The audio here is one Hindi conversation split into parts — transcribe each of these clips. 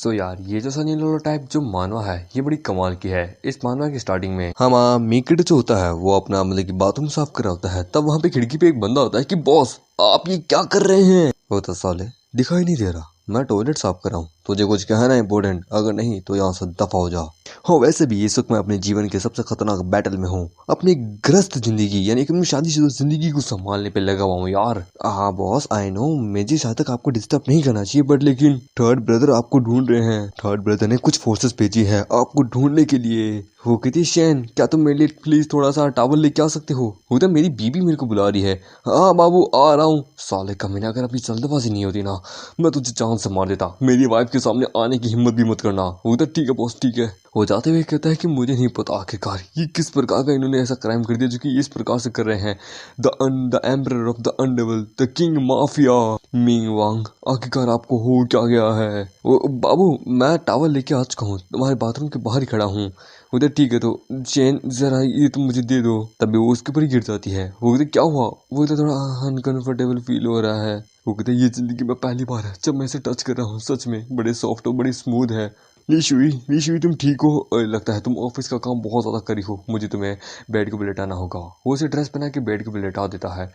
सो यार ये जो सनी लियोनी टाइप जो मानवा है ये बड़ी कमाल की है। इस मानवा की स्टार्टिंग में हमारा मीकिड जो होता है वो अपना मतलब कि बाथरूम साफ कर रहा होता है, तब वहां पे खिड़की पे एक बंदा होता है कि बॉस आप ये क्या कर रहे हैं। वो तो साले दिखाई नहीं दे रहा, मैं टॉयलेट साफ कर रहा हूँ, तुझे कुछ कहना है इंपॉर्टेंट, अगर नहीं तो यहाँ से दफा हो जा। हो वैसे भी इस वक्त मैं अपने जीवन के सबसे खतरनाक बैटल में हूँ, अपनी ग्रस्त जिंदगी यानी कि अपनी शादीशुदा जिंदगी को संभालने पे लगा हुआ हूँ यार। हाँ बॉस आई नो मुझे शायद तक आपको डिस्टर्ब नहीं करना चाहिए, बट लेकिन थर्ड ब्रदर आपको ढूंढ रहे हैं। थर्ड ब्रदर ने कुछ फोर्सेस भेजी है आपको ढूंढने के लिए। वो कहती है शैन क्या तुम मेरे लिए प्लीज थोड़ा सा टावल लेके आ सकते हो, उधर मेरी बीबी मेरे को बुला रही है। हाँ बाबू आ रहा हूँ। साले कमीना अगर अभी जल्दबाजी नहीं होती ना मैं तुझे जान से मार देता, मेरी वाइफ के सामने आने की हिम्मत भी मत करना। उधर ठीक है बॉस ठीक है। वो जाते हुए कहता है कि मुझे नहीं पता आखिरकार ये किस प्रकार का इन्होंने ऐसा क्राइम कर दिया जो कि इस प्रकार से कर रहे हैं। The emperor of the underworld, the king mafia Ming Wang, आखिरकार आपको हो क्या गया है। वो बाबू मैं टावल लेके आ चुका हूँ, तुम्हारे बाथरूम के बाहर ही खड़ा हूँ। उधर ठीक है तो चेन जरा ये तुम मुझे दे दो। तभी वो उसके ऊपर ही गिर जाती है। वो कहते क्या हुआ, वो कहते थोड़ा अनकंफर्टेबल फील हो रहा है। वो कहते ये जिंदगी में पहली बार है जब मैं इसे टच कर रहा हूँ, सच में बड़े सॉफ्ट और बड़े स्मूथ है। निशुई तुम ठीक हो, लगता है तुम ऑफिस का काम बहुत ज्यादा करी हो, मुझे तुम्हें बेड के ऊपर लेटाना होगा। वो उसे ड्रेस पहना के बेड के ऊपर लेटा देता है।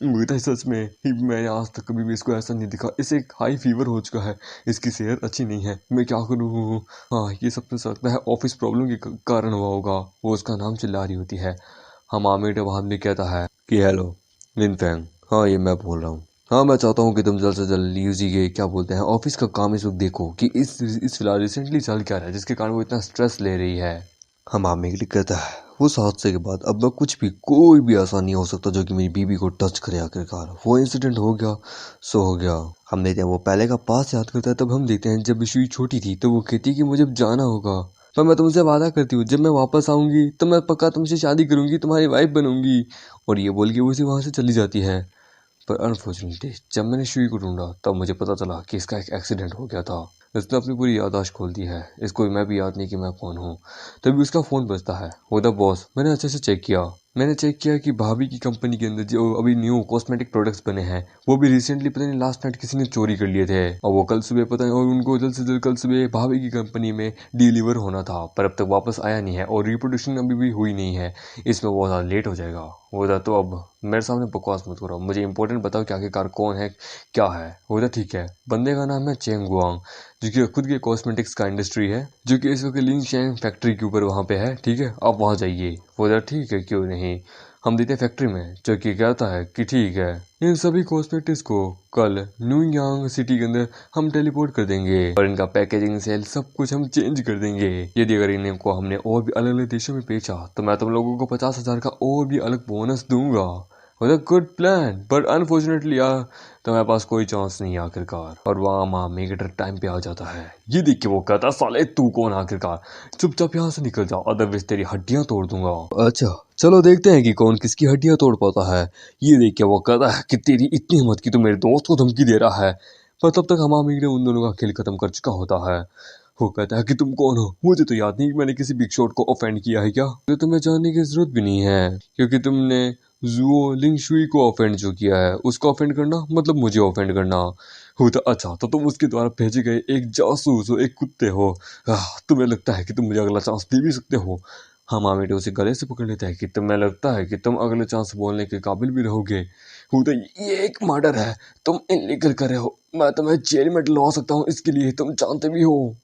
मुझे सच में मैं आज तक कभी भी इसको ऐसा नहीं दिखा, इसे एक हाई फीवर हो चुका है, इसकी सेहत अच्छी नहीं है, मैं क्या करूँ। हाँ ये सब तो सकता है ऑफिस प्रॉब्लम के कारण हुआ होगा। वो उसका नाम चिल्ला रही होती है। हम आमिर वहां भी कहता है कि हेलो लिनफेंग, हाँ ये मैं बोल रहा हूँ। हाँ मैं चाहता हूँ कि तुम जल्द से जल्द यूजी के क्या बोलते हैं ऑफिस का काम इस वक्त देखो कि इस फिलहाल रिसेंटली चल क्या रहा है जिसके कारण वो इतना स्ट्रेस ले रही है। हम आमिर के लिए कहता है उस हादसे के बाद अब मैं कुछ भी कोई भी ऐसा नहीं हो सकता जो कि मेरी बीबी को टच करे। आखिरकार वो इंसिडेंट हो गया सो हो गया। हम देखते हैं वो पहले का पास याद करता है, तब हम देखते हैं जब इशू छोटी थी तो वो कहती कि मुझे अब जाना होगा, पर मैं तुमसे वादा करती हूँ जब मैं वापस आऊंगी तो मैं पक्का तुमसे शादी करूंगी, तुम्हारी वाइफ बनूंगी। और ये बोल के वो उसे वहां से चली जाती है। पर अनफॉर्चुनेटली जब मैंने शुई को ढूंढा तब मुझे पता चला कि इसका एक एक्सीडेंट हो गया था। इसने अपनी पूरी याददाश्त खोल दी है, इसको मैं भी याद नहीं कि मैं कौन हूँ। तभी उसका फोन बजता है। वो द बॉस, मैंने अच्छे से चेक किया कि भाभी की कंपनी के अंदर जो अभी न्यू कॉस्मेटिक प्रोडक्ट्स बने हैं वो भी रिसेंटली पता नहीं लास्ट नाइट किसी ने चोरी कर लिए थे, और वो कल सुबह पता नहीं, और उनको जल्द से जल्द कल सुबह भाभी की कंपनी में डिलीवर होना था, पर अब तक वापस आया नहीं है और रिप्रोडक्शन अभी भी हुई नहीं है, इसमें बहुत ज़्यादा लेट हो जाएगा। वो था तो अब मेरे सामने बकवास मत करो, मुझे इंपॉर्टेंट बताओ कि आखिरकार कौन है क्या है। वो था ठीक है, बंदे का नाम है चेंग गुआंग, जो कि खुद के कॉस्मेटिक्स का इंडस्ट्री है जो कि इस वक्त लिंग शेंग फैक्ट्री के ऊपर वहाँ पे है, ठीक है आप वहाँ जाइए। वो था ठीक है क्यों नहीं। हम देते फैक्ट्री में, जो कि कहता है कि ठीक है इन सभी कॉस्मेटिक्स को कल न्यू यांग सिटी के अंदर हम टेलीपोर्ट कर देंगे और इनका पैकेजिंग सेल सब कुछ हम चेंज कर देंगे। यदि अगर इनको हमने और भी अलग अलग देशों में बेचा तो मैं तुम लोगों को 50,000 का और भी अलग बोनस दूंगा। गुड प्लान, बट अनफॉर्चुनेटली यार तुम्हारे पास कोई चांस नहीं है आखिरकार। और वहाँ माँ मेगेटर टाइम पे आ जाता है। ये देख के वो कहता है साले तू कौन आखिरकार, चुपचाप यहाँ से निकल जाओ अदरवाइज तेरी हड्डियां तोड़ दूंगा। अच्छा चलो देखते हैं कि कौन किसकी हड्डियां तोड़ पाता है। ये देख के वो कहता है कि तेरी इतनी हिम्मत की तू मेरे दोस्त को धमकी दे रहा है। पर तब तक हम आमिर ने उन दोनों का खेल खत्म कर चुका होता है। वो कहता है कि तुम कौन हो, मुझे तो याद नहीं कि मैंने किसी बिग शॉट को ऑफेंड किया है क्या, तो तुम्हें जानने की जरूरत भी नहीं है क्योंकि तुमने जुओ लिंग शुई को ऑफेंड जो किया है उसको ऑफेंड करना मतलब मुझे ऑफेंड करना होता। अच्छा तो तुम उसके द्वारा भेजे गए एक जासूस हो, एक कुत्ते हो। तुम्हें लगता है कि तुम मुझे अगला चांस दे भी सकते हो। हम आमिर उसे गले से पकड़ लेता है कि तुम्हें लगता है कि तुम अगले चांस बोलने के काबिल भी रहोगे। होता ये एक मर्डर है, तुम इनलीगल कर रहे हो, मैं तुम्हें जेल में डलवा सकता हूँ, इसके लिए तुम जानते भी हो।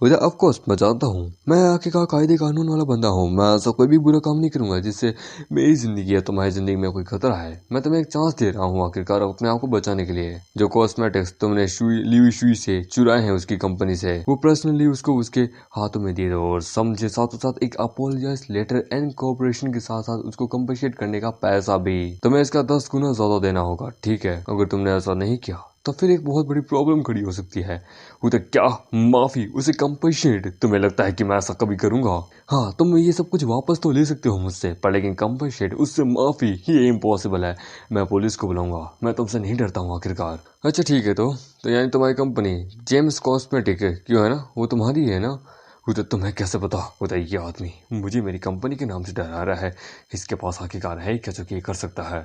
वजह ऑफ कोर्स मैं जानता हूँ, मैं आखिरकार कायदे कानून वाला बंदा हूँ, मैं ऐसा कोई भी बुरा काम नहीं करूंगा जिससे मेरी जिंदगी या तुम्हारी जिंदगी में कोई खतरा है। मैं तुम्हें एक चांस दे रहा हूँ आखिरकार अपने आप को बचाने के लिए। जो कॉस्मेटिक्स तुमने लिवी शुई से चुराए हैं उसकी कंपनी से वो पर्सनली उसको उसके हाथों में दे दो और समझे साथों साथ एक अपोलोजाइज लेटर एंड कोऑपरेशन के साथ साथ उसको कंपनसेट करने का पैसा भी तुम्हें इसका 10 गुना ज्यादा देना होगा, ठीक है। अगर तुमने ऐसा नहीं किया तो फिर एक बहुत बड़ी प्रॉब्लम खड़ी हो सकती है। वो तो क्या माफी उसे कंपनसेट, तुम्हें लगता है कि मैं ऐसा कभी करूंगा। हाँ तुम ये सब कुछ वापस तो ले सकते हो मुझसे, पर लेकिन कंपनसेट उससे माफी ये इम्पॉसिबल है। मैं पुलिस को बुलाऊंगा, मैं तुमसे नहीं डरता हूँ आखिरकार। अच्छा ठीक है तो यानी तुम्हारी कंपनी जेम्स कॉस्मेटिक है क्यों है ना, वो तुम्हारी है ना। वो तो तुम्हें कैसे पता, होता ये आदमी मुझे मेरी कंपनी के नाम से डरा रहा है, इसके पास आखिरकार है क्या जो कि कर सकता है।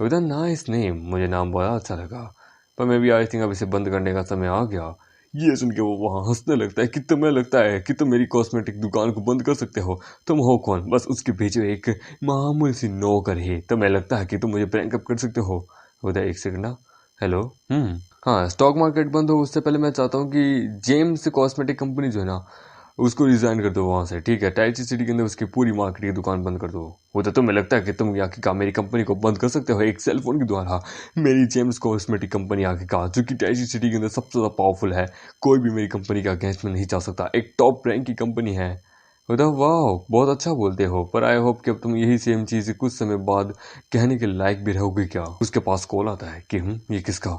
नाइस नेम, मुझे नाम बड़ा अच्छा लगा, पर मैं भी आई थिंक अब इसे बंद करने का समय आ गया। ये सुन के वो वहाँ हंसने लगता है कि तुम्हें लगता है कि तुम मेरी कॉस्मेटिक दुकान को बंद कर सकते हो? तुम हो कौन? बस उसके पीछे एक मामूली सी नौकर है। तुम्हें लगता है कि तुम मुझे प्रैंक अप कर सकते हो? होता है, एक सेकंड ना। हेलो। हाँ, स्टॉक मार्केट बंद हो उससे पहले मैं चाहता हूँ कि जेम्स कॉस्मेटिक कंपनी जो है ना, उसको रिजाइन कर दो वहां से, ठीक है? टाइची सिटी के अंदर उसकी पूरी मार्केट की दुकान बंद कर दो। वो तो तुम्हें लगता है कि तुम आके का मेरी कंपनी को बंद कर सकते हो एक सेल फोन के द्वारा? मेरी जेम्स कॉस्मेटिक कंपनी आके का, जो कि टाइची सिटी के अंदर सबसे ज्यादा पावरफुल है, कोई भी मेरी कंपनी का अगेंस्ट में नहीं जा सकता, एक टॉप रैंक की कंपनी है। बोला वाह, बहुत अच्छा बोलते हो, पर आई होप कि अब तुम यही सेम चीज कुछ समय बाद कहने के लायक भी रहोगे क्या? उसके पास कॉल आता है कि ये किसका?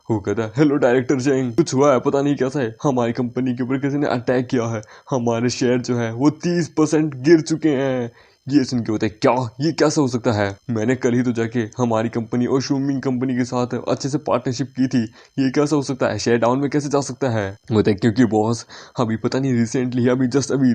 वो कहता है, हेलो डायरेक्टर जैंग, कुछ हुआ है? पता नहीं कैसा है, हमारी कंपनी के ऊपर किसी ने अटैक किया है, हमारे शेयर जो है वो 30% गिर चुके हैं। ये सुन के होता है, क्या? ये कैसा हो सकता है? मैंने कल ही तो जाके हमारी कंपनी और शूमिंग कंपनी के साथ अच्छे से पार्टनरशिप की थी, ये कैसा हो सकता है? शेयर डाउन में कैसे जा सकता है? होता है, क्योंकि बॉस, अभी पता नहीं रिसेंटली, अभी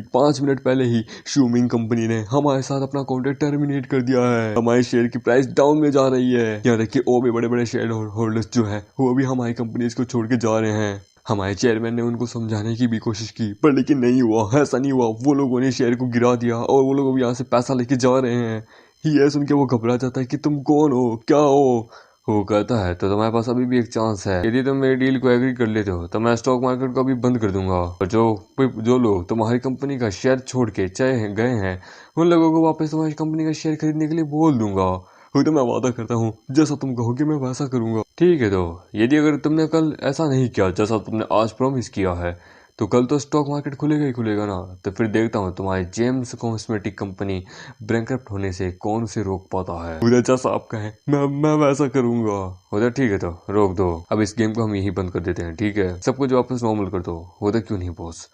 5 मिनट पहले ही शूमिंग कंपनी ने हमारे साथ अपना कॉन्ट्रैक्ट टर्मिनेट कर दिया है। हमारे शेयर की प्राइस डाउन में जा रही है। यहाँ तक कि और भी बड़े बड़े शेयर होल्डर्स जो है वो भी हमारी कंपनी को छोड़ के जा रहे हैं। हमारे चेयरमैन ने उनको समझाने की भी कोशिश की, पर लेकिन नहीं हुआ, ऐसा नहीं हुआ। वो लोगों ने शेयर को गिरा दिया और वो लोग यहाँ से पैसा लेके जा रहे हैं। ये सुन के वो घबरा जाता है कि तुम कौन हो, क्या हो? वो कहता है, तो तुम्हारे पास अभी भी एक चांस है। यदि तुम मेरी डील को एग्री कर लेते हो तो मैं स्टॉक मार्केट को अभी बंद कर दूंगा, और जो लोग तुम्हारी कंपनी का शेयर छोड़ के चले गए हैं उन लोगों को वापस तुम्हारी कंपनी का शेयर खरीदने के लिए बोल दूंगा। वो तो मैं वादा करता हूँ, जैसा तुम कहोगे मैं वैसा करूंगा। ठीक है, तो यदि अगर तुमने कल ऐसा नहीं किया जैसा तुमने आज प्रॉमिस किया है, तो कल तो स्टॉक मार्केट खुलेगा ही खुलेगा ना। तो फिर देखता हूँ तुम्हारी जेम्स कॉस्मेटिक कंपनी बैंकरप्ट होने से कौन से रोक पाता है। उधर जैसा आप कहें मैं वैसा करूंगा। उधर ठीक है, तो रोक दो। अब इस गेम को हम यही बंद कर देते हैं, ठीक है? सब कुछ वापस नॉर्मल कर दो। उधर क्यों नहीं बॉस,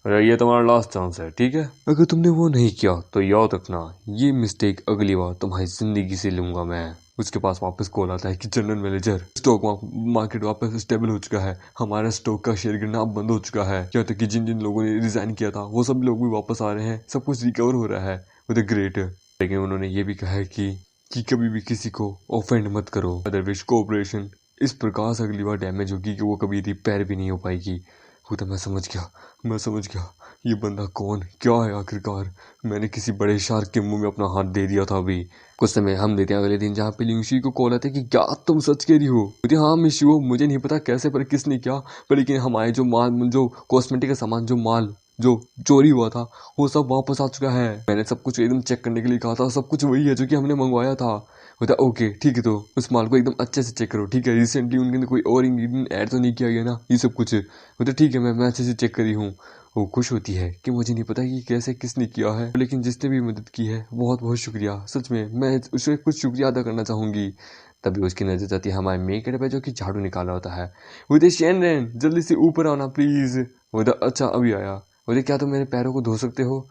ये तुम्हारा लास्ट चांस है, ठीक है? अगर तुमने वो नहीं किया तो याद रखना, ये मिस्टेक अगली बार तुम्हारी जिंदगी से लूंगा मैं। उसके पास वापस कॉल आता है कि जनरल मैनेजर, स्टॉक मार्केट वापस स्टेबल हो चुका है, हमारा स्टॉक का शेयर गिरना अब बंद हो चुका है। क्या तक कि जिन जिन लोगों ने रिजाइन किया था वो सब लोग भी वापस आ रहे हैं, सब कुछ रिकवर हो रहा है। वो तो ग्रेट है, लेकिन उन्होंने ये भी कहा है कि कभी भी किसी को ऑफेंड मत करो, अदरवाइज कोऑपरेशन इस प्रकार से अगली बार डैमेज होगी कि वो कभी रिपेयर भी नहीं हो पाएगी। वो तो मैं समझ गया ये बंदा कौन क्या है आखिरकार। मैंने किसी बड़े शार्क के मुंह में अपना हाथ दे दिया था। अभी कुछ समय हम देते हैं अगले दिन, जहाँ पे लिंगशी को कॉल आता है कि क्या तुम सच कह रही हो? बोलती हाँ मिस यू, मुझे नहीं पता कैसे पर किसने क्या, पर लेकिन हमारे जो कॉस्मेटिक का सामान, जो माल जो चोरी हुआ था वो सब वापस आ चुका है। मैंने सब कुछ एकदम चेक करने के लिए कहा था, सब कुछ वही है जो कि हमने मंगवाया था। होता ओके ठीक है, तो उस माल को एकदम अच्छे से चेक करो, ठीक है? रिसेंटली उनके अंदर कोई और इंग्रेडिएंट ऐड तो नहीं किया गया ना, ये सब कुछ। होता ठीक है, मैं अच्छे से चेक करी हूँ। वो खुश होती है कि मुझे नहीं पता कि कैसे किसने किया है, लेकिन जिसने भी मदद की है बहुत बहुत शुक्रिया, सच में मैं उससे कुछ शुक्रिया अदा करना चाहूंगी। तभी उसकी नजर जाती है हमारे मेकअप पे जो कि झाड़ू निकाला होता है। वो दे शेनरेन, जल्दी से ऊपर आना प्लीज। वो अच्छा अभी आया। बोले क्या तुम मेरे पैरों को धो सकते हो?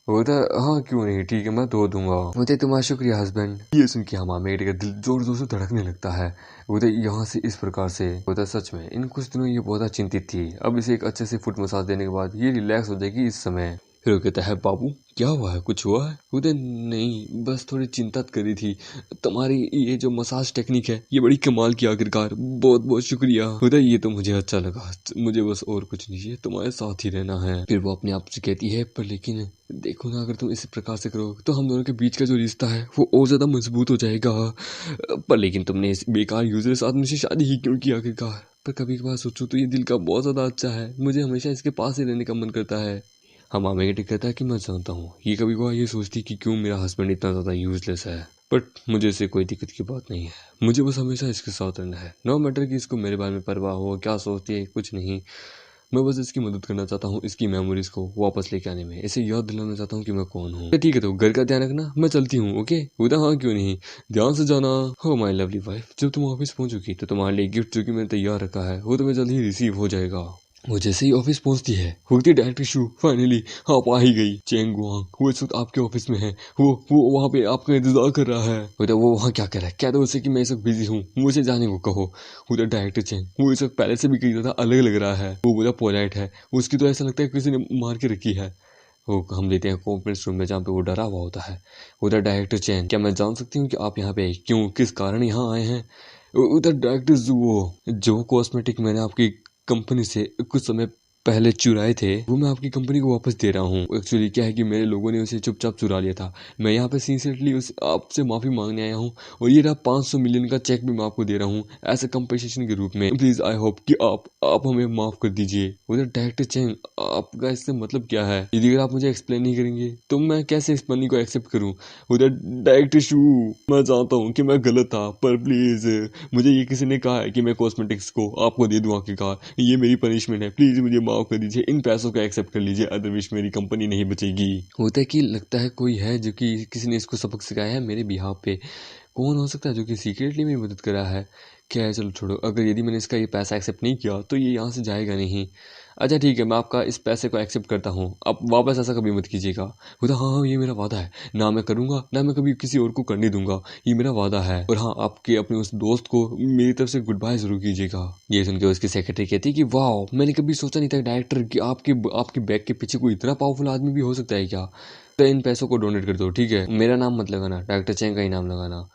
बोलता हाँ क्यों नहीं, ठीक है मैं धो दूंगा। बोलते तुम्हारा शुक्रिया हस्बैंड। ये सुन के हमारा मेड का दिल जोर जोर से धड़कने लगता है। बोलते यहाँ से इस प्रकार से। बोलता सच में इन कुछ दिनों ये बहुत चिंतित थी, अब इसे एक अच्छे से फुट मसाज देने के बाद ये रिलैक्स हो जाएगी इस समय। फिर वो कहता है बाबू क्या हुआ है, कुछ हुआ है? बोलते नहीं बस थोड़ी चिंता करी थी, तुम्हारी ये जो मसाज टेक्निक है ये बड़ी कमाल की, आखिरकार बहुत बहुत शुक्रिया। होता ये तो मुझे अच्छा लगा, मुझे बस और कुछ नहीं चाहिए, तुम्हारे साथ ही रहना है। फिर वो अपने आप से कहती है पर लेकिन देखो ना, अगर तुम इस प्रकार से करो तो हम दोनों के बीच का जो रिश्ता है वो और ज्यादा मजबूत हो जाएगा। पर लेकिन तुमने इस बेकार यूजर के साथ मुझसे शादी ही क्यों की आखिरकार? पर कभी कभार सोचो तो ये दिल का बहुत ज्यादा अच्छा है, मुझे हमेशा इसके पास ही रहने का मन करता है। हम मेगेटिव कहता है कि मैं जानता हूँ ये कभी कभार ये सोचती कि क्यों मेरा हस्बैंड इतना ज़्यादा यूजलेस है, बट मुझे इससे कोई दिक्कत की बात नहीं है, मुझे बस हमेशा इसके साथ रहना है। नो मैटर कि इसको मेरे बारे में परवाह हो, क्या सोचती है, कुछ नहीं। मैं बस इसकी मदद करना चाहता हूँ, इसकी मेमोरीज को वापस लेके आने में, इसे याद दिलाना चाहता हूँ कि मैं कौन हूँ। ठीक है, तो घर का ध्यान रखना, मैं चलती हूँ। ओके उदा हाँ क्यों नहीं, ध्यान से जाना। हो माय लवली वाइफ, जब तुम ऑफिस पहुंचोगी तो तुम्हारे लिए गिफ्ट जो कि मैंने तैयार रखा है वो तुम्हें जल्द ही रिसीव हो जाएगा। वो जैसे ही ऑफिस पहुंचती है होती डायरेक्टर शू फाइनली आप आ ही गई। चेंग गुआंग वो इस वक्त आपके ऑफिस में है, वो वहाँ पे आपका इंतजार कर रहा है। वो वहाँ क्या कर रहा है, कह दो उसे कि मैं इस वक्त बिजी हूँ, मुझे जाने को कहो। उधर डायरेक्टर चेंग वो इस वक्त पहले से भी कहीं ज्यादा अलग लग रहा है, वो बोला पोलाइट है, उसकी तो ऐसा लगता है किसी ने मार के रखी है। वो हम लेते हैं कॉन्फ्रेंस रूम में जहाँ पे वो डरा हुआ होता है। उधर डायरेक्टर चैन, क्या मैं जान सकती हूँ कि आप यहाँ पे क्यों, किस कारण यहाँ आए हैं? उधर डायरेक्टर जो कॉस्मेटिक मैंने आपकी कंपनी से कुछ समय पहले चुराए थे वो मैं आपकी कंपनी को वापस दे रहा हूँ। एक्चुअली क्या है कि मेरे लोगों ने उसे चुपचाप चुरा लिया था। मैं यहाँ पे सिंसियरली उस आपसे माफी मांगने आया हूँ और ये रहा 500 मिलियन का चेक भी मैं आपको दे रहा हूँ एज ए कंपनसेशन के रूप में। प्लीज आई होप कि आप हमें माफ कर दीजिए। उधर डायरेक्टर चैंग आपका इससे मतलब क्या है? यदि अगर आप मुझे एक्सप्लेन नहीं करेंगे तो मैं कैसे इस मनी को एक्सेप्ट करूँ? उधर डायरेक्टर शू, मैं जानता हूँ कि मैं गलत था पर प्लीज मुझे ये किसी ने कहा है कि मैं कॉस्मेटिक्स को आपको दे दूँ आखिरकार, ये मेरी पनिशमेंट है। प्लीज मुझे माफ कर दीजिए, इन पैसों को एक्सेप्ट कर लीजिए अदरवाइज मेरी कंपनी नहीं बचेगी। होता है कि लगता है कोई है जो कि किसी ने इसको सबक सिखाया है मेरे बिहाफ पे। कौन हो सकता है जो कि सीक्रेटली मेरी मदद कर रहा है? क्या है, चलो छोड़ो। अगर यदि मैंने इसका ये पैसा एक्सेप्ट नहीं किया तो ये यहाँ से जाएगा नहीं। अच्छा ठीक है, मैं आपका इस पैसे को एक्सेप्ट करता हूँ, आप वापस ऐसा कभी मत कीजिएगा। बोला हाँ हाँ ये मेरा वादा है, ना मैं करूँगा ना मैं कभी किसी और को करने दूंगा, ये मेरा वादा है। और हाँ, आपके अपने उस दोस्त को मेरी तरफ से गुड बाय जरूर कीजिएगा। ये सुन के उसकी सेक्रेटरी कहती है कि वाह, मैंने कभी सोचा नहीं था डायरेक्टर कि आपके बैग के पीछे कोई इतना पावरफुल आदमी भी हो सकता है क्या। तो इन पैसों को डोनेट कर दो, ठीक है? मेरा नाम मत लगाना, डायरेक्टर चैंग का ही नाम लगाना।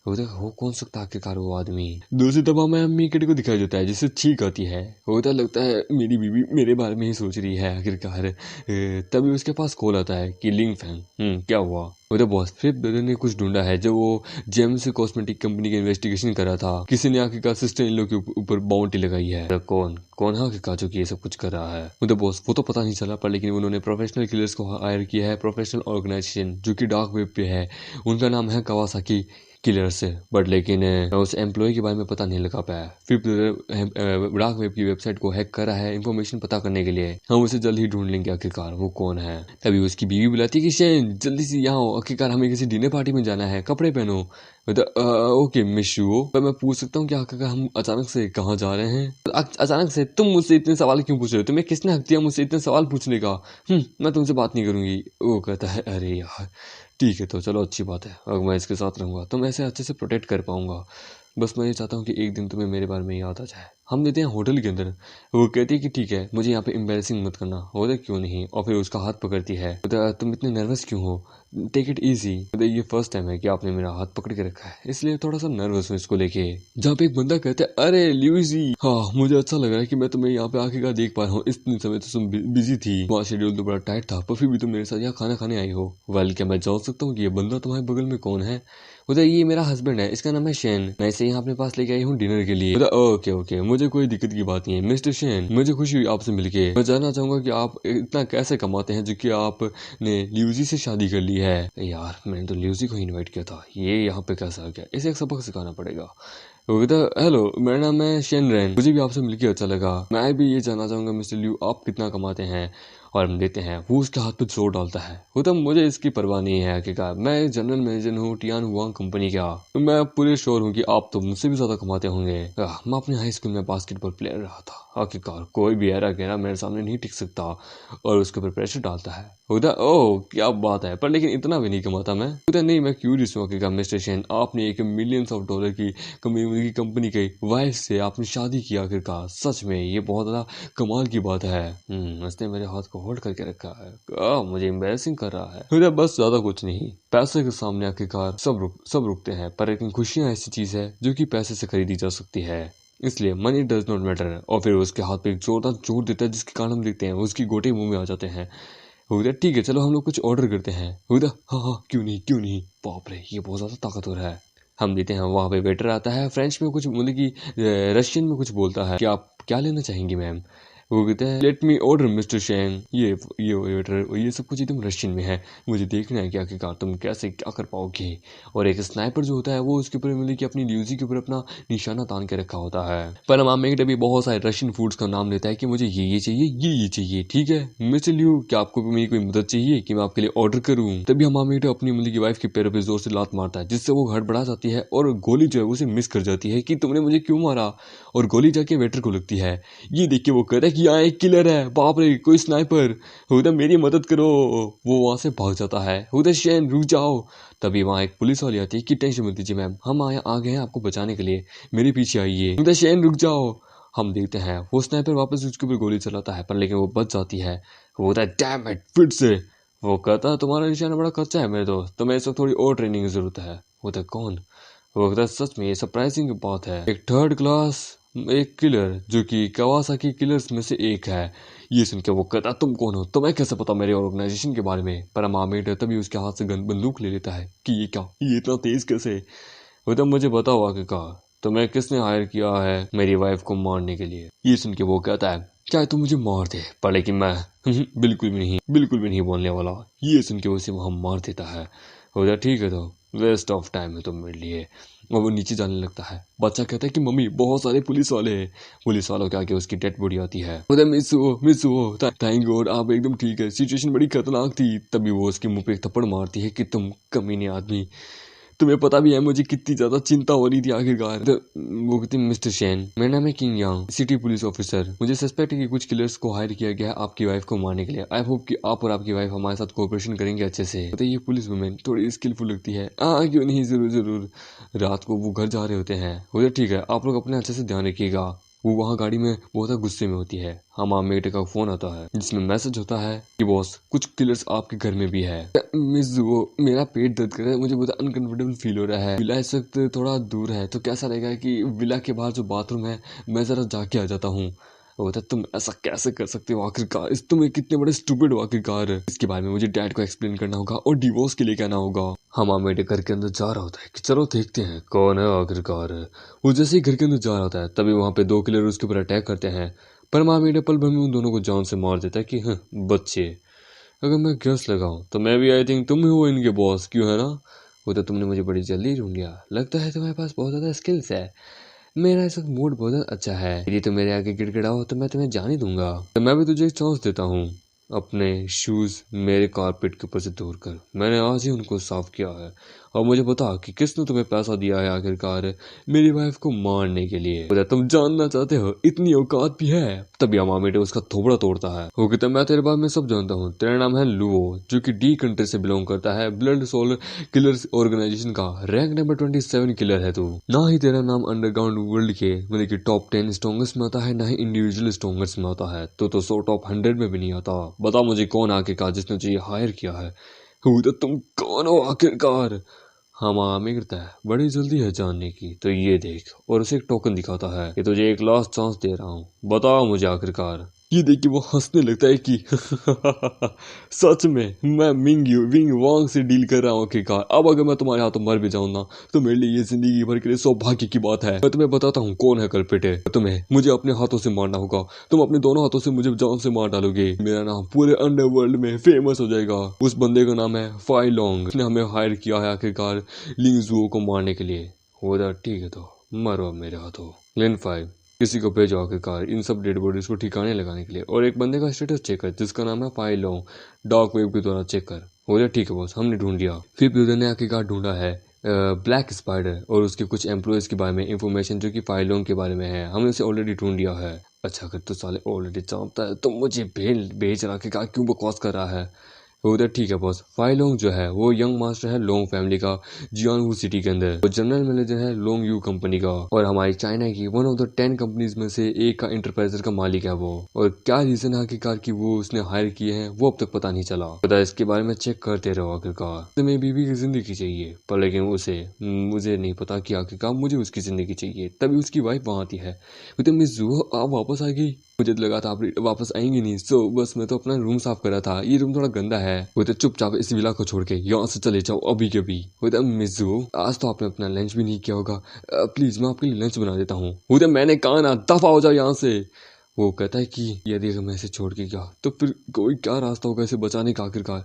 हो कौन सकता आखिरकार वो आदमी। दूसरी दफा मैं अम्मी किट को दिखाई देता है जिससे छींक आती है। होता लगता है मेरी बीवी मेरे बारे में ही सोच रही है आखिरकार। तभी उसके पास कॉल आता है कि लिंग फैंग, क्या हुआ? वो तो बॉस, फिर ब्रदर ने कुछ ढूंढा है जो वो जेम्स कॉस्मेटिक कंपनी की इन्वेस्टिगेशन कर रहा था। किसी ने आखिरकार सिस्टर इन लोग के ऊपर बाउंटी लगाई है। तो कौन है आखिरकार जो कि ये सब कुछ कर रहा है? वो तो बॉस, वो तो पता नहीं चला, पर लेकिन उन्होंने प्रोफेशनल किलर्स को हायर किया है, प्रोफेशनल ऑर्गेनाइजेशन जो कि डार्क वेब पे है। उनका नाम है कवासाकी किलर से, बट लेकिन उस एम्प्लॉय के बारे में पता नहीं लगा पाया। फिर डार्क वेब की वेबसाइट को हैक करा है इन्फॉर्मेशन पता करने के लिए। हम उसे जल्द ही ढूंढ लेंगे आखिरकार वो कौन है। तभी उसकी बीवी बुलाती है कि शेन जल्दी से यहाँ आओ, आखिरकार हमें किसी डिनर पार्टी में जाना है, कपड़े पहनो। ओके मिस शू, पर मैं पूछ सकता हूँ कि आखिरकार हम अचानक से कहाँ जा रहे हैं? अचानक से तुम मुझसे इतने सवाल क्यों पूछ रहे हो? तुम्हें किसने हक दिया मुझसे इतने सवाल पूछने का? मैं तुमसे बात नहीं करूंगी। वो कहता है अरे यार ठीक है, तो चलो अच्छी बात है, अगर मैं इसके साथ रहूंगा तो मैं इसे अच्छे से प्रोटेक्ट कर पाऊंगा। बस मैं ये चाहता हूँ कि एक दिन तुम्हें मेरे बारे में याद आ जाए। हम देते हैं होटल के अंदर। वो कहती है कि ठीक है, मुझे यहाँ पे एम्बेरसिंग मत करना। होता क्यों नहीं? और फिर उसका हाथ पकड़ती है। तुम इतने नर्वस क्यों हो? Take it easy. ये फर्स्ट टाइम है कि आपने मेरा हाथ पकड़ के रखा है, इसलिए थोड़ा सा नर्वस हूँ इसको लेके। जहाँ पे एक बंदा कहता है अरे ल्यूसी, हाँ मुझे अच्छा लग रहा है कि मैं तुम्हें यहाँ पे आखिरकार देख पा रहा हूँ। इतने समय तो तुम बिजी थी, वहाँ शेड्यूल तो बड़ा टाइट था, पर फिर भी तुम मेरे साथ यहाँ खाना खाने आई हो। वेल, क्या मैं जान सकता हूँ कि ये बंदा तुम्हारे बगल में कौन है? उधर ये मेरा हस्बैंड है, इसका नाम है शेन। मैं इसे यहाँ अपने पास लेके आई हूँ डिनर के लिए। उधर ओके ओके, मुझे कोई दिक्कत की बात नहीं है मिस्टर शेन, मुझे खुशी हुई आपसे मिलके। मैं जानना चाहूंगा कि आप इतना कैसे कमाते हैं जो कि आपने ल्यूजी से शादी कर ली है। यार मैंने तो ल्यूजी को इनवाइट किया था, ये यहाँ पे कैसा आ गया? इसे एक सबक सिखाना पड़ेगा। हेलो, मेरा नाम है शेन रेन, मुझे भी आपसे मिलकर अच्छा लगा। मैं भी ये जानना चाहूंगा मिस्टर ल्यू आप कितना कमाते हैं? और हम देते हैं, वो उसके हाथ पे जोर डालता है। वो तो मुझे इसकी परवाह नहीं है आखिरकार, मैं जनरल मैनेजर हूँ टियान हुआंग कंपनी का। मैं पूरे श्योर हूँ कि आप तो मुझसे भी ज्यादा कमाते होंगे। मैं अपने हाई स्कूल में बास्केटबॉल प्लेयर रहा था आखिरकार, कोई भी ऐरा गहरा मेरे सामने नहीं टिक सकता। और उसके ऊपर प्रेशर डालता है। उधर ओह क्या बात है, पर लेकिन इतना भी नहीं कमाता मैं। उधर नहीं, मैं क्यूरियस हूँ आखिरकार मिस्टर शेन, आपने एक मिलियंस ऑफ डॉलर की कंपनी की वाइफ से आपने शादी किया आखिरकार, सच में ये बहुत ज्यादा कमाल की बात है। उसने मेरे हाथ को होल्ड करके रखा है, मुझे एम्बैरेसिंग कर रहा है। फिर बस ज्यादा कुछ नहीं, पैसे के सामने आखिरकार सब रुकते हैं, पर लेकिन खुशियां ऐसी चीज है जो कि पैसे से खरीदी जा सकती है, इसलिए मनी डज नॉट मैटर। और फिर उसके हाथ पे एक जोरदार जोर देता है जिसके कारण हम देखते हैं उसकी गोटे मुंह में आ जाते हैं। हुदा ठीक है, चलो हम लोग कुछ ऑर्डर करते हैं। हुदा हाँ हाँ क्यों नहीं। बाप रे, ये बहुत ज्यादा ताकतवर है। हम देते हैं, वहाँ पे वेटर आता है, फ्रेंच में कुछ मतलब कि रशियन में कुछ बोलता है कि आप क्या लेना चाहेंगी मैम? वो कहते हैं let me order mister Shane. ये वेटर, ये सब कुछ एकदम रशियन में है। मुझे देखना है कि आखिरकार तुम कैसे क्या कर पाओगे। और एक स्नाइपर जो होता है वो उसके ऊपर मतलब कि अपनी ल्यूजी के ऊपर अपना निशाना तान के रखा होता है। पर हम मेक भी बहुत सारे रशियन फूड्स का नाम लेता है कि मुझे ये चाहिए, ये चाहिए। ठीक है मिस्टर ल्यू, क्या आपको भी मेरी कोई मदद चाहिए कि मैं आपके लिए ऑर्डर करूँ? तभी हम अपनी मतलब की वाइफ के पैरों पर जोर से लात मारता है जिससे वो हड़बड़ा जाती है और गोली जो है उसे मिस कर जाती है कि तुमने मुझे क्यों मारा। और गोली जाके वेटर को लगती है। ये देख के वो कहता है कि यहाँ एक किलर है, बाप रे कोई स्नाइपर, हुदा मेरी मदद करो। वो वहां से भाग जाता है। हुदा शेन रुक जाओ। तभी वहां एक पुलिस वाली आती है कि टेंशन मत लीजिए मैम, हम आ गए हैं आपको बचाने के लिए, मेरे पीछे आइए। हुदा शेन रुक जाओ। हम देखते हैं वो स्नाइपर वापस उसके ऊपर गोली चलाता है, पर लेकिन वो बच जाती है। वो होता है डैम इट, फिर से वो कहता है तुम्हारा निशाना बड़ा कच्चा है मेरे दोस्त, तुम्हें इस वक्त थोड़ी और ट्रेनिंग की जरूरत है। वो कहता है कौन? वो कहता है सच में ये सरप्राइजिंग बात है, एक थर्ड क्लास एक किलर जो कि कवासाकी किलर्स में से एक है। ये सुन के वो कहता तुम कौन हो, तुम्हें कैसे पता मेरे ऑर्गेनाइजेशन के बारे में। पर मामेट तभी उसके हाथ से बंदूक ले लेता है कि ये क्या, ये इतना तेज कैसे। वो तब मुझे बताओ आगे का, तुम्हें किसने हायर किया है मेरी वाइफ को मारने के लिए। ये सुन के वो कहता है चाहे तुम मुझे मार दे पर लेकिन मैं बिल्कुल भी नहीं बोलने वाला। ये सुन के उसे वहां मार देता है। हो जाए ठीक है, तो वेस्ट ऑफ टाइम है तुम मेरे लिए। और वो नीचे जाने लगता है। बच्चा कहता है कि मम्मी बहुत सारे पुलिस वाले हैं। पुलिस वालों के आगे उसकी डेड बॉडी आती है। मिस हो थैंक गॉड आप एकदम ठीक है, सिचुएशन बड़ी खतरनाक थी। तभी वो उसके मुंह पे एक थप्पड़ मारती है कि तुम कमीने आदमी, तुम्हें पता भी है मुझे कितनी ज्यादा चिंता हो रही थी आखिरकार। वो कहती मिस्टर शैन, मेरा नाम है किंग यांग, सिटी पुलिस ऑफिसर। मुझे सस्पेक्ट है कि कुछ किलर्स को हायर किया गया है आपकी वाइफ को मारने के लिए। आई होप कि आप और आपकी वाइफ हमारे साथ कोऑपरेशन करेंगे अच्छे से। तो ये पुलिस वुमेन थोड़ी स्किलफुल लगती है। क्यों नहीं, जरूर जरूर। रात को वो घर जा रहे होते हैं। हो ठीक है, आप लोग अपने अच्छे से ध्यान रखिएगा। वो वहाँ गाड़ी में बहुत गुस्से में होती है। हमारे बेटे का फोन आता है जिसमें मैसेज होता है कि बॉस कुछ किलर्स आपके घर में भी है। मिस वो मेरा पेट दर्द कर रहा है, मुझे बहुत अनकंफर्टेबल फील हो रहा है। विला इस वक्त थोड़ा दूर है, तो कैसा रहेगा कि विला के बाहर जो बाथरूम है मैं जरा जाके आ जाता हूँ। वो था तुम ऐसा कैसे कर सकते हो आखिरकार, इस तुम कितने बड़े स्टूपिड हो आखिरकार। इसके बारे में मुझे डैड को एक्सप्लेन करना होगा और डिवोर्स के लिए कहना होगा। हमारा बेटे घर के अंदर जा रहा होता है कि चलो देखते हैं कौन है आखिरकार। वो जैसे ही घर के अंदर जा रहा होता है तभी वहां पे दो किलर उसके ऊपर अटैक करते हैं। पर माँ बेटे पल भर में उन दोनों को जान से मार देता है कि बच्चे, अगर मैं गेस लगाऊं तो मैं भी आई थिंक तुम ही हो इनके बॉस, क्यों है ना। वो तो तुमने मुझे बड़ी जल्दी ढूंढ लिया, लगता है तुम्हारे पास बहुत ज़्यादा स्किल्स है। मेरा इस वक्त मूड बहुत अच्छा है, यदि तुम मेरे आगे गिड़गिड़ाओ तो मैं तुम्हें जाने दूंगा। तो मैं भी तुझे एक चांस देता हूँ, अपने शूज़ मेरे कारपेट के ऊपर से दूर कर। मैंने आज ही उनको साफ किया है। और मुझे बता कि किसने तुम्हें पैसा दिया है आखिरकार मेरी वाइफ को मारने के लिए। बोला तुम जानना चाहते हो, इतनी औकात भी है। तभी अमामेटे उसका थोबड़ा तोड़ता है। वो कहता है मैं तेरे बारे में सब जानता हूँ, तेरा नाम है लुओ जो कि डी कंट्री से बिलोंग करता है, ब्लड सोल किलर्स ऑर्गेनाइजेशन का रैंक नंबर 27 किलर है तू। ना ही तेरा नाम अंडरग्राउंड वर्ल्ड के मतलब कि टॉप 10 स्ट्रॉन्गेस्ट में आता है, ना ही इंडिविजुअल स्ट्रॉन्गेस्ट में आता है। तो 100 टॉप 100 में भी नहीं आता। बता मुझे कौन आखिरकार जिसने तुझे हायर किया है। तो तुम कौन हो आखिरकार। हाँ आमिर करता है, बड़ी जल्दी है जानने की, तो ये देख। और उसे एक टोकन दिखाता है कि तुझे एक लास्ट चांस दे रहा हूँ, बताओ मुझे आखिरकार। ये देख के वो हंसने लगता है कि सच में मैं विंग वांग से डील कर रहा हूँ आखिरकार। अब अगर मैं तुम्हारे हाथों मर भी जाऊँ ना तो मेरे लिए ये जिंदगी भर के लिए सौभाग्य की बात है। मैं तुम्हें बताता हूँ कौन है कल्प्रिट है। तुम्हें मुझे अपने हाथों से मारना होगा। तुम अपने दोनों हाथों से मुझे जान से मार डालोगे। मेरा नाम पूरे अंडरवर्ल्ड में फेमस हो जाएगा। उस बंदे का नाम है फाई लॉन्ग, उसने हमें हायर किया है आखिरकार लिंग जुओ को मारने के लिए। हो जाए ठीक है, तो मरो मेरे हाथों। लिन 5 किसी को भेजो आखिरकार इन सब डेड बॉडीज को ठिकाने लगाने के लिए। और एक बंदे का स्टेटस चेक कर जिसका नाम है फाई लॉन्ग, डार्क वेब के द्वारा चेक कर। हो जाए ठीक है बॉस, हमने ढूंढ लिया। फिर ब्यूदर ने आखिरकार ढूंढा है ब्लैक स्पाइडर और उसके कुछ एम्प्लॉयज के बारे में इंफॉर्मेशन जो कि फाइलों के बारे में है। हमने उसे ऑलरेडी ढूंढ लिया है। अच्छा अगर तो साले ऑलरेडी जानता है तो मुझे भेज रहा कि क्यों बकवास कर रहा है। उधर ठीक है बॉस। फाई लोंग जो है वो यंग मास्टर है लोंग फैमिली का जियानवू सिटी के अंदर। वो जनरल मैनेजर है लोंग यू कंपनी का और हमारी चाइना की वन ऑफ द 10 कंपनीज में से एक का इंटरप्राइजर का मालिक है वो। और क्या रीजन है आखिरकार की वो उसने हायर किए हैं वो अब तक पता नहीं चला। पता इसके बारे में चेक करते रहो आखिरकार। तुम्हें बीवी की जिंदगी चाहिए पर लेकिन उसे मुझे नहीं पता कि आखिरकार मुझे उसकी जिंदगी चाहिए। तभी उसकी वाइफ वहां आती है। मिस जू आप वापस आ गई, मुझे तो लगा था आप वापस आएंगे नहीं। सो बस मैं तो अपना रूम साफ कर रहा था, ये रूम थोड़ा गंदा है। वो तो चुपचाप इस विला को छोड़ के यहाँ से चले जाओ अभी के अभी। वो तो मिज़ू आज तो आपने अपना लंच भी नहीं किया होगा, प्लीज मैं आपके लिए लंच बना देता हूँ। वो तो मैंने कहा ना दफा हो जाओ यहाँ से। वो कहता है कि यदि अगर मैं इसे छोड़ के गया तो फिर कोई क्या रास्ता होगा इसे बचाने का आखिरकार।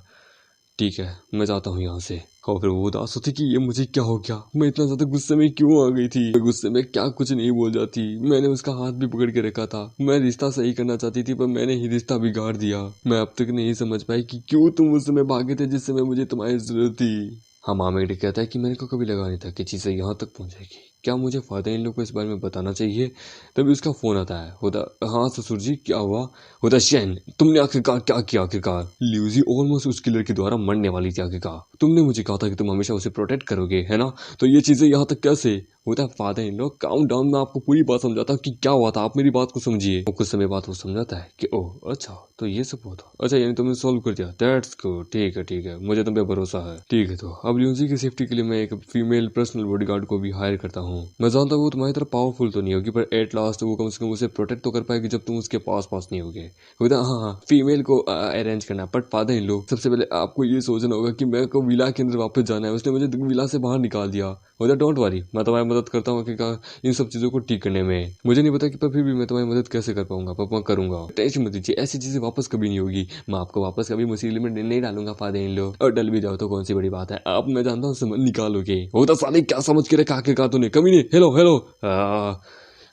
ठीक है मैं जाता हूँ यहाँ से। और फिर वो उदास होती कि ये मुझे क्या हो गया, मैं इतना ज्यादा गुस्से में क्यों आ गई थी। गुस्से में क्या कुछ नहीं बोल जाती। मैंने उसका हाथ भी पकड़ के रखा था, मैं रिश्ता सही करना चाहती थी पर मैंने ही रिश्ता बिगाड़ दिया। मैं अब तक नहीं समझ पाई कि क्यों तुम उस समय भागे थे जिस समय मुझे तुम्हारी जरूरत थी। हाँ मामेडी कहता है कि मेरे को कभी लगा नहीं था कि चीजें यहाँ तक पहुंचेगी। क्या मुझे फादर इन लोग को इस बारे में बताना चाहिए। तभी उसका फोन आता है। होता हाँ ससुर जी क्या हुआ। होता शैन तुमने आखिरकार क्या किया आखिरकार। ल्यूजी ऑलमोस्ट उस किलर के द्वारा मरने वाली थी आखिरकार। तुमने मुझे कहा था कि तुम हमेशा उसे प्रोटेक्ट करोगे है ना, तो ये चीजें यहाँ तक कैसे। होता है फादर इन लोग काउंट डाउन में आपको पूरी बात समझाता हूँ कि क्या हुआ था, आप मेरी बात को समझिए। कुछ समय बाद वो समझाता है कि ओह अच्छा तो ये सब हुआ था। अच्छा यानी तुमने सॉल्व कर दिया, दैट्स गुड। ठीक है मुझे तुम पे भरोसा है। ठीक है तो अब ल्यूजी की सेफ्टी के लिए मैं एक फीमेल पर्सनल बॉडीगार्ड को भी हायर करता हूँ। हूँ। मैं जानता हूँ वो तुम्हारी तरह पावरफुल तो नहीं होगी, पर एट लास्ट वो कम से कम उसे प्रोटेक्ट तो कर पाएगी जब तुम उसके पास नहीं होगे। हाँ, फीमेल को अरेंज करना, बट फादर इन लो, सबसे पहले आपको ये सोचना होगा कि मेरे को विला के अंदर वापस जाना है। उसने मुझे विला से बाहर निकाल दिया। डोंट वरी, मैं तुम्हारी मदद करता हूँ कि इन सब चीजों को ठीक करने में। मुझे नहीं पता कि पर फिर भी मैं तुम्हारी मदद कैसे कर पाऊंगा, पर मैं करूंगा। टेंशन मत लीजिए, ऐसी चीजें वापस कभी नहीं होगी। मैं आपको वापस कभी मुसीबत में नहीं डालूंगा फादर इन लो, और डल भी जाओ तो कौन सी बड़ी बात है। आप, मैं जानता हूँ, समझ निकालोगे। वो तो साले क्या समझ के रखा आखिरकार तूने, कमी नहीं। Hello hello.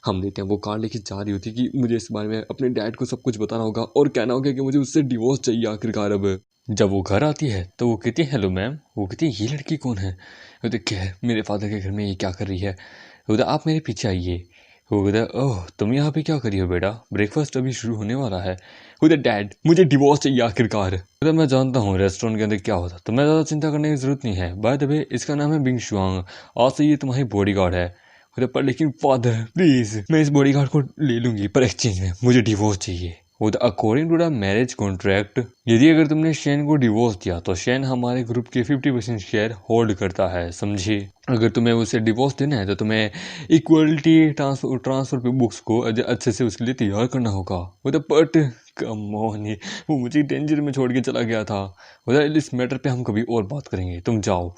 हम देते हैं वो कार लेके जा रही होती कि मुझे इस बारे में अपने डैड को सब कुछ बताना होगा और कहना होगा कि मुझे उससे डिवोर्स चाहिए आखिरकार। अब जब वो घर आती है तो वो कहती है हेलो मैम। वो कहती है ये लड़की कौन है? वो कहती है मेरे फादर के घर में ये क्या कर रही है? वो कहता आप मेरे पीछे आइए। वो कहता ओह तुम यहाँ पे क्या करी हो बेटा, ब्रेकफास्ट अभी शुरू होने वाला है। वो कहता डैड मुझे डिवोर्स चाहिए आखिरकार। तो मैं जानता हूँ रेस्टोरेंट के अंदर क्या होता, तो मैं ज़्यादा चिंता करने की जरूरत नहीं है। बाय द वे इसका नाम है बिंग शुआंग, आज से ये तुम्हारी बॉडीगार्ड है। पर लेकिन फादर प्लीज, मैं इस बॉडीगार्ड को ले लूंगी पर एक्सचेंज में मुझे डिवोर्स चाहिए। वो according to the marriage contract, यदि अगर तुमने शेन को डिवोर्स दिया तो शेन हमारे ग्रुप के 50% शेयर होल्ड करता है, समझे? अगर तुम्हें उसे डिवोर्स देना है तो तुम्हें इक्वलिटी ट्रांसफर पे बुक्स को अच्छे से उसके लिए तैयार करना होगा। वो बट कम ऑन, वो मुझे डेंजर में छोड़ के चला गया था। इस मैटर पे हम कभी और बात करेंगे, तुम जाओ।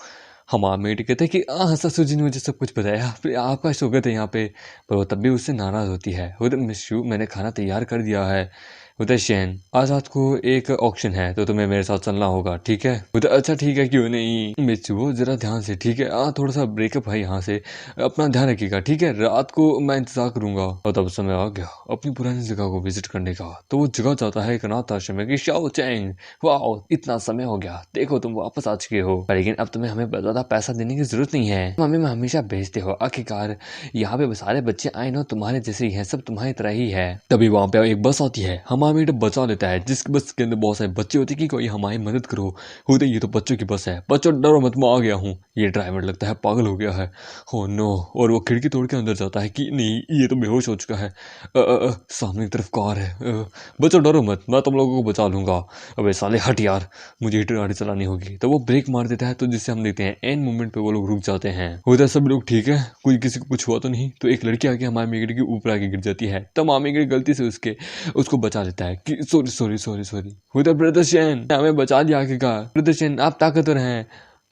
हमारा मेट कहते हैं कि हाँ ससुर जी ने मुझे सब कुछ बताया, फिर आपका स्वागत है यहाँ पे। पर वो तब भी उससे नाराज होती है। वो मिस यू, मैंने खाना तैयार कर दिया है। उधर शेन, आज रात को एक ऑक्शन है तो तुम्हें मेरे साथ चलना होगा, ठीक है? उधर अच्छा ठीक है, क्यों नहीं मिस यू, जरा ध्यान से, ठीक है? थोड़ा सा ब्रेकअप है यहाँ से, अपना ध्यान रखिएगा, ठीक है? रात को मैं इंतजार करूंगा। और तब समय आ गया अपनी पुरानी जगह को विजिट करने का। तो वो जगह चाहता है एक अनाथ आश्रम में कि शाओ चैंग, वाओ इतना समय हो गया, देखो तुम वापस आ चुके हो। लेकिन अब तुम्हें हमें ज्यादा पैसा देने की जरूरत नहीं है, तुम हमें हमेशा भेजते हो। आखिरकार यहाँ पे सारे बच्चे आए ना तुम्हारे जैसे ही हैं, सब तुम्हारी तरह ही है। तभी वहाँ पे एक बस आती है, हमारा मेट बचा लेता है, जिस बस के अंदर बहुत सारे बच्चे होते कि कोई हमारी मदद करो। होते ये तो बच्चों की बस है, बच्चों डरो मत, मैं आ गया हूँ। ये ड्राइवर लगता है पागल हो गया है। हो नो, और वो खिड़की तोड़ के अंदर जाता है कि नहीं ये तो बेहोश हो चुका है। सामने की तरफ कार है। बच्चों डरो मत, मैं तुम लोगों को बचा लूंगा। अबे साले हट यार, मुझे हिट गाड़ी चलानी होगी। तो वो ब्रेक मार देता है, तो जिससे हम देखते हैं एंड मोमेंट पे वो लोग रुक जाते हैं। होता है सब लोग ठीक है, कोई किसी को कुछ हुआ तो नहीं। तो एक लड़की आके हमारे मेगड़ के ऊपर आके गिर जाती है, तब मामी गलती से उसको बचा लेता है कि सॉरी सॉरी सॉरी सॉरी। होता ब्रदर शेन, हमें बचा लिया आखिरकार। ब्रदर शेन आप ताकतवर हैं।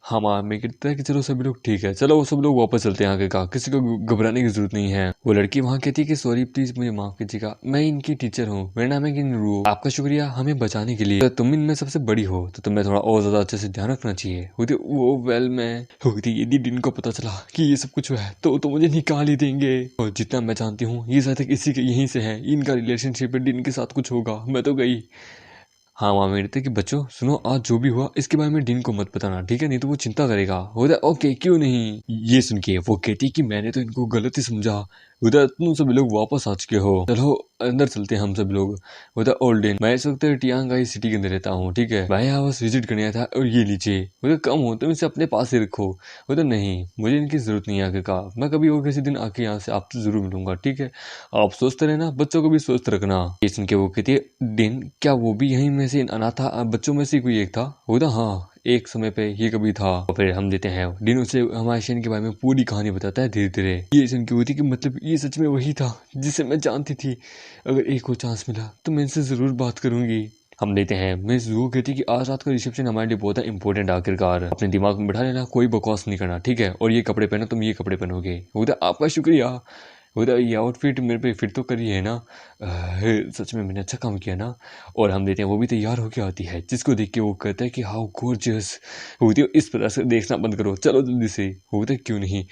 हाँ मैं कहता है कि चलो सभी लोग ठीक है, चलो वो सब लोग वापस चलते हैं आगे का, किसी को घबराने की जरूरत नहीं है। वो लड़की वहाँ कहती है कि सॉरी प्लीज मुझे माफ कीजिएगा, मैं इनकी टीचर हूँ, मेरा नाम है किनरू, आपका शुक्रिया हमें बचाने के लिए। तुम इनमें सबसे बड़ी हो तो तुम्हें थोड़ा और ज्यादा अच्छे से ध्यान रखना चाहिए। वो वेल मैं होती यदि दिन को पता चला कि ये सब कुछ हुआ है तो मुझे निकाल ही देंगे। और जितना मैं जानती हूँ ये शायद इसी के यहीं से है, इनका रिलेशनशिप है, दिन के साथ कुछ होगा। मैं तो गई। हाँ वहाँ मेरे थे कि बच्चों सुनो, आज जो भी हुआ इसके बारे में डीन को मत बताना, ठीक है? नहीं तो वो चिंता करेगा। होता ओके क्यों नहीं। ये सुन के वो कहती कि मैंने तो इनको गलत ही समझा। उधर तुम सभी लोग वापस आ चुके हो, चलो अंदर चलते हैं हम सब लोग। उधर ओल्डेन, मैं इस वक्त टियांगाई सिटी के अंदर रहता हूँ, ठीक है? मैं यहाँ बस विजिट करने आया था। और ये लीजिए। उधर कम हो तुम इसे अपने पास ही रखो। उधर नहीं, मुझे इनकी जरूरत नहीं है आगे का, मैं कभी और किसी दिन आके यहाँ से आपसे जरूर मिलूंगा, ठीक है? आप स्वस्थ रहना, बच्चों को भी स्वस्थ रखना। ये सुन के वो कहती है दिन, क्या वो भी यहीं में से अनाथ बच्चों में से कोई एक था? होता हाँ एक समय पे ये कभी था। और फिर हम देते हैं डिनो से हमारे शेन के बारे में पूरी कहानी बताता है धीरे धीरे। ये सुन के होती कि मतलब ये सच में वही था जिसे मैं जानती थी, अगर एक और चांस मिला तो मैं इनसे जरूर बात करूंगी। हम देते हैं मिस जू कहती कि आज रात का रिसेप्शन हमारे लिए बहुत इंपॉर्टेंट। आखिरकार अपने दिमाग में बैठा लेना, कोई बकवास नहीं करना, ठीक है? और ये कपड़े पहनो, तुम ये कपड़े पहनोगे। उधर आपका शुक्रिया। उधर ये आउटफिट मेरे पे फिट तो करी है ना, सच में मैंने अच्छा काम किया ना। और हम देते हैं वो भी तैयार होकर आती है, जिसको देख के वो कहता है कि हाउ गॉर्जियस। होती है इस तरह से देखना बंद करो, चलो जल्दी से। होता है क्यों नहीं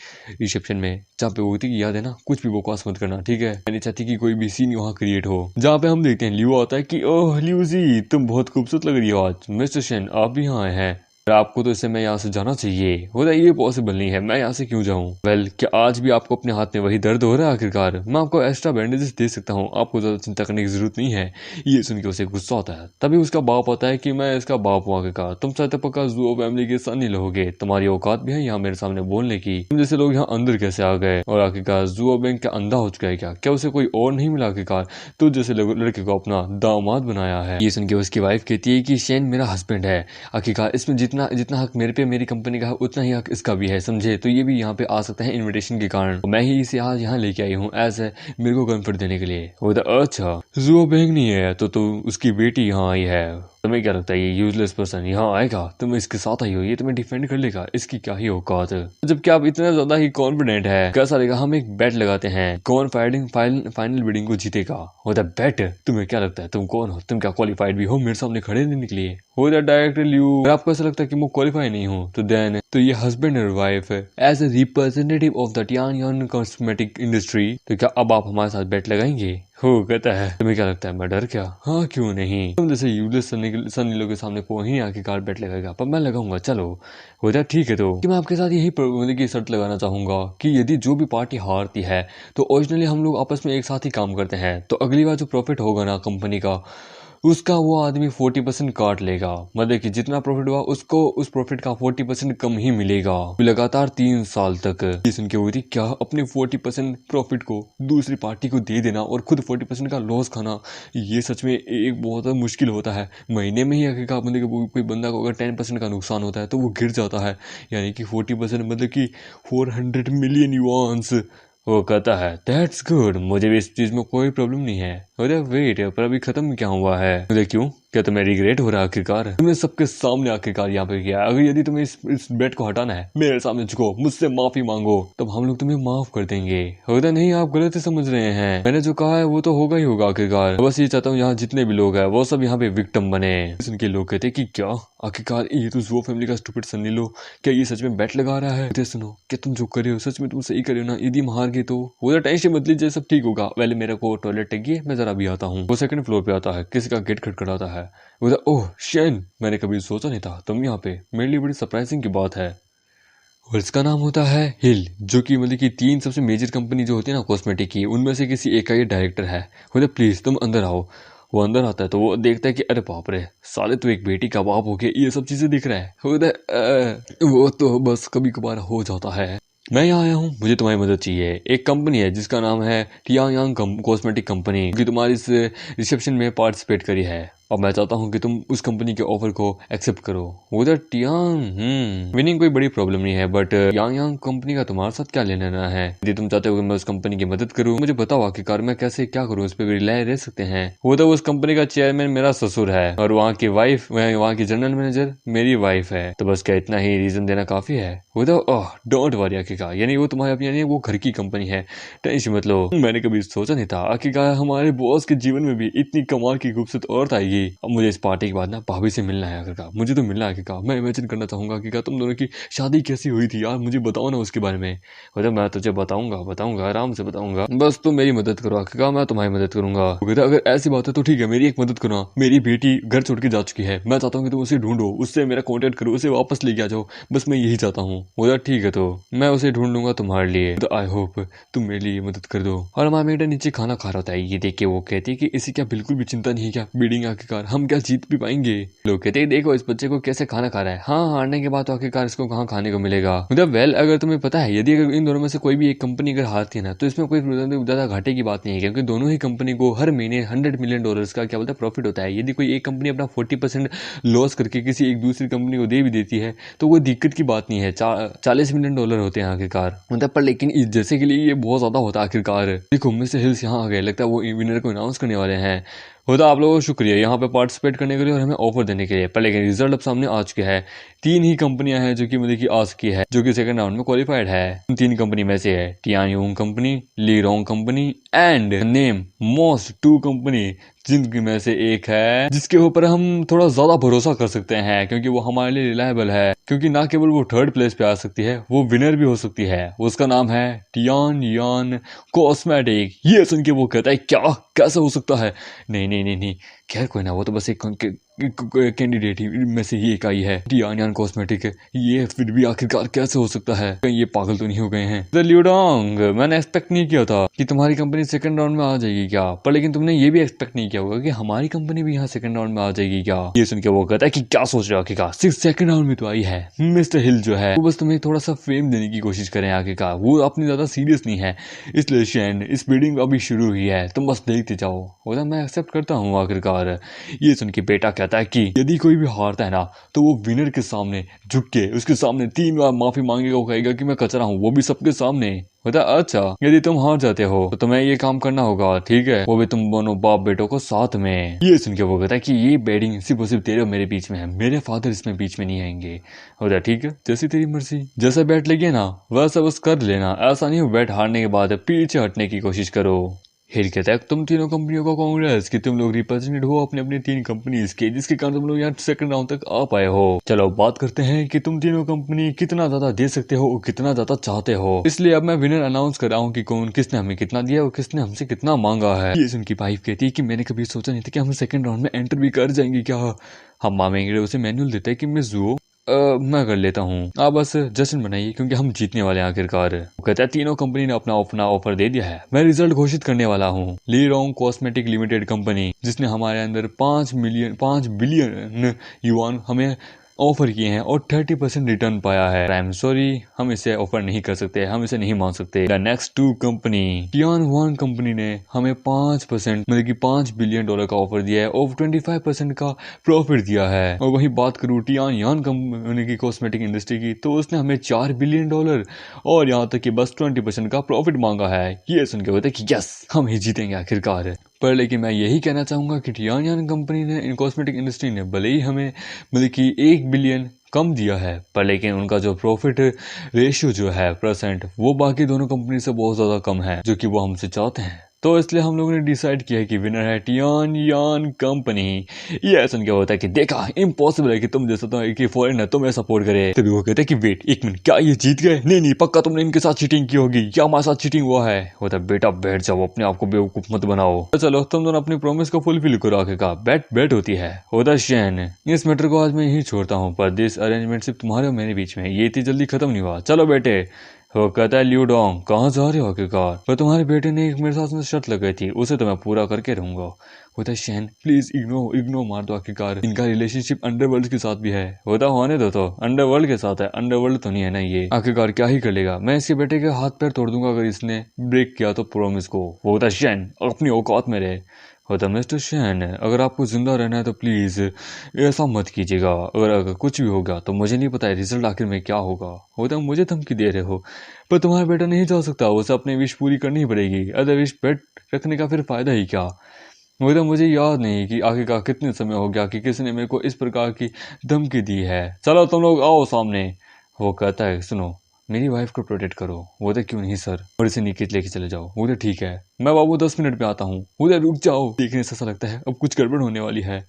रिसेप्शन में जहाँ पे होती कि याद है ना, कुछ भी बकवास मत करना, ठीक है? मैंने चाहती कि कोई भी सीन वहाँ क्रिएट हो। जहाँ पे हम देखते हैं लियो आता है कि ओह लियो जी तुम बहुत खूबसूरत लग रही हो आज। मिस्टर शेन आप भी यहाँ आए हैं, आपको तो इससे मैं यहाँ से जाना चाहिए। होता ये पॉसिबल नहीं है, मैं यहाँ से क्यों जाऊँ? वेल क्या आज भी आपको अपने हाथ में वही दर्द हो रहा है? आखिरकार मैं आपको एक्स्ट्रा बैंडेजेस दे सकता हूँ, आपको ज्यादा चिंता करने की जरूरत नहीं है। ये सुन के उसे गुस्सा आता है। तभी उसका बाप आता है कि मैं इसका बाप हूँ आखिरकार, तुम शायद पक्का जू फैमिली के सन ही रहोगे, तुम्हारी औकात भी है यहाँ मेरे सामने बोलने की। तुम जैसे लोग यहाँ अंदर कैसे आ गए? और आखिरकार जू बैंक का अंधा हो चुका है क्या उसे कोई और नहीं मिला आखिरकार? तो जैसे लड़के को अपना दामाद बनाया है। ये सुन के उसकी वाइफ कहती है कि शेन मेरा हस्बैंड है, आखिरकार इसमें जितना जितना जितना हक मेरे पे मेरी कंपनी का है उतना ही हक इसका भी है, समझे। तो ये भी यहाँ पे आ सकता है इनविटेशन के कारण। मैं ही इसे आज यहाँ लेके आई हूँ एज ए मेरे को कम्फर्ट देने के लिए। वो अच्छा जुआ बैंक नहीं है तो उसकी बेटी यहाँ आई है। तुम्हें क्या लगता है ये यूजलेस पर्सन यहाँ आएगा? तुम इसके साथ आई हो, ये तुम्हें डिफेंड कर लेगा? इसकी क्या ही औकात है। जबकि आप इतना ज्यादा ही कॉन्फिडेंट है, कैसा रहेगा हम एक बेट लगाते हैं, कौन फाइनल बिडिंग को जीतेगा। होता बेट। तुम्हें क्या लगता है तुम कौन हो? तुम क्या क्वालिफाइड भी हो मेरे सामने खड़े देने के लिए? हो दैट डायरेक्टर ल्यू। अगर आपको ऐसा लगता है कि मैं क्वालिफाई नहीं हूँ तो देन तो ये हस्बैंड और wife as a representative of the Tian cosmetic industry, तो क्या अब आप हमारे साथ बेट लगाएंगे? हो कहता है तुम्हें क्या लगता है मैं डर क्या? हाँ क्यों नहीं, तुम जैसे यूजलेस सनी के सामने कौन ही आके कार बेट लगाएगा, पर मैं लगाऊंगा। चलो हो जाए ठीक है। तो कि मैं आपके साथ यही मतलब की शर्त लगाना चाहूंगा कि यदि जो भी पार्टी हारती है तो ओरिजिनली हम लोग आपस में एक साथ ही काम करते हैं, तो अगली बार जो प्रॉफिट होगा ना कंपनी का उसका वो आदमी 40% काट लेगा। मतलब कि जितना प्रॉफिट हुआ उसको उस प्रॉफिट का 40% कम ही मिलेगा लगातार 3 साल तक। ये सुन के हुई क्या अपने 40% प्रॉफिट को दूसरी पार्टी को दे देना और खुद 40% का लॉस खाना, ये सच में एक बहुत मुश्किल होता है। महीने में ही आखिरकार मतलब कोई बंदा को अगर 10% का नुकसान होता है तो वो गिर जाता है, यानी कि 40% मतलब कि 400 मिलियन युआन्स। वो कहता है दैट्स गुड, मुझे भी इस चीज में कोई प्रॉब्लम नहीं है। अरे वेट, पर अभी खत्म क्या हुआ है? मुझे क्यों, क्या तुम्हें रिग्रेट हो रहा है? आखिरकार तुमने सबके सामने आखिरकार यहाँ पे किया। अगर यदि तुम्हें इस बेट को हटाना है, मेरे सामने झुको, मुझसे माफी मांगो, तब हम लोग तुम्हें माफ कर देंगे। होता नहीं, आप गलत समझ रहे हैं। मैंने जो कहा है वो तो होगा ही होगा आखिरकार। बस ये चाहता हूँ यहाँ जितने भी लोग हैं वो सब यहाँ पे विक्टिम बने। उनके लोग कहते कि क्या आखिरकार ये तो जुओ फैमिली का स्टूपिड सनी लो, क्या ये सच में बेट लगा रहा है? सुनो, क्या तुम जो कर रहे हो सच में तुम सही कर रहे हो ना? यदि हम हार गए तो वो टेंशन मत लीजिए, सब ठीक होगा। पहले मेरे को टॉयलेट टेकिए, मैं जरा भी आता हूँ। वो सेकंड फ्लोर पे आता है, किसी का गेट खटखटाता है। ओह शेन, मैंने कभी सोचा नहीं था तुम यहाँ पे, मेरे लिए बड़ी सरप्राइजिंग की बात है। और इसका नाम होता है हिल, जो कि मतलब कि 3 सबसे मेजर कंपनी जो होती है ना कॉस्मेटिक की, उनमें से किसी एक का ये डायरेक्टर है। बोले प्लीज तुम अंदर आओ। वो अंदर आता है तो वो देखता है कि अरे बाप रे साले, तू एक बेटी का बाप होके ये सब चीजें दिख रहा है। वो तो बस कभी कभार हो जाता है। मैं यहाँ आया हूँ, मुझे तुम्हारी मदद चाहिए। एक कंपनी है जिसका नाम है टियांग कॉस्मेटिक कंपनी, जो तुम्हारी इस रिसेप्शन में पार्टिसिपेट करी है, और मैं चाहता हूँ कि तुम उस कंपनी के ऑफर को एक्सेप्ट करो। उधर टियांग विनिंग कोई बड़ी प्रॉब्लम नहीं है, बट यांग कंपनी का तुम्हारे साथ क्या लेना देना है? यदि तुम चाहते हो कि मैं उस कंपनी की मदद करूँ, मुझे बताओ आखिरकार मैं कैसे क्या करूँ, इस पे रिलाय रह सकते हैं। वो तो उस कंपनी का चेयरमैन मेरा ससुर है, और वहाँ की वाइफ, वहाँ की जनरल मैनेजर मेरी वाइफ है। तो बस क्या इतना ही रीजन देना काफी है? वो तो डोंट वरी आखिरकार, यानी वो तुम्हारे अपनी, यानी वो घर की कंपनी है, टेंशन मत लो। मैंने कभी सोचा नहीं था आखिरकार हमारे बॉस के जीवन में भी इतनी कमाल की खूबसूरत औरत आएगी। अब मुझे इस पार्टी के बाद ना भाभी से मिलना है आखिरकार, मुझे तो मिलना है आखिरकार। मैं इमेजिन करना चाहूंगा आखिरकार तुम दोनों की शादी कैसी हुई थी यार, मुझे बताओ ना उसके बारे में। मतलब मैं तुझे बताऊंगा आराम से बताऊंगा, बस तुम मेरी मदद करो आखिरकार, मैं तुम्हारी मदद करूंगा। अगर ऐसी बात है तो ठीक है, मेरी एक मदद करो। मेरी बेटी घर छोड़ के जा चुकी है, मैं चाहता हूँ कि तुम उसे ढूंढो, उससे मेरा कॉन्टेक्ट करो, उसे वापस लेके आ जाओ, बस मैं यही चाहता हूँ। बोला ठीक है, तो मैं उसे ढूंढ लूंगा तुम्हारे लिए। तो आई होप तुम मेरे लिए मदद कर दो। और हमारा बेटा नीचे खाना खा रहा था, ये देख के वो कहती है कि इसे क्या बिल्कुल भी चिंता नहीं है क्या बीडिंग आखिरकार, हम क्या जीत भी पाएंगे? लोग कहते हैं देखो इस बच्चे को कैसे खाना खा रहा है, हाँ हारने के बाद तो आखिरकार इसको कहाँ खाने को मिलेगा। मतलब वेल, अगर तुम्हें पता है यदि अगर इन दोनों में से कोई भी एक कंपनी अगर हारती है ना, तो इसमें कोई ज्यादा घाटे की बात नहीं है, क्योंकि दोनों ही कंपनी को हर महीने $100 मिलियन का क्या बोलते हैं प्रॉफिट होता है। यदि कोई एक कंपनी अपना 40% लॉस करके किसी एक दूसरी कंपनी को दे भी देती है तो वो दिक्कत की बात नहीं है। $40 मिलियन होते हैं आखिरकार, मतलब पर लेकिन जैसे के लिए ये बहुत ज्यादा होता है आखिरकार। देखो मिस्टर हिल्स यहाँ आ गए, लगता है वो विनर को अनाउंस करने वाले हैं। होता आप लोगों को शुक्रिया यहाँ पे पार्टिसिपेट करने के लिए और हमें ऑफर देने के लिए। पर लेकिन रिजल्ट अब सामने आ चुके हैं, 3 ही कंपनियां हैं जो कि मतलब की आ चुकी है, जो कि सेकंड राउंड में क्वालिफाइड है। उन 3 कंपनी में से है Tianyong company, Lirong company and name most 2 company, जिनकी में से एक है जिसके ऊपर हम थोड़ा ज्यादा भरोसा कर सकते हैं, क्योंकि वो हमारे लिए रिलायबल है, क्योंकि ना केवल वो 3rd प्लेस पे आ सकती है, वो विनर भी हो सकती है। उसका नाम है टियान कॉस्मेटिक। ये सुन के वो कहता है क्या, कैसे हो सकता है? नहीं, खैर कोई ना, वो तो बस एक कैंडिडेट ही में से ही एक आई है, टियान कॉस्मेटिक। ये फिर भी आखिरकार कैसे हो सकता है? कहीं ये पागल तो नहीं हो गए हैं? द ल्यूडोंग, मैंने एक्सपेक्ट नहीं किया था कि तुम्हारी कंपनी सेकंड राउंड में आ जाएगी क्या, पर लेकिन तुमने ये भी एक्सपेक्ट नहीं किया होगा कि हमारी कंपनी भी यहाँ सेकंड राउंड में आ जाएगी क्या। ये सुन के वो कहता है कि क्या सोच रहे हो आखिरकार, सिर्फ सेकंड राउंड में तो आई है। मिस्टर हिल जो है वो बस तुम्हें थोड़ा सा फेम देने की कोशिश करें आखिरकार, वो अपनी ज्यादा सीरियस नहीं है, इसलिए शेन इस बिल्डिंग अभी शुरू हुई है, तुम बस देखते जाओ। मैं एक्सेप्ट करता हूँ आखिरकार। आखिरकार। ये सुन के बेटा कहता है कि यदि कोई भी हारता है ना तो वो विनर के सामने झुक के उसके सामने 3 बार माफी मांगेगा, वो कहेगा कि मैं कचरा हूँ, वो भी सबके सामने। बता अच्छा, यदि तुम हार जाते हो तो तुम्हें ये काम करना होगा, ठीक है, वो भी तुम दोनों बाप बेटों को साथ में। ये सुन के वो कहता है कि ये बेडिंग सिर्फ और सिर्फ तेरे और मेरे बीच में है, मेरे फादर इसमें बीच में नहीं आएंगे। होता ठीक है, जैसी तेरी मर्जी, जैसा बैट लगे ना वैसा बस कर लेना, ऐसा नहीं हो बैट हारने के बाद पीछे हटने की कोशिश करो। हिल कहता है तुम तीनों कंपनियों को कांग्रेस कि तुम लोग रिप्रेजेंटेड हो अपने अपनी 3 कंपनीज के, जिसके कारण तुम लोग यहाँ सेकंड राउंड तक आ पाए हो। चलो बात करते हैं कि तुम तीनों कंपनी कितना ज्यादा दे सकते हो और कितना ज्यादा चाहते हो। इसलिए अब मैं विनर अनाउंस कर रहा हूँ कि कौन किसने हमें कितना दिया और किसने हमसे कितना मांगा है। ये सुन की वाइफ कहती है कि मैंने कभी सोचा नहीं था कि हम सेकंड राउंड में एंटर भी कर जाएंगे। क्या हम मामेंगे उसे मैनुअल देता है कि मैं जुओ मैं कर लेता हूँ, आप बस जश्न बनाइए क्योंकि हम जीतने वाले हैं आखिरकार। वो कहता है तीनों कंपनी ने अपना ऑफर दे दिया है, मैं रिजल्ट घोषित करने वाला हूँ। ली रोंग कॉस्मेटिक लिमिटेड कंपनी, जिसने हमारे अंदर 5 बिलियन युआन हमें ऑफर किए हैं और 30% रिटर्न पाया है। आई एम सॉरी, हम इसे ऑफर नहीं कर सकते, हम इसे नहीं मान सकते। द नेक्स्ट 2 कंपनी, टियानवान कंपनी ने हमें 5% मतलब कि $5 बिलियन का ऑफर दिया है और 25% का प्रॉफिट दिया है। और वही बात करूँ टियान कंपनी की कॉस्मेटिक इंडस्ट्री की, तो उसने हमें $4 बिलियन और यहाँ तक कि बस 20% का प्रॉफिट मांगा है। ये सुन के होता है कि यस, हम ही जीतेंगे आखिरकार। पर लेकिन मैं यही कहना चाहूंगा कि टियान कंपनी ने इन कॉस्मेटिक इंडस्ट्री ने भले ही हमें मतलब कि 1 बिलियन कम दिया है, पर लेकिन उनका जो प्रॉफिट रेशियो जो है परसेंट, वो बाकी दोनों कंपनी से बहुत ज्यादा कम है, जो कि वो हमसे चाहते हैं। तो इसलिए हम लोगों ने डिसाइड किया है कि विनर है टियान कंपनी। ये सुन के होता है कि देखा, इम्पॉसिबल है कि तुम जैसा तो एक फॉरेन है तुम्हें सपोर्ट करे। तभी वो कहते हैं कि वेट एक मिनट, क्या ये जीत गए? नहीं नहीं, पक्का तुमने इनके साथ चीटिंग की होगी, क्या हमारे साथ चीटिंग हुआ है? होता है बेटा बैठ जाओ, अपने आप को बेवकूफ मत बनाओ। तो चलो तुम दोनों अपनी प्रॉमिस को फुलफिल करो आखिरकार। बैट होती है। होता शैन, इस मैटर को आज मैं यही छोड़ता हूँ, पर दिस अरेंजमेंट सिर्फ तुम्हारे और मेरे बीच में, ये इतनी जल्दी खत्म नहीं हुआ। चलो बेटे। वो कहता है ल्यूडोंग, कहाँ जा रहे हो आखिरकार? पर तुम्हारे बेटे ने एक मेरे साथ में शर्त लगाई थी, उसे तो मैं पूरा करके रहूंगा। होता है शैन, प्लीज इग्नोर मार दो आखिरकार, इनका रिलेशनशिप अंडरवर्ल्ड के साथ भी है। होता होने दो, तो अंडरवर्ल्ड के साथ है, अंडरवर्ल्ड तो नहीं है ना ये। आखिरकार क्या ही कर लेगा, मैं इसके बेटे के हाथ पैर तोड़ दूंगा अगर इसने ब्रेक किया तो प्रॉमिस को। वो होता है शैन, अपनी औकात में रहे। होता मिस्टर शैन, अगर आपको जिंदा रहना है तो प्लीज ऐसा मत कीजिएगा, अगर कुछ भी होगा तो मुझे नहीं पता है रिजल्ट आखिर में क्या होगा। होता मुझे धमकी दे रहे हो, पर तुम्हारा बेटा नहीं जा सकता, उसे अपनी विश पूरी करनी ही पड़ेगी, अदर विश पेट रखने का फिर फायदा ही क्या? वो मुझे याद नहीं कि आखिरकार कितने समय हो गया कि किसी ने मेरे को इस प्रकार की धमकी दी है। चलो तुम लोग आओ सामने। वो कहता है सुनो, मेरी वाइफ को प्रोटेक्ट करो। वो तो क्यों नहीं सर, और इसे नीचे लेके चले जाओ। वो तो ठीक है, मैं बाबू 10 मिनट में आता हूँ। वो तो रुक जाओ, देखने से ऐसा लगता है अब कुछ गड़बड़ होने वाली है।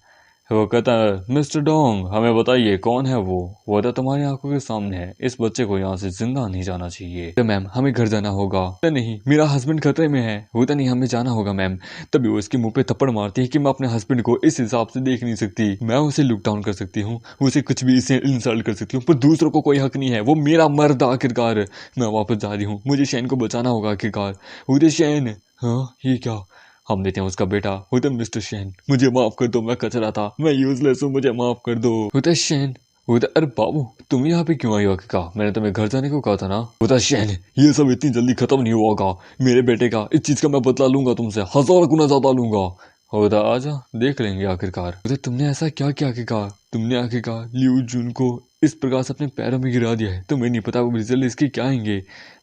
वो कहता है मिस्टर डोंग, हमें बताइए कौन है वो तो तुम्हारी आंखों के सामने है, इस बच्चे को यहाँ से जिंदा नहीं जाना चाहिए। तो मैम हमें घर जाना होगा। तो नहीं, मेरा हस्बैंड खतरे में है। होता नहीं, हमें जाना होगा मैम। तभी वो इसके मुंह पे थप्पड़ मारती है कि मैं अपने हस्बैंड को इस हिसाब से देख नहीं सकती, मैं उसे लुक डाउन कर सकती हूँ, उसे कुछ भी इसे इंसल्ट कर सकती हूँ, पर दूसरों को कोई हक नहीं है, वो मेरा मर्द आखिरकार। मैं वापस जा रही हूँ, मुझे शैन को बचाना होगा आखिरकार। उधर शैन, हाँ ये क्या? हम देते हैं उसका बेटा। होता मिस्टर शैन, मुझे माफ कर दो, मैं कचरा था, मैं यूजलेस हूँ, मुझे माफ कर दो। होता शैन, होता अरे बाबू तुम यहाँ पे क्यों आई हो? आखिरकार मैंने तुम्हें घर जाने को कहा था ना। होता शैन, ये सब इतनी जल्दी खत्म नहीं होगा, मेरे बेटे का इस चीज का मैं बदला लूंगा, तुमसे 1000 गुना ज्यादा लूंगा। होता आजा देख लेंगे आखिरकार। होता तुमने ऐसा क्या किया आखिरकार? तुमने आखिरकार लिू जून को इस प्रकार से अपने पैरों में गिरा दिया है, तुम्हें नहीं पता वो रिजल्ट इसके क्या आएंगे।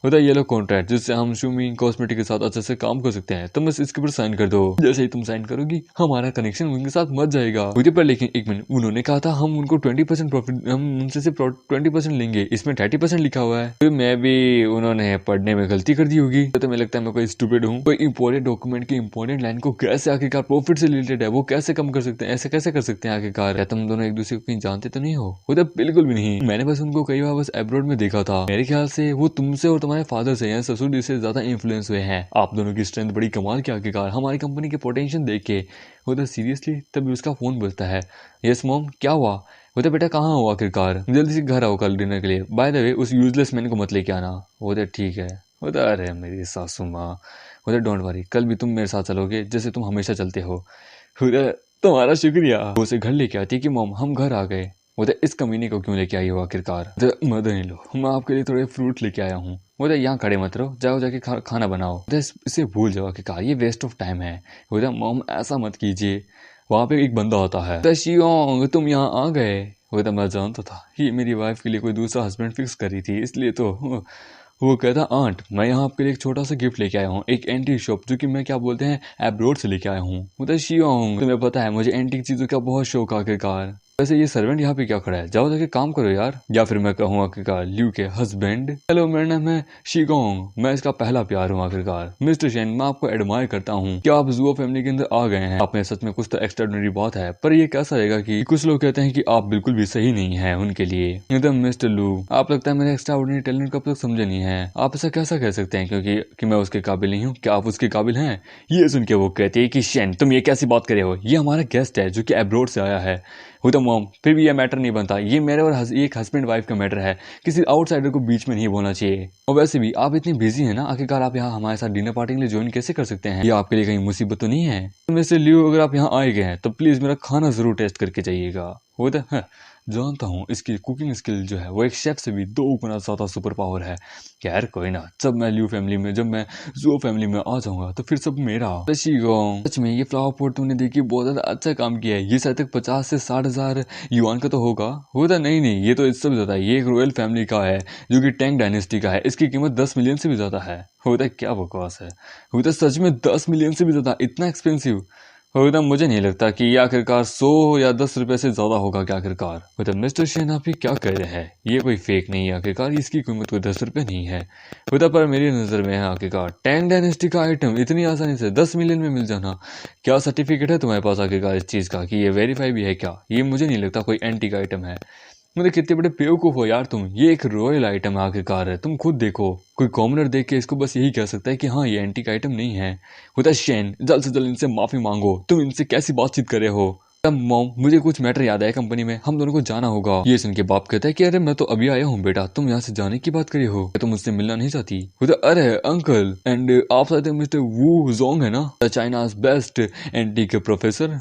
होता है ये लो कॉन्ट्रैक्ट, जिससे हम शूमिंग कॉस्मेटिक के साथ अच्छे से काम कर सकते हैं, तुम बस इसके ऊपर साइन कर दो। जैसे ही तुम साइन करोगी हमारा कनेक्शन उनके साथ मत जाएगा। होते पर लेकिन एक मिनट, उन्होंने कहा था हम उनको 20% प्रॉफिट, हम उनसे सिर्फ 20% लेंगे, इसमें 30% लिखा हुआ है। तो मैं भी उन्होंने पढ़ने में गलती कर दी होगी। तो तुम्हें लगता है मैं कोई स्टूपिड हूँ? कोई इंपॉर्टेंट डॉक्यूमेंट की इंपॉर्टेंट लाइन को कैसे आखिरकार प्रॉफिट से रिलेटेड है वो कैसे कम कर सकते हैं, ऐसे कैसे कर सकते हैं आखिरकार? क्या तुम दोनों एक दूसरे को कहीं जानते तो नहीं हो? वो तो बिल्कुल भी नहीं, मैंने बस उनको कई बार बस अब्रॉड में देखा था। मेरे ख्याल से वो तुमसे और तुम्हारे फादर से या ससुर जी से ज्यादा इन्फ्लुएंस हुए हैं। आप दोनों की स्ट्रेंथ बड़ी कमाल की आखिरकार, हमारी कंपनी के पोटेंशियल देख के। वो तो सीरियसली, तभी उसका फोन बजता है। यस मॉम, क्या हुआ? वो तो बेटा कहाँ हो आखिरकार? जल्दी से घर आओ कल डिनर के लिए। बाय द वे उस यूजलेस मैन को मत लेके आना। वो तो ठीक है। वो तो अरे मेरी सासू माँ। वो तो डोंट वरी, कल भी तुम मेरे साथ चलोगे जैसे तुम हमेशा चलते हो। तुम्हारा शुक्रिया। वो उसे घर लेके आती कि मॉम हम घर आ गए। वो इस कमीने को क्यों लेके आई हो आखिरकार? मदर इन लो, मैं आपके लिए थोड़े फ्रूट लेके आया हूँ। वो यहाँ खड़े मत रहो, जाओ जाके खाना बनाओ। इसे भूल जाओ आखिरकार, ये वेस्ट ऑफ टाइम है। वो मॉम ऐसा मत कीजिए, वहाँ पे एक बंदा होता है, शियोंग तुम यहाँ आ गए। वो तो मैं जानता था ये मेरी वाइफ के लिए कोई दूसरा हस्बैंड फिक्स करी थी, इसलिए तो वो कहता आंट मैं यहाँ आपके लिए एक छोटा सा गिफ्ट लेके आया हूँ, एक एंटीक शॉप जो कि मैं क्या बोलते हैं एब्रोड से लेके आया हूँ। मतलब शियोंग तुम्हें पता है मुझे एंटीक चीजों का बहुत शौक आखिरकार। वैसे ये सर्वेंट यहाँ पे क्या खड़ा है, जाओ जाके काम करो यार। या फिर मैं कहूँ आखिरकार ल्यू के हस्बैंड, हेलो मेरा नाम है शिगोंग, मैं इसका पहला प्यार हूँ आखिरकार। मिस्टर शेन मैं आपको एडमायर करता हूँ कि आप जुओ फैमिली के अंदर आ गए हैं, आप में सच में कुछ तो एक्स्ट्राऑर्डिनरी बात है। पर ये कैसा रहेगा कि कुछ लोग कहते हैं कि आप बिल्कुल भी सही नहीं है उनके लिए। एकदम मिस्टर लू आप लगता है मेरे एक्स्ट्राऑर्डिनरी टैलेंट को अब तक समझे नहीं है, आप ऐसा कैसा कह सकते हैं क्योंकि कि मैं उसके काबिल नहीं हूँ, क्या आप उसके काबिल हैं। ये सुन के वो कहते हैं कि शेन तुम ये कैसी बात कर रहे हो, ये हमारा गेस्ट है जो कि एब्रोड से आया है। वो तो मॉम फिर भी ये मैटर नहीं बनता, ये मेरे और एक हस्बैंड वाइफ का मैटर है, किसी आउटसाइडर को बीच में नहीं बोलना चाहिए। और वैसे भी आप इतनी बिजी हैं ना, आखिरकार आप यहाँ हमारे साथ डिनर पार्टी के लिए ज्वाइन कैसे कर सकते हैं, ये आपके लिए कहीं मुसीबत तो नहीं है। तो मिस्टर लियो अगर आप यहाँ आए गए हैं तो प्लीज मेरा खाना जरूर टेस्ट करके जाइएगा। वो तो जानता हूँ इसकी कुकिंग स्किल जो है वो एक शेफ से भी 2 गुना ज़्यादा सुपर पावर है। खैर कोई ना, जब मैं ल्यू फैमिली में जब मैं जुओ फैमिली में आ जाऊंगा तो फिर सब मेरा। सच में ये फ्लावर पॉट तुमने देखी बहुत ज़्यादा अच्छा काम किया है, ये शायद तक 50 से 60 हजार युआन का तो होगा। होता नहीं ये तो इससे भी ज़्यादा है, ये एक रॉयल फैमिली का है जो कि टैंग डायनेस्टी का है, इसकी कीमत 10 मिलियन से भी ज़्यादा है। होता क्या बकवास है, होता सच में 10 मिलियन से भी ज़्यादा, इतना एक्सपेंसिव। होता मुझे नहीं लगता कि ये आखिरकार 100 या 10 रुपए से ज्यादा होगा क्या आखिरकार। होता मिस्टर शेन आप ये क्या कह रहे हैं, ये कोई फेक नहीं है आखिरकार, इसकी कीमत कोई 10 रुपए नहीं है। होता पर मेरी नजर में है आखिरकार टैंग डायनेस्टी का आइटम इतनी आसानी से 10 मिलियन में मिल जाना, क्या सर्टिफिकेट है तुम्हारे पास आखिरकार इस चीज का कि ये वेरीफाई भी है क्या। ये मुझे नहीं लगता कोई एंटीक आइटम है। मतलब कितने बड़े बेवकूफ हो यार तुम, ये एक रॉयल आइटम आखिरकार है, तुम खुद देखो। कोई कॉमनर देख के इसको बस यही कह सकता है कि हाँ ये एंटीक आइटम नहीं है। होता शेन जल्द से जल्द इनसे माफी मांगो, तुम इनसे कैसी बातचीत कर रहे हो। मॉम मुझे कुछ मैटर याद आया कंपनी में, हम दोनों को जाना होगा। ये सुन के बाप कहता है कि अरे मैं तो अभी आया हूँ बेटा, तुम यहाँ से जाने की बात करी हो, तुम मुझसे मिलना नहीं चाहती। अरे अंकल एंड आप शायद मिस्टर वू जोंग है ना, चाइनाज बेस्ट एंटीक प्रोफेसर।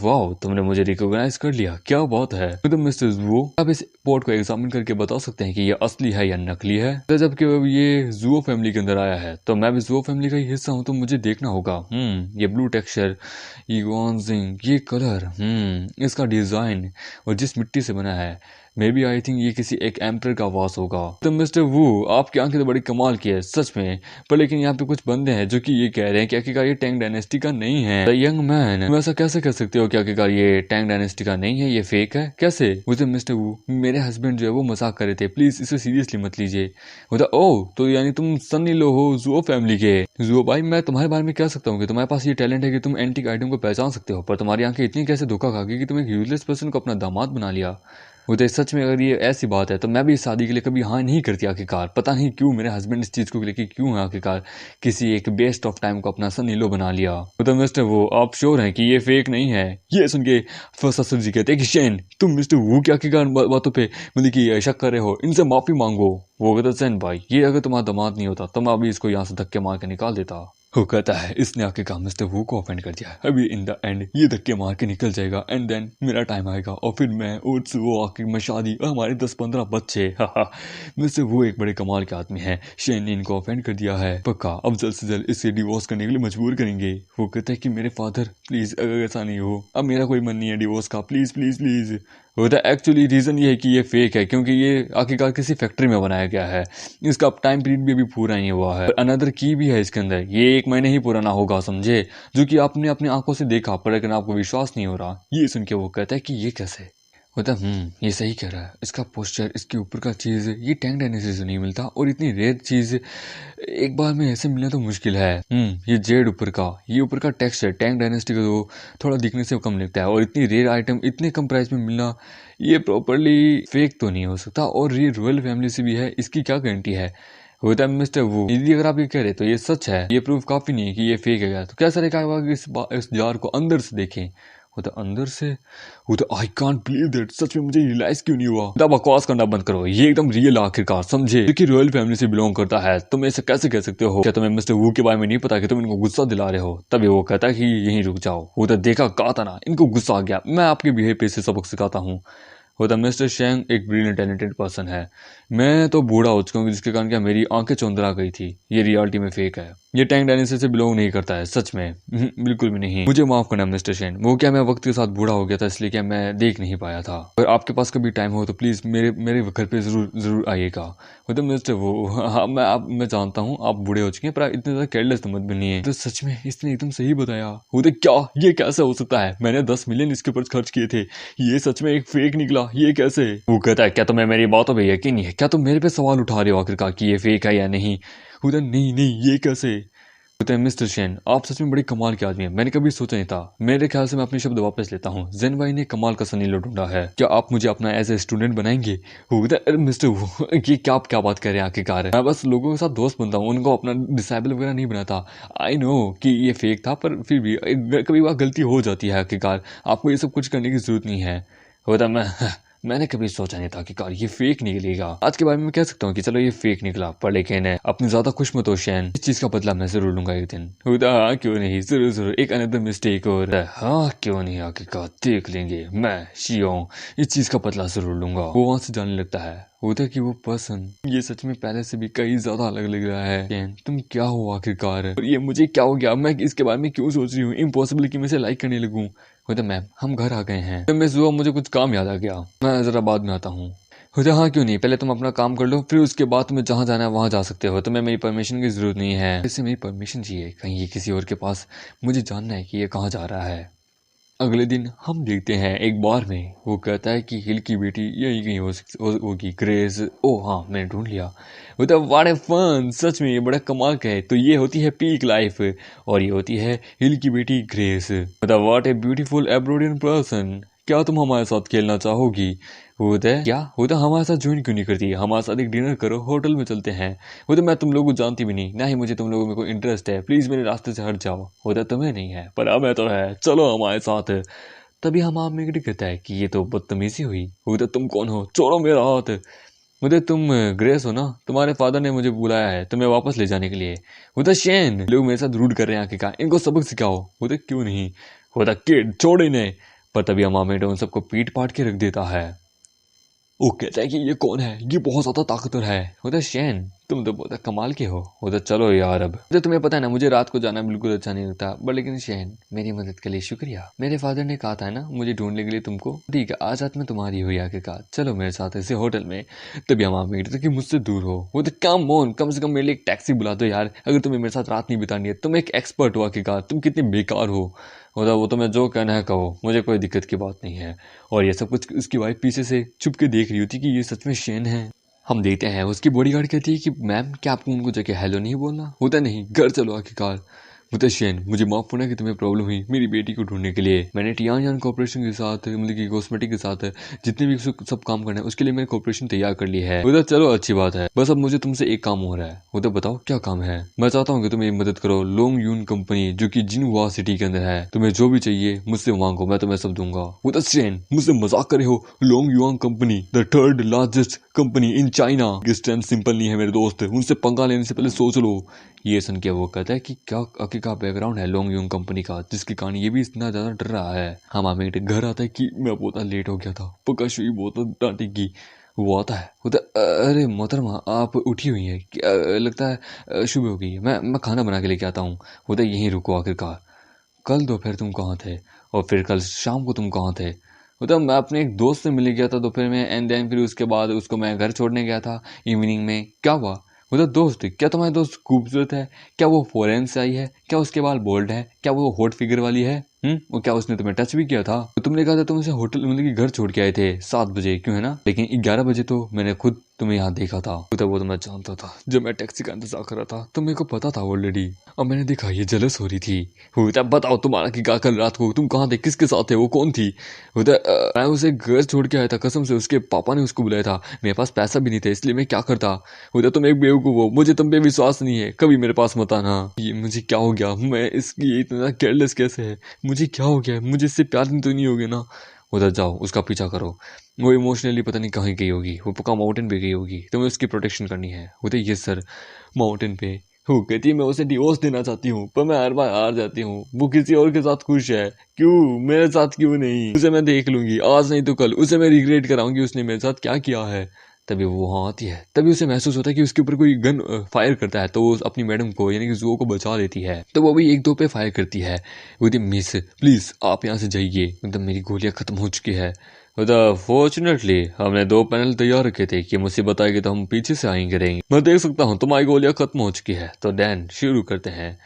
वाह तुमने मुझे रिकॉग्नाइज कर लिया, क्या बात है। मिस्टर वू आप इस पोर्ट को एग्जामिन करके बता सकते हैं कि ये असली है या नकली है। जबकि ये जुओ फैमिली के अंदर आया है तो मैं भी जुओ फैमिली का ही हिस्सा हूँ, तो मुझे देखना होगा। ये ब्लू टेक्सचर, ये कलर, इसका डिजाइन और जिस मिट्टी से बना है, मे बी आई थिंक ये किसी एक एम्पर का वास होगा। तो मिस्टर वू आपकी आंखें तो बड़ी कमाल की है सच में, पर लेकिन यहाँ पे कुछ बंदे हैं जो कि ये कह रहे हैं कि आखिरकार ये टैंग डायनेस्टी का नहीं है। द यंग मैन तुम ऐसा कैसे कह सकते हो कि आखिरकार ये टैंग डायनेस्टी का नहीं है, ये फेक है कैसे। मुझे मिस्टर वू मेरे हस्बैंड जो है वो मजाक कर रहे थे, प्लीज इसे सीरियसली मत लीजिए। ओह तो यानी तुम सनी लो हो जुओ फैमिली के। जुओ भाई मैं तुम्हारे बारे में कह सकता हूँ कि तुम्हारे पास ये टैलेंट है कि तुम एंटीक आइटम को पहचान सकते हो, पर तुम्हारी आंखें इतनी कैसे धोखा खा गई कि तुम एक यूजलेस पर्सन को अपना दामाद बना लिया। वो तो सच में अगर ये ऐसी बात है तो मैं भी इस शादी के लिए कभी हाँ नहीं करती आखिरकार। पता नहीं क्यों मेरे हस्बैंड इस चीज को लेकर क्यों है आखिरकार किसी एक बेस्ट ऑफ टाइम को अपना सनी लो बना लिया। तो मिस्टर वो आप श्योर हैं कि ये फेक नहीं है। ये सुन के ससुर जी कहते हैं कि शेन तुम मिस्टर वो क्या आखिरकार बातों पे मतलब कि शक कर रहे हो, इनसे माफी मांगो। वो कहता शेन भाई ये अगर तुम्हारा दामाद नहीं होता तो मैं अभी इसको यहाँ से धक्के मार के निकाल देता। वो कहता है इसने आखिरकार मिस्टर वू को ऑफेंड कर दिया, अभी इन द एंड ये धक्के मार के निकल जाएगा एंड देन मेरा टाइम आएगा और फिर मैं और वो आखिर में शादी और हमारे 10-15 बच्चे। मिस्टर वो एक बड़े कमाल के आदमी हैं, शेन ने इनको ऑफेंड कर दिया है, पक्का अब जल्द से जल्द इसे डिवोर्स करने के लिए मजबूर करेंगे। वो कहता है कि मेरे फादर प्लीज अगर ऐसा नहीं हो, अब मेरा कोई मन नहीं है डिवोर्स का, प्लीज प्लीज प्लीज। होता है एक्चुअली रीजन ये है कि ये फेक है क्योंकि ये आखिरकार किसी फैक्ट्री में बनाया गया है, इसका टाइम पीरियड भी अभी पूरा नहीं हुआ है, अनदर की भी है इसके अंदर, ये 1 महीने ही पुराना होगा समझे, जो कि आपने अपनी आंखों से देखा पर लेकिन आपको विश्वास नहीं हो रहा। ये सुन के वो कहता है कि ये कैसे होता ये सही कह रहा है, इसका पोस्चर इसके ऊपर का चीज ये टैंग डायनेस्टी से नहीं मिलता और इतनी रेयर चीज एक बार में ऐसे मिलना तो मुश्किल है। ये जेड ऊपर का, ये ऊपर का टेक्सचर टैंग डायनेस्टी का तो थोड़ा दिखने से कम लगता है और इतनी रेयर आइटम इतने कम प्राइस में मिलना ये प्रॉपरली फेक तो नहीं हो सकता और ये रॉयल फैमिली से भी है, इसकी क्या गारंटी है। होता है मिस्टर वो यदि अगर आप ये कह रहे तो ये सच है, ये प्रूफ काफी नहीं है कि ये फेक है, तो कैसा रहेगा इस जार को अंदर से देखें। होता अंदर से होता आई कांट बिलीव दैट, सच में मुझे रियलाइज क्यों नहीं हुआ। बकवास करना बंद करो, ये एकदम रियल आखिरकार समझे, क्योंकि रॉयल फैमिली से बिलोंग करता है, तुम ऐसे कैसे कह सकते हो। क्या तुम्हें मिस्टर वू के बारे में नहीं पता कि तुम इनको गुस्सा दिला रहे हो। तभी वो कहता है कि यहीं रुक जाओ। वो तो देखा कहा था ना, इनको गुस्सा आ गया, मैं आपके बिहेव पे से सबक सिखाता हूँ। होता मिस्टर शेंग एक ब्रिलियंट टैलेंटेड पर्सन है, मैं तो बूढ़ा हो चुका हूँ जिसके कारण क्या मेरी आंखें चौंधरा गई थी, ये रियलिटी में फेक है। ये टैंग डायनेस्टी से बिलोंग नहीं करता है, सच में। बिल्कुल भी नहीं। मुझे माफ करना मिस्टर शेन, वो क्या मैं वक्त के साथ बूढ़ा हो गया था, इसलिए क्या मैं देख नहीं पाया था। अगर आपके पास कभी टाइम हो तो प्लीज मेरे मेरे घर पे जरूर आइएगा। मतलब मिस्टर वो, हाँ मैं जानता हूँ आप बूढ़े हो चुके हैं, पर इतने ज्यादा केयरलेस तो मत बनिए। तो सच में इसने एकदम सही बताया। वो तो क्या, ये कैसे हो सकता है? मैंने 10 मिलियन इसके ऊपर खर्च किए थे, ये सच में एक फेक निकला, ये कैसे? वो कहता है क्या तुम्हें मेरी बातों पर यकीन नहीं है? क्या तुम मेरे पे सवाल उठा रहे हो आखिरकार कि ये फेक है या नहीं? उधर नहीं नहीं, ये कैसे? होता है मिस्टर शेन, आप सच में बड़े कमाल के आदमी हैं, मैंने कभी सोचा नहीं था। मेरे ख्याल से मैं अपने शब्द वापस लेता हूँ, जेन भाई ने कमाल का सनी लो ढूंढा है। क्या आप मुझे अपना एज ए स्टूडेंट बनाएंगे? होता है मिस्टर वो, ये क्या बात कर रहे हैं आखिरकार? मैं बस लोगों के साथ दोस्त बनता हूँ, उनको अपना डिसेबल वगैरह नहीं बनाता। आई नो कि ये फेक था, पर फिर भी कभी बार गलती हो जाती है आखिरकार, आपको ये सब कुछ करने की जरूरत नहीं है। होता मैंने कभी सोचा नहीं था कि कार ये फेक निकलेगा। आज के बारे में मैं कह सकता हूँ कि चलो ये फेक निकला, पर लेकिन अपनी ज्यादा खुश मत हो शैन, इस चीज का बदला मैं जरूर लूंगा एक दिन। होता हाँ क्यों नहीं, जरूर जरूर, एक अनदर मिस्टेक और हाँ क्यों नहीं, आखिरकार देख लेंगे, मैं शियोंग इस चीज का बदला जरूर लूंगा। वो वहां से जाने लगता है। होता है कि वो पर्सन ये सच में पहले से भी कहीं ज्यादा अलग लग रहा है। शैन तुम क्या हो आखिरकार, और ये मुझे क्या हो गया, मैं इसके बारे में क्यों सोच रही हूँ? इम्पॉसिबल कि मैं इसे लाइक करने लगूं। होता मैम हम घर आ गए हैं। मैं सुबह मुझे कुछ काम याद आ गया, मैं जरा बाद में आता हूँ। होता हाँ क्यों नहीं, पहले तुम अपना काम कर लो, फिर उसके बाद तुम्हें जहाँ जाना है वहाँ जा सकते हो। तुम्हें मेरी परमिशन की जरूरत नहीं है। इससे मेरी परमिशन चाहिए, कहीं ये किसी और के पास, मुझे जानना है कि ये कहाँ जा रहा है। अगले दिन हम देखते हैं एक बार में वो कहता है कि हिल की बेटी यही कहीं होगी, ग्रेस। ओ हाँ मैंने ढूंढ लिया। मतलब व्हाट फन, सच में ये बड़ा कमाल का है। तो ये होती है पीक लाइफ और ये होती है हिल की बेटी ग्रेस। मतलब व्हाट ए ब्यूटीफुल एब्रोडियन पर्सन, क्या तुम हमारे साथ खेलना चाहोगी? होता है क्या, होता हमारे साथ ज्वाइन क्यों नहीं करती, हमारे साथ एक डिनर करो, होटल में चलते हैं। होता मैं तुम लोगों को जानती भी नहीं, ना ही मुझे तुम लोगों में कोई इंटरेस्ट है, प्लीज मेरे रास्ते से हट जाओ। होता तुम्हें नहीं है पर हमें तो है, चलो हमारे साथ। तभी हम आप में कहता है कि ये तो बदतमीजी हुई। होता तुम कौन हो, छोड़ो मेरा हाथ। मुझे तुम ग्रेस हो ना, तुम्हारे फादर ने मुझे बुलाया है तुम्हें वापस ले जाने के लिए। होता शैन लोग मेरे साथ रूड कर रहे हैं आखिरकार, इनको सबक सिखाओ। होता क्यों नहीं, होता किड छोड़ इन्हें। पर तभी अमामेट उन सबको पीट पाट के रख देता है। वो कहता है कि ये कौन है, ये बहुत ज्यादा ताकतवर है। होता शैन तुम तो बहुत कमाल के हो। होता चलो यार, अब तो तुम्हें पता है ना मुझे रात को जाना बिल्कुल अच्छा नहीं लगता, बट लेकिन शैन मेरी मदद के लिए शुक्रिया। मेरे फादर ने कहा था ना मुझे ढूंढने के लिए तुमको, ठीक है आज रात में तुम्हारी हुई आखिरकार, चलो मेरे साथ ऐसे होटल में। तभी हम आप तो कि मुझसे दूर हो। वो तो कम से कम मेरे लिए एक टैक्सी बुला दो यार, अगर तुम्हें मेरे साथ रात नहीं बितानी है। तुम एक एक्सपर्ट हो आखिरकार, तुम कितने बेकार हो। होता वो तो मैं जो कहना है कहो, मुझे कोई दिक्कत की बात नहीं है। और ये सब कुछ उसकी वाइफ पीछे से छुप के देख रही होती कि ये सच में शैन है। हम देखते हैं उसकी बॉडीगार्ड कहती है कि मैम क्या आपको उनको जाके हेलो नहीं बोलना? होता नहीं, घर चलो आखिरकार। मुतशियन मुझे माफ करना कि तुम्हें प्रॉब्लम हुई मेरी बेटी को ढूंढने के लिए। मैंने टियान कॉर्पोरेशन के साथ मतलब कि कॉस्मेटिक के साथ जितने भी सब काम करना है उसके लिए मैंने कॉर्पोरेशन तैयार कर ली है। उधर चलो अच्छी बात है, बस अब मुझे तुमसे एक काम हो रहा है। उधर बताओ क्या काम है? मैं चाहता हूँ कि तुम मेरी मदद करो। लोंग यून कंपनी जो कि जिनहुआ सिटी के अंदर है, तुम्हें जो भी चाहिए मुझसे मांगो, मैं तुम्हें सब दूंगा। उधर शेन मुझसे मजाक करे हो? Long Yuan company the third largest company in China. Distance simple नहीं है मेरे दोस्त, उनसे पंगा लेने से पहले सोच लो। ये सुन के वो कहता है कि क्या आखिर का बैकग्राउंड है लोंग यूंग कंपनी का, जिसके कारण ये भी इतना ज्यादा डर रहा है। हम हमें घर आता है कि मैं बहुत लेट हो गया था, पक्का शुई बहुत डांटेगी। वो आता है, होता अरे मोहतरमा आप उठी हुई है क्या? लगता है सुबह हो गई है, मैं खाना बना के लेके आता हूँ। होता यहीं रुको आखिरकार, कल दोपहर तुम कहाँ थे और फिर कल शाम को तुम कहाँ थे? मतलब मैं अपने एक दोस्त से मिल गया था दोपहर में, एंड देन फिर उसके बाद उसको मैं घर छोड़ने गया था इवनिंग में। क्या हुआ? मतलब दोस्त, क्या तुम्हारी दोस्त खूबसूरत है? क्या वो फॉरेन से आई है? क्या उसके बाल बोल्ड है? क्या वो हॉट फिगर वाली है? और क्या उसने तुम्हें टच भी किया था? तो तुमने कहा था तुम उसे होटल मतलब कि घर छोड़ के आए थे 7 बजे, क्यों है ना? लेकिन 11 बजे तो मैंने खुद तुम्हें यहाँ देखा था। वो तो मैं जानता था, जब मैं टैक्सी का इंतजार कर रहा था तो मेरे को पता था ऑलरेडी। और मैंने देखा ये जेलस हो रही थी। होता बताओ तुम्हारा कि कल रात को तुम कहाँ थे, किसके साथ थे, वो कौन थी? होता मैं उसे घर छोड़ के आया था, कसम से उसके पापा ने उसको बुलाया था, मेरे पास पैसा भी नहीं था, इसलिए मैं क्या करता। होता तुम एक बेवकूफ हो, मुझे तुम पे विश्वास नहीं है, कभी मेरे पास मत आना। ये मुझे क्या हो गया, मैं इसकी इतना केयरलेस कैसे है? मुझे क्या हो गया, मुझे इससे प्यार तो नहीं हो गया ना? उधर जाओ उसका पीछा करो, वो इमोशनली पता नहीं कहाँ गई होगी, वो पक्का माउंटेन पे गई होगी, तुम्हें उसकी प्रोटेक्शन करनी है। होते ये सर माउंटेन पे वो कहती है मैं उसे डिवोर्स देना चाहती हूँ, पर मैं हर बार हार जाती हूँ। वो किसी और के साथ खुश है, क्यों मेरे साथ क्यों नहीं? उसे मैं देख लूंगी, आज नहीं तो कल उसे मैं रिग्रेट कराऊंगी उसने मेरे साथ क्या किया है। तभी वो वहाँ आती है। तभी उसे महसूस होता है कि उसके ऊपर कोई गन फायर करता है, तो वो अपनी मैडम को यानी कि जुओ को बचा लेती है। तो वो भी एक दो पे फायर करती है। वो मिस प्लीज आप यहाँ से जाइए, मतलब मेरी गोलियां खत्म हो चुकी है। फॉर्चुनेटली हमने 2 पैनल तैयार रखे थे कि मुसीबत आएगी तो हम पीछे से आएंगे रहेंगे। मैं देख सकता हूँ तुम्हारी गोलियां खत्म हो चुकी है। तो डैन शुरू करते हैं।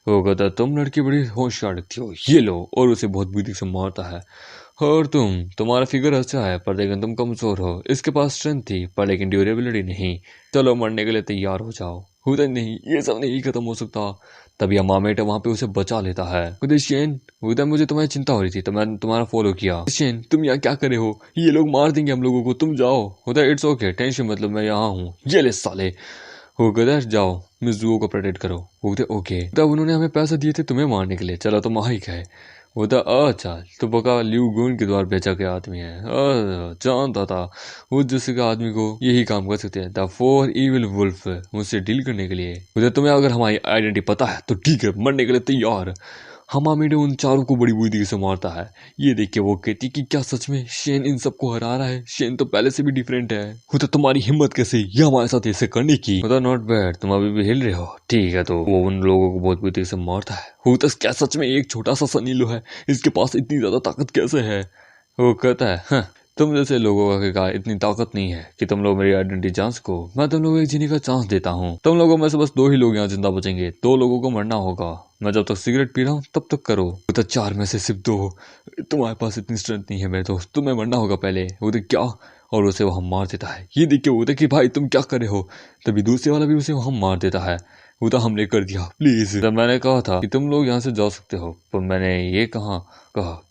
वो कहता तुम लड़की बड़ी होशियार लगती हो, ये लो, और उसे बहुत बुद्धि से मारता है। और तुम्हारा फिगर अच्छा है पर लेकिन तुम कमजोर हो। इसके पास स्ट्रेंथ थी पर लेकिन ड्यूरेबिलिटी नहीं। चलो मरने के लिए तैयार हो जाओ। होता नहीं, ये सब नहीं खत्म हो सकता। तभी अमामेट वहां पे उसे बचा लेता है। खुद शेन, होता मुझे तुम्हारी चिंता हो रही थी तो मैंने तुम्हारा फॉलो किया। शेन तुम यहाँ क्या करे हो, ये लोग मार देंगे हम लोगों को, तुम जाओ। होता इट्स ओके, टेंशन मतलब मैं यहाँ हूँ, ये ले साले। हो गया जाओ मिस जुओ को प्रोटेक्ट करो। होते ओके, तब उन्होंने हमें पैसे दिए थे तुम्हें मारने के लिए, चलो तुम वहीं गए। होता अच्छा तो पका ल्यू गून के द्वारा बेचा गया आदमी है। जानता था उस जैसे का आदमी को यही काम कर सकते हैं। द 4 इविल वुल्फ मुझसे डील करने के लिए। उधर तुम्हें अगर हमारी आइडेंटिटी पता है तो ठीक है, मरने के लिए तैयार। हमामीडे उन चारों को बड़ी बुद्धि से मारता है। ये देख के वो कहती कि क्या सच में शेन इन सबको हरा रहा है? शेन तो पहले से भी डिफरेंट है। होता तुम्हारी हिम्मत कैसे ये हमारे साथ ऐसे करने की? होता नॉट बैड, तुम अभी भी हिल रहे हो, ठीक है। तो वो उन लोगों को बहुत बुद्धि से मारता है। होता क्या सच में एक छोटा सा सनीलो है, इसके पास इतनी ज्यादा ताकत कैसे है? वो कहता है हाँ, तुम जैसे लोगों का इतनी ताकत नहीं है कि तुम लोग मेरी आइडेंटिटी जान सको। मैं तुम लोगों को एक जीने का चांस देता हूँ। तुम लोगों में से बस 2 ही लोग यहाँ जिंदा बचेंगे, 2 लोगों को मरना होगा। मैं जब तक सिगरेट पी रहा हूँ तब तक करो। तो 4 में से सिर्फ 2, तुम्हारे पास इतनी स्ट्रेंथ नहीं है मेरे दोस्त, तुम्हें मरना होगा पहले। वो तो क्या, और उसे वहां मार देता है। ये देख के वो कि भाई तुम क्या कर रहे हो। तभी दूसरे वाला भी उसे वहां मार देता है। वो तो हमने कर दिया प्लीज। तब मैंने कहा था कि तुम लोग यहाँ से जा सकते हो, पर मैंने ये कहा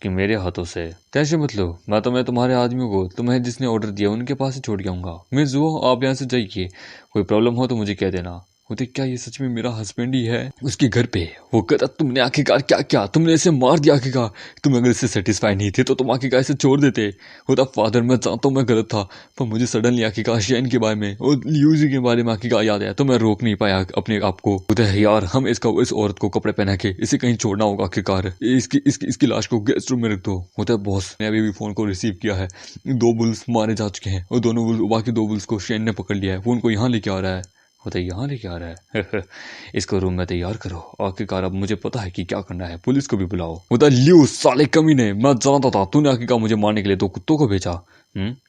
कि मेरे हाथों से। टेंशन मत लो, मैं तुम्हारे आदमियों को तुम्हें जिसने ऑर्डर दिया उनके पास ही छोड़ के आऊंगा। मिस जुओ आप यहाँ से जाइए, कोई प्रॉब्लम हो तो मुझे कह देना। होते क्या ये सच में मेरा हस्बैंड ही है उसके घर पे? वो कहता तुमने आखिरकार क्या किया, तुमने इसे मार दिया आखिरकार। तुम अगर इससे सेटिस्फाई नहीं थे तो तुम आखिरकार इसे छोड़ देते। होता फादर मैं जानता हूँ मैं गलत था, पर मुझे सडनली आखिरकार शेन के बारे में और ल्यूजी के बारे में आखिरकार याद आया तो मैं रोक नहीं पाया अपने आप को। होता है यार हम इस औरत को कपड़े पहना के इसे कहीं छोड़ना होगा आखिरकार। इसकी लाश को गेस्ट रूम में रख दो। होता है बॉस ने अभी भी फोन को रिसीव किया है, 2 बुल्स मारे जा चुके हैं और बाकी 2 बुल्स को शेन ने पकड़ लिया है। वो उनको यहाँ लेके आ रहा है। होता यहाँ लेके आ रहा है इसको रूम में तैयार करो, आखिरकार अब मुझे पता है कि क्या करना है। पुलिस को भी बुलाओ। होता ल्यू साले कमीने, मैं जानता था तूने आखिरकार मुझे मारने के लिए 2 कुत्तों को भेजा।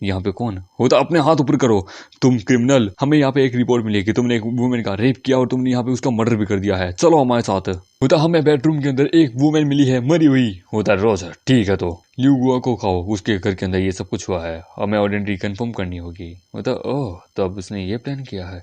यहाँ पे कौन? होता अपने हाथ ऊपर करो, तुम क्रिमिनल। हमें यहाँ पे एक रिपोर्ट मिली कि तुमने एक वुमेन का रेप किया और तुमने यहाँ पे उसका मर्डर भी कर दिया है, चलो हमारे साथ। होता हमें बेडरूम के अंदर एक वुमेन मिली है मरी हुई। होता रोजर ठीक है, तो ल्यू गुआ को खाओ, उसके घर के अंदर ये सब कुछ हुआ है, हमें आइडेंटिटी कंफर्म करनी होगी। होता ओह तो अब उसने ये प्लान किया है।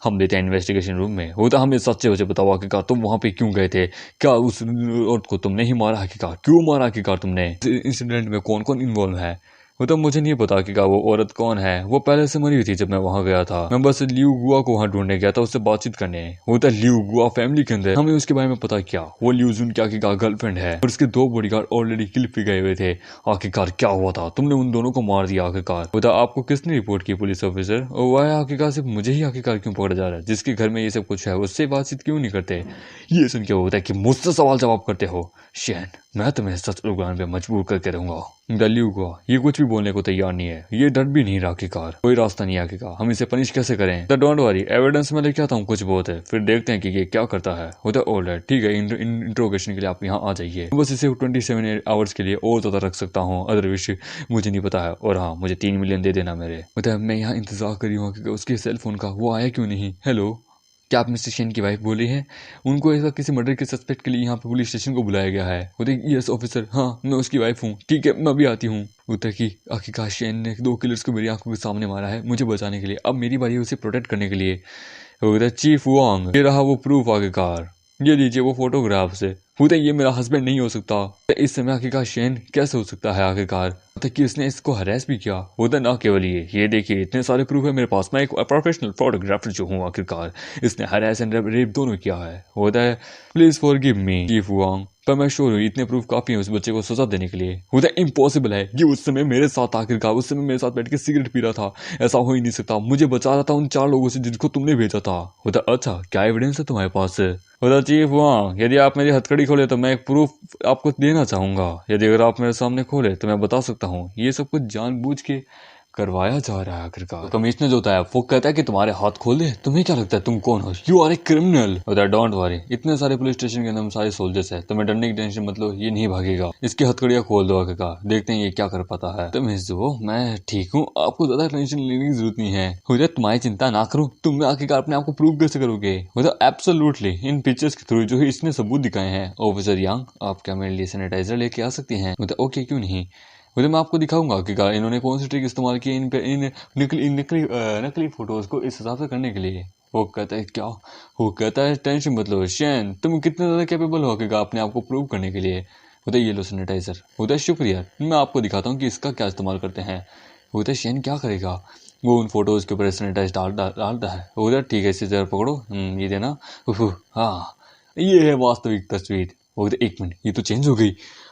हम लेते हैं इन्वेस्टिगेशन रूम में। होता हमें सच्चे वजह बताओ आखिरकार तुम वहां पे क्यों गए थे? क्या उस औरत को तुमने ही मारा आखिरकार? क्यों मारा आखिरकार तुमने? इंसिडेंट में कौन कौन इन्वॉल्व है? वो तो मुझे नहीं पता कि वो औरत कौन है, वो पहले से मरी हुई थी जब मैं वहां गया था। मैं बस ल्यू गुआ को वहां ढूंढने गया था, उससे बातचीत करने। होता ल्यू गुआ फैमिली के अंदर हमें उसके बारे में पता क्या, वो ल्यू जुन क्या की गर्लफ्रेंड है और उसके 2 बॉडीगार्ड ऑलरेडी किल भी गए हुए थे। आखिरकार क्या हुआ था, तुमने उन दोनों को मार दिया आखिरकार। होता आपको किसने रिपोर्ट की पुलिस ऑफिसर? और वह आखिरकार सिर्फ मुझे ही आखिरकार क्यों पकड़ा जा रहा है? जिसके घर में ये सब कुछ है उससे बातचीत क्यों नहीं करते? ये सुन के होता है कि मुझसे सवाल जवाब करते हो। शेन मैं तुम्हें सच उगाने पे मजबूर करके रहूंगा। ल्यू गुआ ये कुछ भी बोलने को तैयार नहीं है, ये डर भी नहीं रहा आखिरकार, कोई रास्ता नहीं है आखिरकार, हम इसे पनिश कैसे करें? डोंट वरी, एविडेंस में लेके आता हूँ कुछ बहुत है, फिर देखते हैं कि ये क्या करता है। होता है ऑलराइट ठीक है, इंट्रोगेशन के लिए आप यहाँ आ जाइए। बस इसे 27 आवर्स के लिए और ज्यादा रख सकता हूँ, अदर विषय मुझे नहीं पता है। और हाँ मुझे 3 मिलियन दे देना मेरे। होता है मैं यहाँ इंतजार कर रही हूँ उसके सेलफोन का, वो आया क्यों नहीं? हेलो क्या आप मिस्टर शेन की वाइफ बोली हैं? उनको ऐसा किसी मर्डर के सस्पेक्ट के लिए यहाँ पे पुलिस स्टेशन को बुलाया गया है। होते यस ऑफिसर, हाँ मैं उसकी वाइफ हूँ, ठीक है मैं भी आती हूँ। होता कि आखिरकार शेन ने 2 किलर्स को मेरी आंखों के सामने मारा है मुझे बचाने के लिए, अब मेरी बारी है उसे प्रोटेक्ट करने के लिए। होता चीफ वांग ये रहा वो प्रूफ आखिरकार, ये लीजिए वो फोटोग्राफ से। होता ये मेरा हस्बैंड नहीं हो सकता। इस समय आखिरकार शेन कैसे हो सकता है आखिरकार? होता कि उसने इसको हरेस भी किया। होता ना केवल ये देखिए इतने सारे प्रूफ है मेरे पास, मैं एक प्रोफेशनल फोटोग्राफर जो हूँ आखिरकार, इसने हरेस एंड रेप दोनों किया है। होता है प्लीज फॉरगिव मी चीफ वांग, पर मैं श्योर हूँ इतने प्रूफ काफी है उस बच्चे को सजा देने के लिए। होता है इम्पॉसिबल है, ये उस समय मेरे साथ आखिरकार उस समय मेरे साथ बैठ के सिगरेट पी रहा था, ऐसा हो ही नहीं सकता, मुझे बचा रहा था उन 4 लोगों से जिनको तुमने भेजा था। होता अच्छा क्या एविडेंस है तुम्हारे पास? होता चीफ वांग यदि आप मेरी हथकड़ी खोले तो मैं एक प्रूफ आपको देना चाहूंगा, यदि अगर आप मेरे सामने खोले तो मैं बता सकता हूँ ये सब कुछ जानबूझ के करवाया जा रहा है आखिरकार। तो कमिश्नर जो होता है वो कहता है कि तुम्हारे हाथ खोल दे, तुम्हें क्या लगता है तुम कौन हो, you are a criminal. Don't worry, इतने सारे पुलिस स्टेशन के अंदर हम सारे सोल्जर्स है, तुम्हें डरने की टेंशन मतलब ये नहीं भागेगा, इसकी हथकड़ियां खोल दो आखिरकार, देखते हैं ये क्या कर पाता है। तुम मैं ठीक हूँ, आपको ज्यादा टेंशन लेने की जरूरत नहीं है। उधर तुम्हारी चिंता ना करो, तुम आखिरकार अपने आप को प्रूव कैसे करोगे। उधर एब्सोल्युटली इन पिक्चर्स के थ्रू जो है इसने सबूत दिखाए हैं। ऑफिसर यंग, आप क्या मेरे लिए सैनिटाइजर लेके आ सकती हैं। उधर ओके क्यों नहीं, उधर मैं आपको दिखाऊंगा कि इन्होंने कौन सी ट्रिक इस्तेमाल की इन नकली फोटोज को इस हिसाब से करने के लिए। वो कहता है क्या, वो कहता है टेंशन मतलब शैन तुम कितने ज्यादा कैपेबल हो कि अपने आप को प्रूव करने के लिए। उधर ये लो सैनिटाइजर, उधर शुक्रिया, मैं आपको दिखाता हूँ कि इसका क्या इस्तेमाल करते हैं। उधर शैन क्या करेगा, वो उन फोटोज के ऊपर सैनिटाइज डालता है। उधर ठीक है, इसे जरा पकड़ो, ये देना। हाँ ये है वास्तविक तस्वीर। उधर एक मिनट, ये तो चेंज हो गई,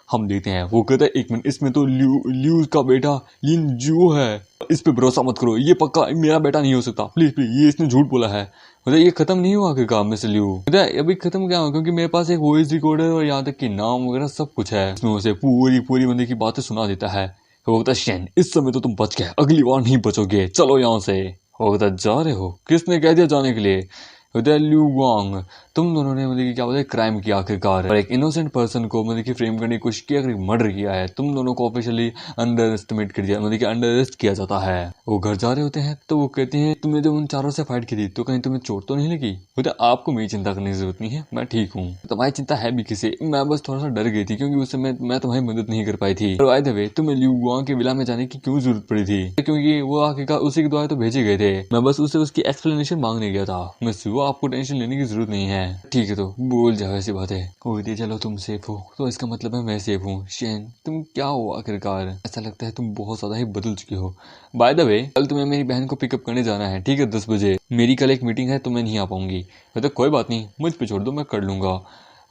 हम देखते हैं। वो कहता है एक मिनट, इसमें तो ल्यू का बेटा लिन जू है, इस पे भरोसा मत करो, ये पक्का मेरा बेटा नहीं हो सकता, प्लीज प्लीज, ये इसने झूठ बोला है। मतलब ये खत्म नहीं हुआ आखिरकार मिस्टर ल्यू, अभी खत्म क्या हुआ, क्योंकि मेरे पास एक वॉइस रिकॉर्डर और यहाँ तक कि नाम वगैरह सब कुछ है, इसमें उसे पूरी बंदे की बातें सुना देता है। वो कहता है शैन इस समय तो तुम बच गए, अगली बार नहीं बचोगे, चलो यहाँ से। वो कहता है जा रहे हो, किसने कह दिया जाने के लिए। ल्यू वांग, तुम दोनों ने मतलब कि क्या बोलते हैं क्राइम किया आखिरकार, और एक इनोसेंट पर्सन को मतलब कि फ्रेम करने की कोशिश की, मर्डर किया है, तुम दोनों को ऑफिशियली अंडर एस्टिमेट कर दिया, मतलब कि अंडर अरेस्ट किया जाता है। वो घर जा रहे होते हैं तो वो कहते हैं तुमने जब उन चारों से फाइट की थी तो कहीं तुम्हें चोट तो नहीं लगी। बोलते आपको मेरी चिंता करने की जरूरत नहीं है, मैं ठीक हूँ, तुम्हारी चिंता है भी किसे, मैं बस थोड़ा सा डर गई थी क्योंकि उस समय मैं तुम्हारी मदद नहीं कर पाई थी। बाय द वे तुम्हें ल्यू वांग के विला में जाने की क्यों जरूरत पड़ी थी, क्योंकि वो आखिरकार उसी के द्वारा तो भेजे गए थे, मैं बस उससे उसकी एक्सप्लेनेशन मांगने गया था। मिस वो आपको टेंशन लेने की जरूरत नहीं है। ठीक है तो बोल जाओ, ऐसी बात है। ओके चलो तुम सेफ हो तो इसका मतलब है मैं सेफ हूँ। शैन तुम क्या हो आखिरकार, ऐसा लगता है तुम बहुत ज्यादा ही बदल चुकी हो। बाय द वे कल तुम्हें मेरी बहन को पिकअप करने जाना है, ठीक है 10 बजे, मेरी कल एक मीटिंग है तो मैं नहीं आ पाऊंगी। मतलब कोई बात नहीं, मुझ पे छोड़ दो, मैं कर लूंगा।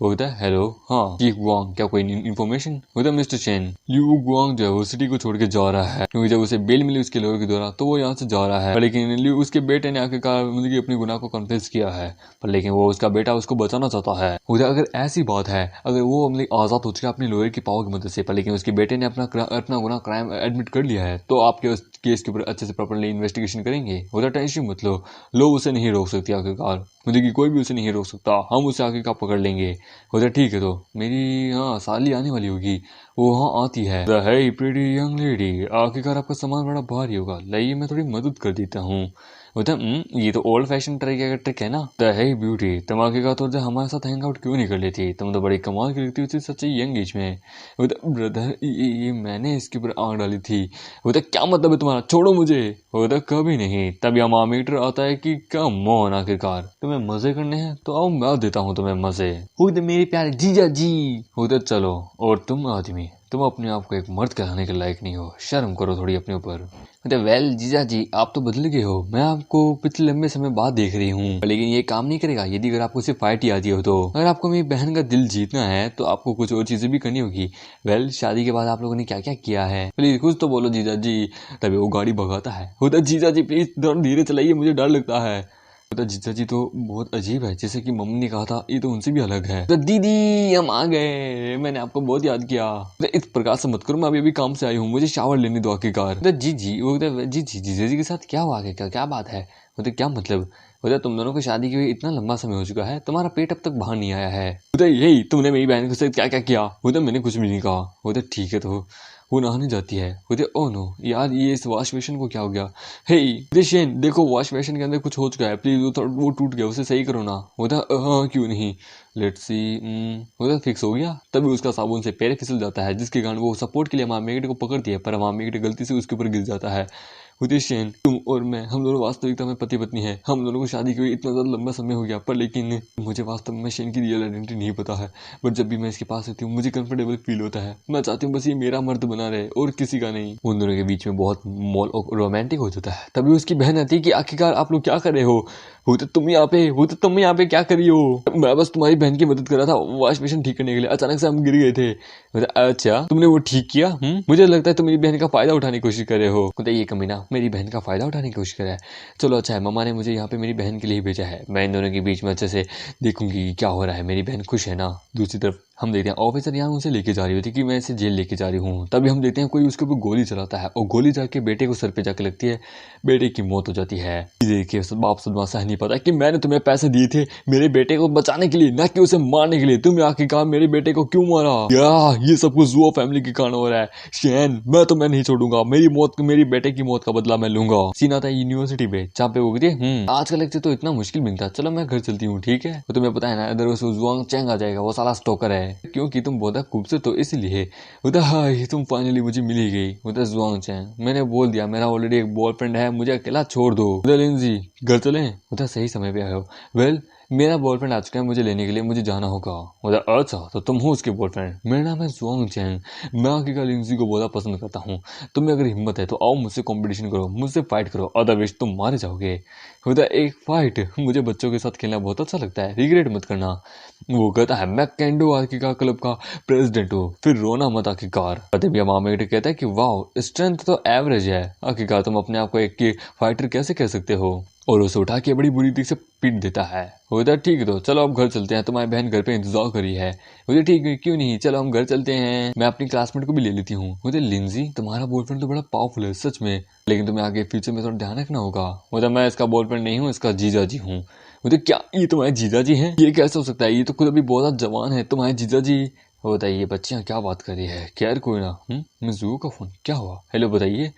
वो कहता है हेलो, हाँ जी गुआंग, क्या कोई इन्फॉर्मेशन। वो कहता मिस्टर चेन, ल्यू गुआंग जो है वो सिटी को छोड़ के जा रहा है, क्योंकि जब उसे बेल मिली उसके लॉयर के द्वारा तो वो यहाँ से जा रहा है, लेकिन ल्यू उसके बेटे ने आखिरकार मुझे अपने गुनाह को कन्फेस किया है, पर लेकिन वो उसका बेटा उसको बचाना चाहता है। उधर अगर ऐसी बात है, अगर वो आजाद हो चुका अपने लॉयर की पावर की मदद से, पर लेकिन उसके बेटे ने अपना गुनाह क्राइम एडमिट कर लिया है, तो आपके उस केस के ऊपर अच्छे से प्रॉपर्ली इन्वेस्टिगेशन करेंगे। उधर टेंशन मत लो, लोग उसे नहीं रोक सकते आखिरकार, मुझे कि कोई भी उसे नहीं रोक सकता, हम उसे आगे का पकड़ लेंगे। उधर ठीक है तो मेरी हाँ साली आने वाली होगी, वो वहाँ आती है। है प्रीटी यंग लेडी, आखिरकार आपका सामान बड़ा भारी होगा, लाइए मैं थोड़ी मदद कर देता हूँ। उधर ये तो ओल्ड फैशन ट्रिक है ना। है ब्यूटी, तुम आखिरकार तो हमारे साथ हैंग आउट क्यों नहीं कर लेती, तुम तो बड़ी कमाल की लगती थी सच्ची यंग एज में। उधर ब्रदर ये मैंने इसके ऊपर आग डाली थी। उधर क्या मतलब है तुम्हारा, छोड़ो मुझे। उधर कभी नहीं, तब यहाँ मीटर आता है कि क्या मौन, आखिरकार तुम्हें मजे करने हैं तो आओ मैं देता हूँ तुम्हें मजे। उधर मेरे प्यारे जीजा जी, उधर चलो। और तुम आदमी, तुम अपने आप को एक मर्द कहलाने के लायक नहीं हो, शर्म करो थोड़ी अपने ऊपर। वेल जीजा जी आप तो बदल गए हो, मैं आपको पिछले लंबे समय बाद देख रही हूँ, लेकिन ये काम नहीं करेगा यदि अगर आपको सिर्फ फाइट ही आती हो तो। अगर आपको मेरी बहन का दिल जीतना है तो आपको कुछ और चीजें भी करनी होगी। वेल शादी के बाद आप लोगों ने क्या क्या किया है, प्लीज कुछ तो बोलो जीजा जी। तभी वो गाड़ी भगाता है। होता जीजा जी प्लीज धीरे चलाइए, मुझे डर लगता है। तो जीजा जी तो बहुत अजीब है, जैसे कि मम्मी ने कहा था ये तो उनसे भी अलग है। तो दीदी हम आ गए, मैंने आपको बहुत याद किया। तो इस प्रकार से मत करो, मैं अभी काम से आई हूँ, मुझे शावर लेने दो आखिरकार। तो जी वो जी जीजा जी के साथ क्या हुआ आगे, क्या बात है, मतलब क्या मतलब। बोला तुम दोनों की शादी की हुई इतना लंबा समय हो चुका है, तुम्हारा पेट अब तक बाहर नहीं आया है। बोला यही तुमने मेरी बहन के साथ क्या क्या किया। बोला मैंने कुछ भी नहीं कहा। बोला ठीक है तो वो नहाने जाती है। बोलते ओ नो यार ये इस वॉश बेसिन को क्या हो गया। हे शेन देखो वॉश बेसिन के अंदर कुछ हो चुका है, प्लीज वो टूट गया, उसे सही करो ना। बोलता हाँ क्यों नहीं, लेट्स सी। बोलता फिक्स हो गया। तभी उसका साबुन से पैर फिसल जाता है, जिसके कारण वो सपोर्ट के लिए हमारे मेगट को पकड़ती है, पर हमारा मेगट गलती से उसके ऊपर गिर जाता है। शेन तुम और मैं, हम दोनों वास्तविकता में पति पत्नी है, हम दोनों को शादी की हुई इतना ज्यादा लंबा समय हो गया, पर लेकिन मुझे वास्तव में शेन की रियल आइडेंटिटी नहीं पता है। बट जब भी मैं इसके पास होती हूँ मुझे कंफर्टेबल फील होता है, मैं चाहती हूँ बस ये मेरा मर्द बना रहे और किसी का नहीं। उन दोनों के बीच में बहुत रोमांटिक हो जाता है। तभी उसकी बहन आती है कि आखिरकार आप लोग क्या कर रहे हो। वो तो तुम यहाँ पे क्या करी हो। मैं बस तुम्हारी बहन की मदद कर रहा था वॉश बेसिन ठीक करने के लिए, अचानक से हम गिर गए थे। अच्छा तुमने वो ठीक किया। मुझे लगता है तुम मेरी बहन का फायदा उठाने की कोशिश कर रहे हो। ये कमीना मेरी बहन का फायदा उठाने की कोशिश कर रहा है। चलो अच्छा है, मम्मा ने मुझे यहाँ पे मेरी बहन के लिए भेजा है, मैं इन दोनों के बीच में अच्छे से देखूंगी क्या हो रहा है, मेरी बहन खुश है ना। दूसरी तरफ हम देखते हैं ऑफिसर यहाँ उसे लेके जा रही होती है कि मैं इसे जेल लेके जा रही हूँ। तभी हम देखते हैं कोई उसके ऊपर गोली चलाता है और गोली जाके बेटे को सर पे जाके लगती है, बेटे की मौत हो जाती है। देखिए बाप सदमा सह नहीं पाता कि मैंने तुम्हें पैसे दिए थे मेरे बेटे को बचाने के लिए, न कि उसे मारने के लिए। तुमने आके कहा मेरे बेटे को क्यों मारा? या ये सब कुछ जुआ फैमिली के कारण हो रहा है। शेन मैं नहीं छोड़ूंगा, मेरी बेटे की मौत का बदला मैं लूंगा। सीन आता है यूनिवर्सिटी पे, जहाँ पे वो कहती आज का लेक्चर तो इतना मुश्किल मिलता है, चलो मैं घर चलती हूँ, ठीक है। तो तुम्हें पता है ना इधर उसे जुआंग चैंग आ जाएगा, वो साला स्टोकर है, क्योंकि तुम बहुत खूबसूरत हो इसलिए। उधर हाय तुम फाइनली मुझे मिल ही गई। उधर जुआंग चैंग मैंने बोल दिया मेरा ऑलरेडी एक बॉयफ्रेंड है, मुझे अकेला छोड़ दो। उधर लिंजी घर चलें? उधर सही समय पे आए हो। वेल मेरा बॉयफ्रेंड आ चुका है मुझे लेने के लिए, मुझे जाना होगा। उधर अच्छा तो तुम हो उसके बॉयफ्रेंड? मेरा नाम है जुआंग चैंग, मैं आखिरकार लिंजी को बहुत पसंद करता हूँ। तुम्हें अगर हिम्मत है तो आओ मुझसे कंपटीशन करो, मुझसे फाइट करो, अदरवाइज तुम मारे जाओगे। उधर एक फाइट, मुझे बच्चों के साथ खेलना बहुत अच्छा लगता है, रिग्रेट मत करना। वो कहता है मैं कैंडो आखिरकार क्लब का प्रेसिडेंट हूँ, फिर रोना मत आखिरकार। तभी मामा कहता है कि वाह स्ट्रेंथ तो एवरेज है, आखिरकार तुम अपने आप को एक फाइटर कैसे कह सकते हो। और उसे उठा के बड़ी बुरी तरीके से पीट देता है। उधर ठीक है तो चलो अब घर चलते हैं, तुम्हारी बहन घर पे इंतजार करी है। उधर ठीक है क्यों नहीं, चलो हम घर चलते हैं, मैं अपनी क्लासमेट को भी ले लेती हूँ। उधर लिंजी तुम्हारा बॉयफ्रेंड तो बड़ा पावरफुल है सच में, लेकिन तुम्हें आगे फ्यूचर में थोड़ा ध्यान रखना होगा। उधर मैं इसका बॉयफ्रेंड नहीं हूँ, इसका जीजा जी हूँ। उधर क्या ये तुम्हारे जीजा जी हैं? ये कैसे हो सकता है, ये तो खुद अभी बहुत जवान है, तुम्हारे जीजा जी। बताइए बच्चियाँ क्या बात कर रही है? खैर कोई ना। मैं जू का फोन क्या हुआ? हेलो बताइए।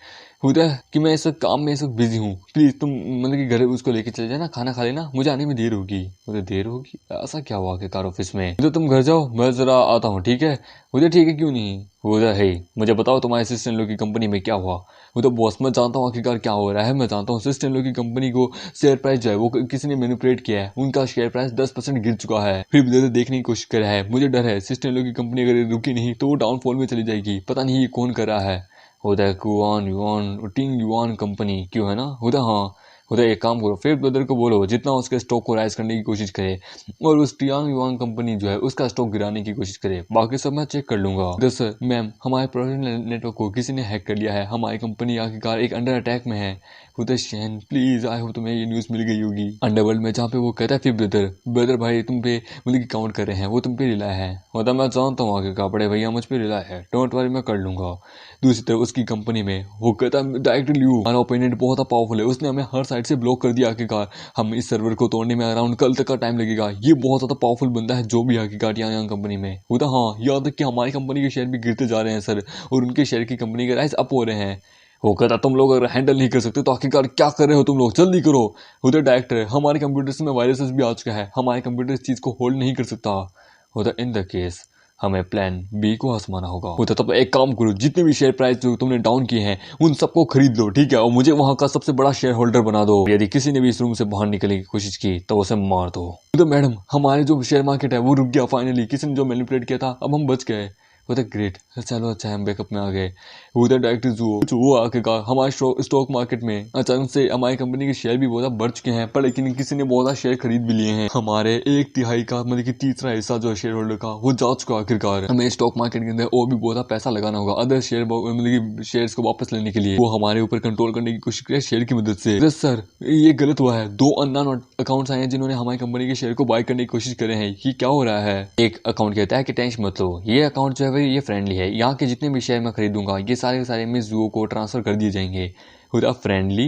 उधर कि मैं इस वक्त काम में इस वक्त बिजी हूँ, प्लीज तुम मतलब कि घर उसको लेके चले जाना, खाना खा लेना, मुझे आने में देर होगी। उधर देर होगी? ऐसा क्या हुआ आखिरकार ऑफिस में? उधर तुम घर जाओ, मैं जरा आता हूँ, ठीक है। उधर ठीक है क्यों नहीं। उधर है मुझे बताओ तुम्हारे असिस्टेंट लोग की कंपनी में क्या हुआ। उधर बॉस मैं जानता हूँ आखिरकार क्या हो रहा है, मैं जानता हूँ असिस्टेंट लोग की कंपनी को शेयर प्राइस जो है वो किसी ने मैनिपुलेट किया है, उनका शेयर प्राइस 10% गिर चुका है। फिर भी देखने की कोशिश कर रहा है, मुझे डर है असिस्टेंट लोग की कंपनी अगर रुकी नहीं तो वो डाउनफॉल में चली जाएगी, पता नहीं ये कौन कर रहा है। उधर कुआन युआन टिंग युआन कंपनी क्यों है ना। उधर हाँ उधर एक काम करो, फिर ब्रदर को बोलो जितना उसके स्टॉक को राइज करने की कोशिश करे और उस टियांग युआन कंपनी जो है उसका स्टॉक गिराने की कोशिश करे, बाकी सब मैं चेक कर लूंगा। उधर सर मैम हमारे प्रोफेशनल नेटवर्क को किसी ने हैक कर लिया है, हमारी कंपनी आखिरकार एक अंडर अटैक में है। उधर शहन प्लीज आई होप तुम्हें ये न्यूज़ मिल गई होगी अंडरवर्ल्ड में, जहाँ पे वो कहता है फिर ब्रदर भाई तुम पे मतलब कि काउंट कर रहे हैं, वो तुम पे रिला है। मतलब मैं जानता हूँ आखिरकार बड़े भैया मुझ पे रिला है, डोंट वरी मैं कर लूंगा। दूसरी तरफ उसकी कंपनी में वो कहता है डायरेक्टर लियो हमारा ओपोनेंट बहुत पावरफुल है, उसने हमें हर साइड से ब्लॉक कर दिया आखिरकार, हम इस सर्वर को तोड़ने में अराउंड कल तक का टाइम लगेगा, ये बहुत ज्यादा पावरफुल बंदा है जो भी आखिरकार यहाँ कंपनी में। वो तो हाँ याद रखिए हमारी कंपनी के शेयर भी गिरते जा रहे हैं सर, और उनके शेयर की कंपनी के राइज अप हो रहे हैं। वो कहता तुम लोग अगर हैंडल नहीं कर सकते तो आखिरकार क्या कर रहे हो तुम लोग, जल्दी करो। उधर डायरेक्टर है हमारे कंप्यूटर्स में वायरसेस भी आ चुका है, हमारे कंप्यूटर इस चीज को होल्ड नहीं कर सकता। उधर इन द केस हमें प्लान बी को आजमाना होगा। उधर तब एक काम करो, जितने भी शेयर प्राइस जो तुमने डाउन किए हैं उन सबको खरीद लो, ठीक है, और मुझे वहां का सबसे बड़ा शेयर होल्डर बना दो। यदि किसी ने भी इस रूम से बाहर निकलने की कोशिश की तो उसे मार दो। तो मैडम हमारे जो शेयर मार्केट है वो रुक गया फाइनली, किसी ने जो मैनिपुलेट किया था अब हम बच गए। वो तो ग्रेट, चलो अच्छा हम बैकअप में आ गए। उधर डायरेक्टर जो आखिरकार हमारे स्टॉक मार्केट में अचानक से हमारी कंपनी के शेयर भी बहुत बढ़ चुके हैं, पर लेकिन किसी ने बहुत शेयर खरीद भी लिए हैं, हमारे 1/3 का मतलब कि तीसरा हिस्सा जो शेयर होल्डर का वो जा चुका आखिरकार। हमें स्टॉक मार्केट के अंदर और भी बहुत पैसा लगाना होगा अदर शेयर मतलब कि शेयर्स को वापस लेने के लिए, वो हमारे ऊपर कंट्रोल करने की कोशिश करे शेयर की मदद से। सर ये गलत हुआ है, 2 अननोन अकाउंट्स आए हैं जिन्होंने हमारी कंपनी के शेयर को बाय करने की कोशिश करे हैं, ये क्या हो रहा है। एक अकाउंट कहता है कि टेंशन मत लो, ये अकाउंट जो है ये फ्रेंडली है, यहाँ के जितने भी शेयर मैं खरीदूंगा ये सारे मिस जुओ को ट्रांसफर कर दिए जाएंगे। उधर फ्रेंडली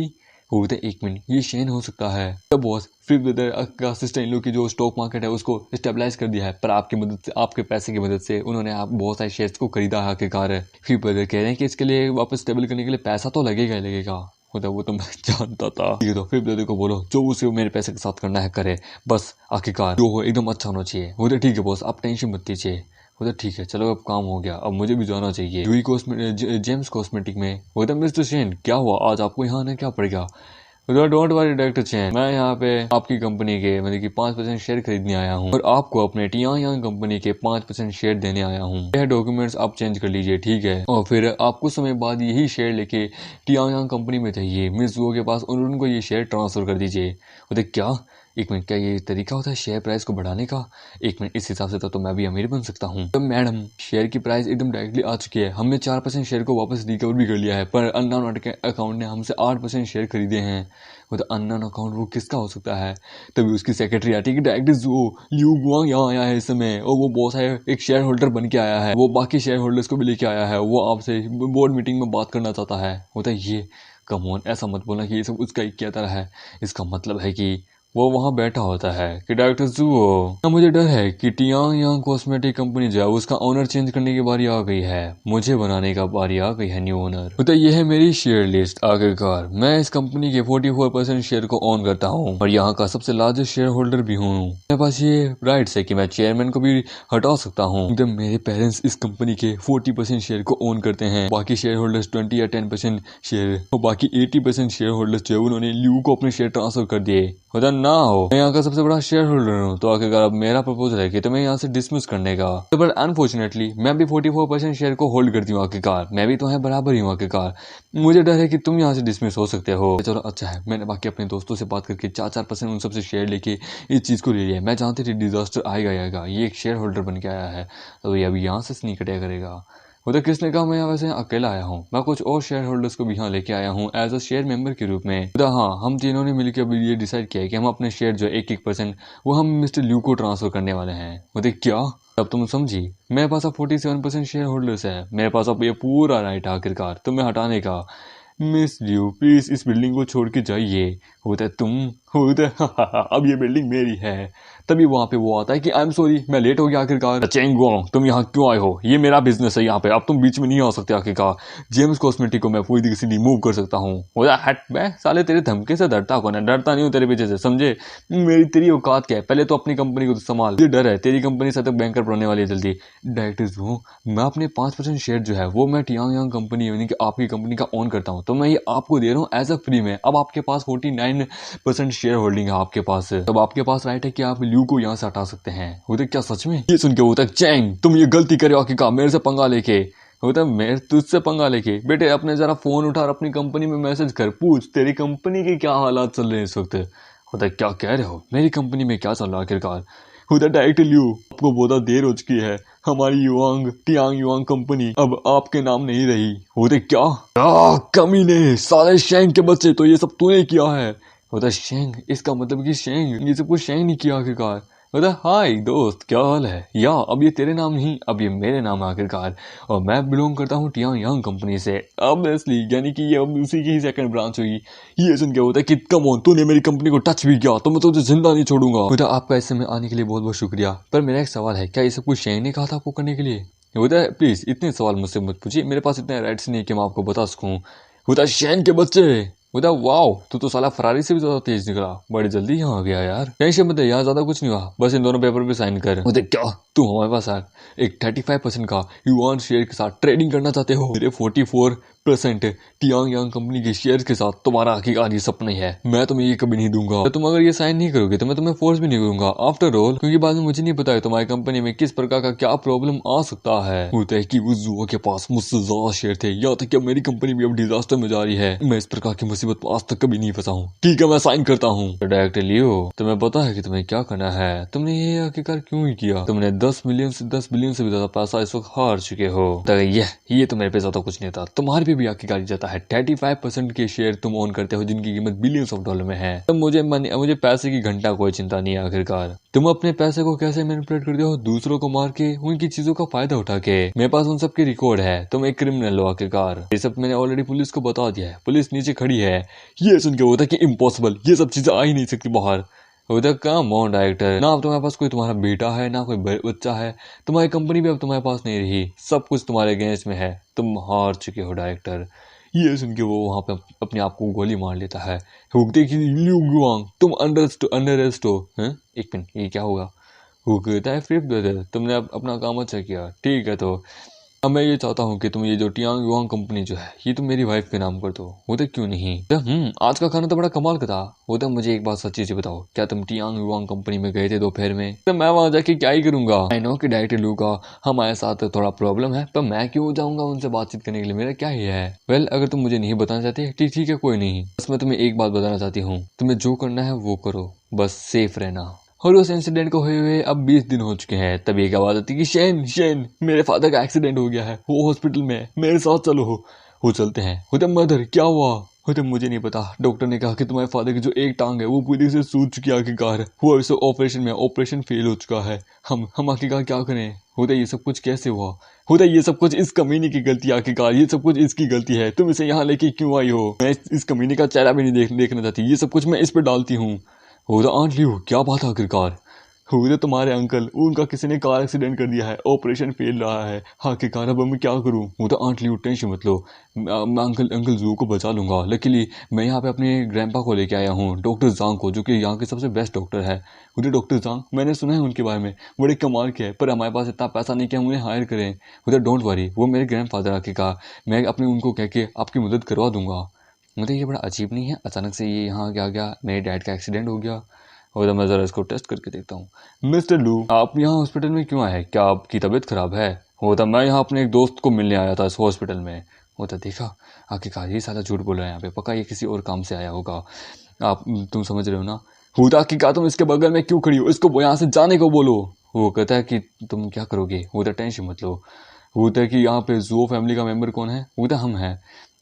उधर 1 मिनट ये शेन हो सकता है तो बॉस फिर ब्रदर का असिस्टेंट इन लोग की जो स्टॉक मार्केट है उसको स्टेबलाइज कर दिया है, पर आपकी मदद से आपके पैसे की मदद से उन्होंने आप बहुत सारे शेयर्स को खरीदा है आखिरकार। फिर ब्रदर कह रहे हैं कि इसके लिए वापस स्टेबल करने के लिए पैसा तो लगेगा। वो तो मैं जानता था। ठीक है तो फिर ब्रदर को बोलो जो उसे मेरे पैसे के साथ करना है करे, बस आखिरकार जो हो एकदम अच्छा होना चाहिए। वो तो ठीक है बॉस आप टेंशन मत लीजिए। उधर ठीक है चलो अब काम हो गया, अब मुझे भी जाना चाहिए जेम्स कॉस्मेटिक में। उधर मिस्टर चेन क्या हुआ आज आपको यहाँ आना क्या पड़ेगा। उधर डोंट वरी डायरेक्टर चेन, मैं यहाँ पे आपकी कंपनी के मतलब कि 5% शेयर खरीदने आया हूँ और आपको अपने टियांग कंपनी के 5% शेयर देने आया हूँ। यह डॉक्यूमेंट्स आप चेंज कर लीजिए ठीक है, और फिर आप कुछ समय बाद यही शेयर लेके टियांग कंपनी में जाइए, मिस वो के पास और उनको ये शेयर ट्रांसफर कर दीजिए। उधर क्या एक मिनट, क्या ये तरीका होता है शेयर प्राइस को बढ़ाने का? एक मिनट, इस हिसाब से तो मैं भी अमीर बन सकता हूँ। तो मैडम, शेयर की प्राइस एकदम डायरेक्टली आ चुकी है। हमने 4% शेयर को वापस रिकवर भी कर लिया है, पर अननोन अकाउंट ने हमसे 8% शेयर खरीदे हैं। वो तो अननोन अकाउंट वो किसका हो सकता है? तभी उसकी सेक्रेटरी आती है कि डायरेक्टली जो लियू गुआंग यहाँ आया है इस समय, और वो बॉस है, एक शेयर होल्डर बन के आया है, वो बाकी शेयर होल्डर्स को भी लेके आया है, वो आपसे बोर्ड मीटिंग में बात करना चाहता है। होता है ये, कम ऑन, ऐसा मत बोलना कि ये सब उसका ही क्या तरह है। इसका मतलब है कि वो वहाँ बैठा होता है कि डायरेक्टर जुओ, मुझे डर है कि टियांग यांग कॉस्मेटिक कंपनी जो है उसका ओनर चेंज करने की बारी आ गई है, मुझे बनाने का बारी आ गई है न्यू ओनर। तो ये है मेरी शेयर लिस्ट। आखिरकार मैं इस कंपनी के 44% शेयर को ओन करता हूँ और यहाँ का सबसे लार्जेस्ट शेयर होल्डर भी हूँ। मेरे पास ये राइट्स है कि मैं चेयरमैन को भी हटा सकता हूँ। जब मेरे पेरेंट्स इस कंपनी के 40% शेयर को ओन करते हैं, बाकी शेयर होल्डर्स 20 या 10% शेयर, और बाकी 80% शेयर होल्डर्स जो है उन्होंने लियू को अपने शेयर ट्रांसफर कर दिए। खुदा ना हो, मैं यहाँ का सबसे बड़ा शेयर होल्डर हूँ, तो आखिरकार अब मेरा प्रपोजल है कि तुम्हें यहाँ से डिसमिस करने का। बट अनफॉर्चुनेटली मैं भी 44% शेयर को होल्ड करती हूँ। आखिरकार मैं भी तुम्हें बराबर ही हूँ। आखिरकार मुझे डर है कि तुम यहाँ से डिसमिस हो सकते हो। चलो अच्छा है, मैंने बाकी अपने दोस्तों से बात करके 4% उन सबसे शेयर लेके इस चीज़ को ले लिया। मैं जानती थी डिजास्टर आएगा आएगा, ये एक शेयर होल्डर बन के आया है तो ये अभी यहाँ से नहीं कटिया करेगा। उधर किसने कहा मैं यहाँ वैसे अकेला आया हूँ, मैं कुछ और शेयर होल्डर्स को भी यहाँ लेके आया हूँ एज अ शेयर मेंबर के रूप में। उधर हाँ, हम तीनों ने मिलकर अभी ये डिसाइड किया है कि हम अपने शेयर जो 1% वो हम मिस्टर ल्यू को ट्रांसफर करने वाले हैं। उधर क्या, अब तुम समझी, मेरे पास अब 47% शेयर होल्डर्स है, मेरे पास अब ये पूरा राइट है आखिरकार तुम्हें हटाने का। मिस ल्यू प्लीज इस बिल्डिंग को छोड़ के जाइए। होता है तुम, होता है अब ये बिल्डिंग मेरी है। तभी वहाँ पे वो आता है कि आई एम सॉरी मैं लेट हो गया आखिरकार। चेंग गुआंग, तुम यहाँ क्यों आए हो? ये मेरा बिजनेस है यहाँ पे, अब तुम बीच में नहीं आ सकते आखिरकार। जेम्स कॉस्मेटिक को मैं पूरी तरीके से रिमूव कर सकता हूँ। होता हट बे साले, तेरे धमके से डरता कौन है? डरता नहीं हूँ तेरे पीछे से, समझे? मेरी तेरी औकात क्या है? पहले तो अपनी कंपनी को तो संभाल। मुझे डर है तेरी कंपनी से तक बैंकर बनने वाली है जल्दी। डायरेक्टर्स हूँ मैं, अपने 5% शेयर जो है वो मैं टियांग यांग कंपनी यानी कि आपकी कंपनी का ओन करता हूँ, तो मैं ये आपको दे रहा हूँ एज अ फ्री में। अब आपके पास 49% शेयर होल्डिंग है आपके पास, तब आपके पास राइट है कि आप ल्यू को यहाँ से हटा सकते हैं। होते क्या सच में? ये सुन के होता है चैंग तुम ये गलती करे आखिरकार मेरे से पंगा लेके। होता है मैं तुझसे पंगा लेके? बेटे अपने जरा फोन उठा और अपनी कंपनी में मैसेज कर, पूछ तेरी कंपनी के क्या हालात चल रहे हैं इस वक्त। होता है क्या कह रहे हो, मेरी कंपनी में क्या चल रहा है आखिरकार? होता डायरेक्ट ल्यू, आपको बहुत देर हो चुकी है, हमारी युआंग टियांग युआंग कंपनी अब आपके नाम नहीं रही। होते क्या कमीने, साले शेंग के बच्चे, तो ये सब तूने किया है। होता शेंग, इसका मतलब कि शेंग, ये सब कुछ शेंग नहीं किया आखिरकार। होता हाय दोस्त क्या हाल है, या अब ये तेरे नाम नहीं अब ये मेरे नाम है आखिरकार, और मैं बिलोंग करता हूँ टियांग यांग कंपनी से ऑब्वियसली, यानी कि ये अब उसी की ही सेकंड ब्रांच हुई। ये सुन के होता है कि कम ऑन, तूने मेरी कंपनी को टच भी किया तो मैं तुझे जिंदा नहीं छोड़ूंगा। होता आपका इस समय आने के लिए बहुत बहुत शुक्रिया, पर मेरा एक सवाल है, क्या ये सब कुछ शेंग ने कहा था आपको करने के लिए? होता है प्लीज इतने सवाल मुझसे मत पूछिए, मेरे पास इतने राइट्स नहीं कि मैं आपको बता सकूं। होता शेंग के बच्चे, बोला वाओ तू तो साला फरारी से भी ज्यादा तेज निकला, बड़ी जल्दी यहाँ आ गया यार। टेंशन मत ले, यहाँ ज्यादा कुछ नहीं हुआ, बस इन दोनों पेपर पे साइन कर। मुझे क्या तू हमारे पास यार एक 35% का युआन शेयर के साथ ट्रेडिंग करना चाहते हो? मेरे 44% टियांग यांग कंपनी के शेयर के साथ तुम्हारा आखिरकार ये सपना ही है, मैं तुम्हें ये कभी नहीं दूंगा। तो तुम अगर ये साइन नहीं करोगे तो मैं तुम्हें फोर्स भी नहीं करूंगा आफ्टर ऑल, क्योंकि बाद में मुझे नहीं पता है तुम्हारी कंपनी में किस प्रकार का क्या प्रॉब्लम आ सकता है। होता है कि उस जुआ के पास मुझसे ज्यादा शेयर थे, यहाँ तक कि मेरी कंपनी भी अब डिजास्टर में जा रही है। मैं इस प्रकार की मुसीबत आज तक कभी नहीं फंसा हूँ। ठीक है मैं साइन करता हूँ। डायरेक्टर लियो, तुम्हें पता है कि तुम्हें क्या करना है? तुमने ये आखिरकार क्यों ही किया? तुमने 10 मिलियन से 10 बिलियन से भी ज्यादा पैसा इस वक्त हार चुके हो। ये तो मेरे पे ज्यादा कुछ नहीं था, तुम्हारे पे भी आखिरकार जाता है। 35% के शेयर तुम ओन करते हो जिनकी कीमत बिलियंस ऑफ डॉलर में है। तो मुझे पैसे की घंटा कोई चिंता नहीं है। आखिरकार तुम अपने पैसे को कैसे मैनिपुलेट करते हो? दूसरों को मार के, उनकी चीजों का फायदा उठा के। मेरे पास उन सब के रिकॉर्ड है, तुम एक क्रिमिनल हो आखिरकार। ये सब मैंने ऑलरेडी पुलिस को बता दिया है, पुलिस नीचे खड़ी है। ये सुन के होता है कि इम्पॉसिबल, ये सब चीजें आ ही नहीं सकती बाहर। उधर कम ऑन डायरेक्टर, ना अब तुम्हारे पास कोई तुम्हारा बेटा है ना कोई बच्चा है, तुम्हारी कंपनी भी अब तुम्हारे पास नहीं रही, सब कुछ तुम्हारे अगेंस्ट में है, तुम हार चुके हो डायरेक्टर। ये सुन के वो वहां पे अपने आप को गोली मार लेता है। लियू गुआंग तुम अंडर अरेस्ट हो। एक मिनट, ये क्या होगा? वो कहता है फिफ्थ ब्रदर तुमने अब अपना काम अच्छा किया, ठीक है तो अब मैं ये चाहता हूँ कि तुम ये जो टियांग युआंग कंपनी जो है ये तुम मेरी वाइफ के नाम कर दो। वो तो क्यों नहीं? आज का खाना तो बड़ा कमाल का था। वो तो मुझे एक बात सच्ची से बताओ, क्या तुम टियांग युआंग कंपनी में गए थे दोपहर में? तो मैं वहां जाके क्या ही करूंगा? आई नो कि डायरेक्टर लू का हमारे साथ थोड़ा प्रॉब्लम है, पर मैं क्यों जाऊंगा उनसे बातचीत करने के लिए? मेरा क्या ही है? वेल, अगर तुम मुझे नहीं बताना चाहते ठीक है, कोई नहीं। बस मैं तुम्हें एक बात बताना चाहती हूँ, तुम्हें जो करना है वो करो, बस सेफ रहना। और उस इंसिडेंट को हुए अब 20 दिन हो चुके हैं। तभी एक आवाज आती है कि शेन मेरे फादर का एक्सीडेंट हो गया है, वो हॉस्पिटल में है, मेरे साथ चलो। वो चलते हैं। होते मदर क्या हुआ? होते मुझे नहीं पता, डॉक्टर ने कहा कि तुम्हारे फादर की जो एक टांग है वो पूरी से सूज चुकी है आखिरकार, वो इसे ऑपरेशन में, ऑपरेशन फेल हो चुका है। हम आखिरकार क्या करें? होता ये सब कुछ कैसे हुआ? होता ये सब कुछ इस कमीने की गलती है आखिरकार, ये सब कुछ इसकी गलती है। तुम इसे यहाँ लेके क्यों आई हो? मैं इस कमीने का चेहरा भी नहीं देखना चाहती, ये सब कुछ मैं इस पर डालती हूँ। होता आंट लियो क्या बात है आखिरकार? हुए तो तुम्हारे अंकल, उनका किसी ने कार एक्सीडेंट कर दिया है, ऑपरेशन फेल रहा है आखिरकार, अब मैं क्या करूं? वो तो आंट लियो टेंशन मत लो, मैं अंकल जू को बचा लूंगा। लकीली मैं यहाँ पे अपने ग्रैंपा को लेके आया हूँ, डॉक्टर जांग को, जो कि यहाँ के सबसे बेस्ट डॉक्टर है। मुझे डॉक्टर जांग, मैंने सुना है उनके बारे में, बड़े कमाल के हैं, पर हमारे पास इतना पैसा नहीं कि हम उन्हें हायर करें। मुझे डोंट वरी, वो मेरे ग्रैंड फादर आखिरकार, मैं अपने उनको कह के आपकी मदद करवा दूंगा। मुझे ये बड़ा अजीब नहीं है, अचानक से ये यहाँ क्या गया? मेरे डैड का एक्सीडेंट हो गया। और मैं ज़रा इसको टेस्ट करके देखता हूँ। मिस्टर लू, आप यहाँ हॉस्पिटल में क्यों आए? क्या आपकी तबीयत खराब है? होता मैं यहाँ अपने एक दोस्त को मिलने आया था इस हॉस्पिटल में। होता देखा आखिरकार ये साला झूठ बोल रहा है यहाँ पे, पक्का ये किसी और काम से आया होगा। आप तुम समझ रहे हो ना? होता आखिरकार तुम इसके बगल में क्यों खड़ी हो? इसको यहाँ से जाने को बोलो। वो कहता है कि तुम क्या करोगे? होता टेंशन मत लो। होता है कि यहाँ पे जुओ फैमिली का मेंबर कौन है? होता हम हैं।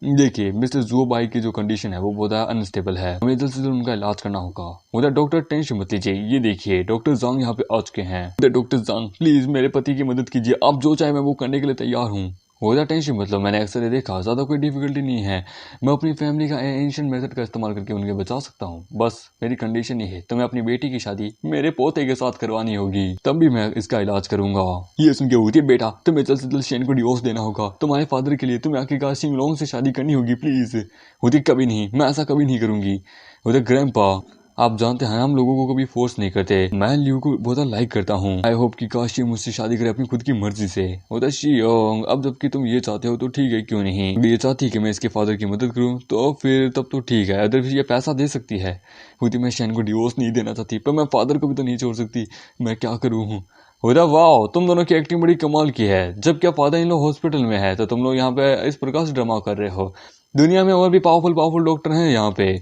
देखिए मिस्टर जुओ भाई की जो कंडीशन है वो बहुत अनस्टेबल है, हमें जल्द से जल्द उनका इलाज करना होगा। उधर डॉक्टर टेंशन मत लीजिए, ये देखिए डॉक्टर जांग यहाँ पे आ चुके हैं। उधर डॉक्टर जांग प्लीज मेरे पति की मदद कीजिए, आप जो चाहे मैं वो करने के लिए तैयार हूँ। होता टेंशन मतलब, मैंने अक्सर ये देखा, ज़्यादा कोई डिफिकल्टी नहीं है, मैं अपनी फैमिली का एंशिएंट मेथड का इस्तेमाल करके उनके बचा सकता हूँ। बस मेरी कंडीशन ये है, तुम्हें अपनी बेटी की शादी मेरे पोते के साथ करवानी होगी, तब भी मैं इसका इलाज करूंगा। ये सुन के होती है बेटा, तुम्हें जल्द से जल्द शेन को डिवोर्स देना होगा, तुम्हारे फादर के लिए तुम्हें आखिरकार शिंगलोंग से शादी करनी होगी प्लीज। होती कभी नहीं, मैं ऐसा कभी नहीं करूंगी। होते ग्रैंपा, आप जानते हैं हम लोगों को कभी फोर्स नहीं करते, मैं लियू को बहुत लाइक करता हूँ, आई होप कि काश ये मुझसे शादी करे अपनी खुद की मर्जी से। होता शियोंग, अब जबकि तुम ये चाहते हो तो ठीक है, क्यों नहीं? ये चाहती कि मैं इसके फादर की मदद करूँ तो फिर तब तो ठीक है, अदरवाइज ये पैसा दे सकती है। होती मैं शैन को डिवोर्स नहीं देना चाहती, पर मैं फादर को भी तो नहीं छोड़ सकती, मैं क्या करूँ? होता वाह, तुम दोनों की एक्टिंग बड़ी कमाल की है, जब क्या फादर इन लोग हॉस्पिटल में है तो तुम लोग यहाँ पे इस प्रकार से ड्रामा कर रहे हो। दुनिया में और भी पावरफुल डॉक्टर हैं यहाँ पे।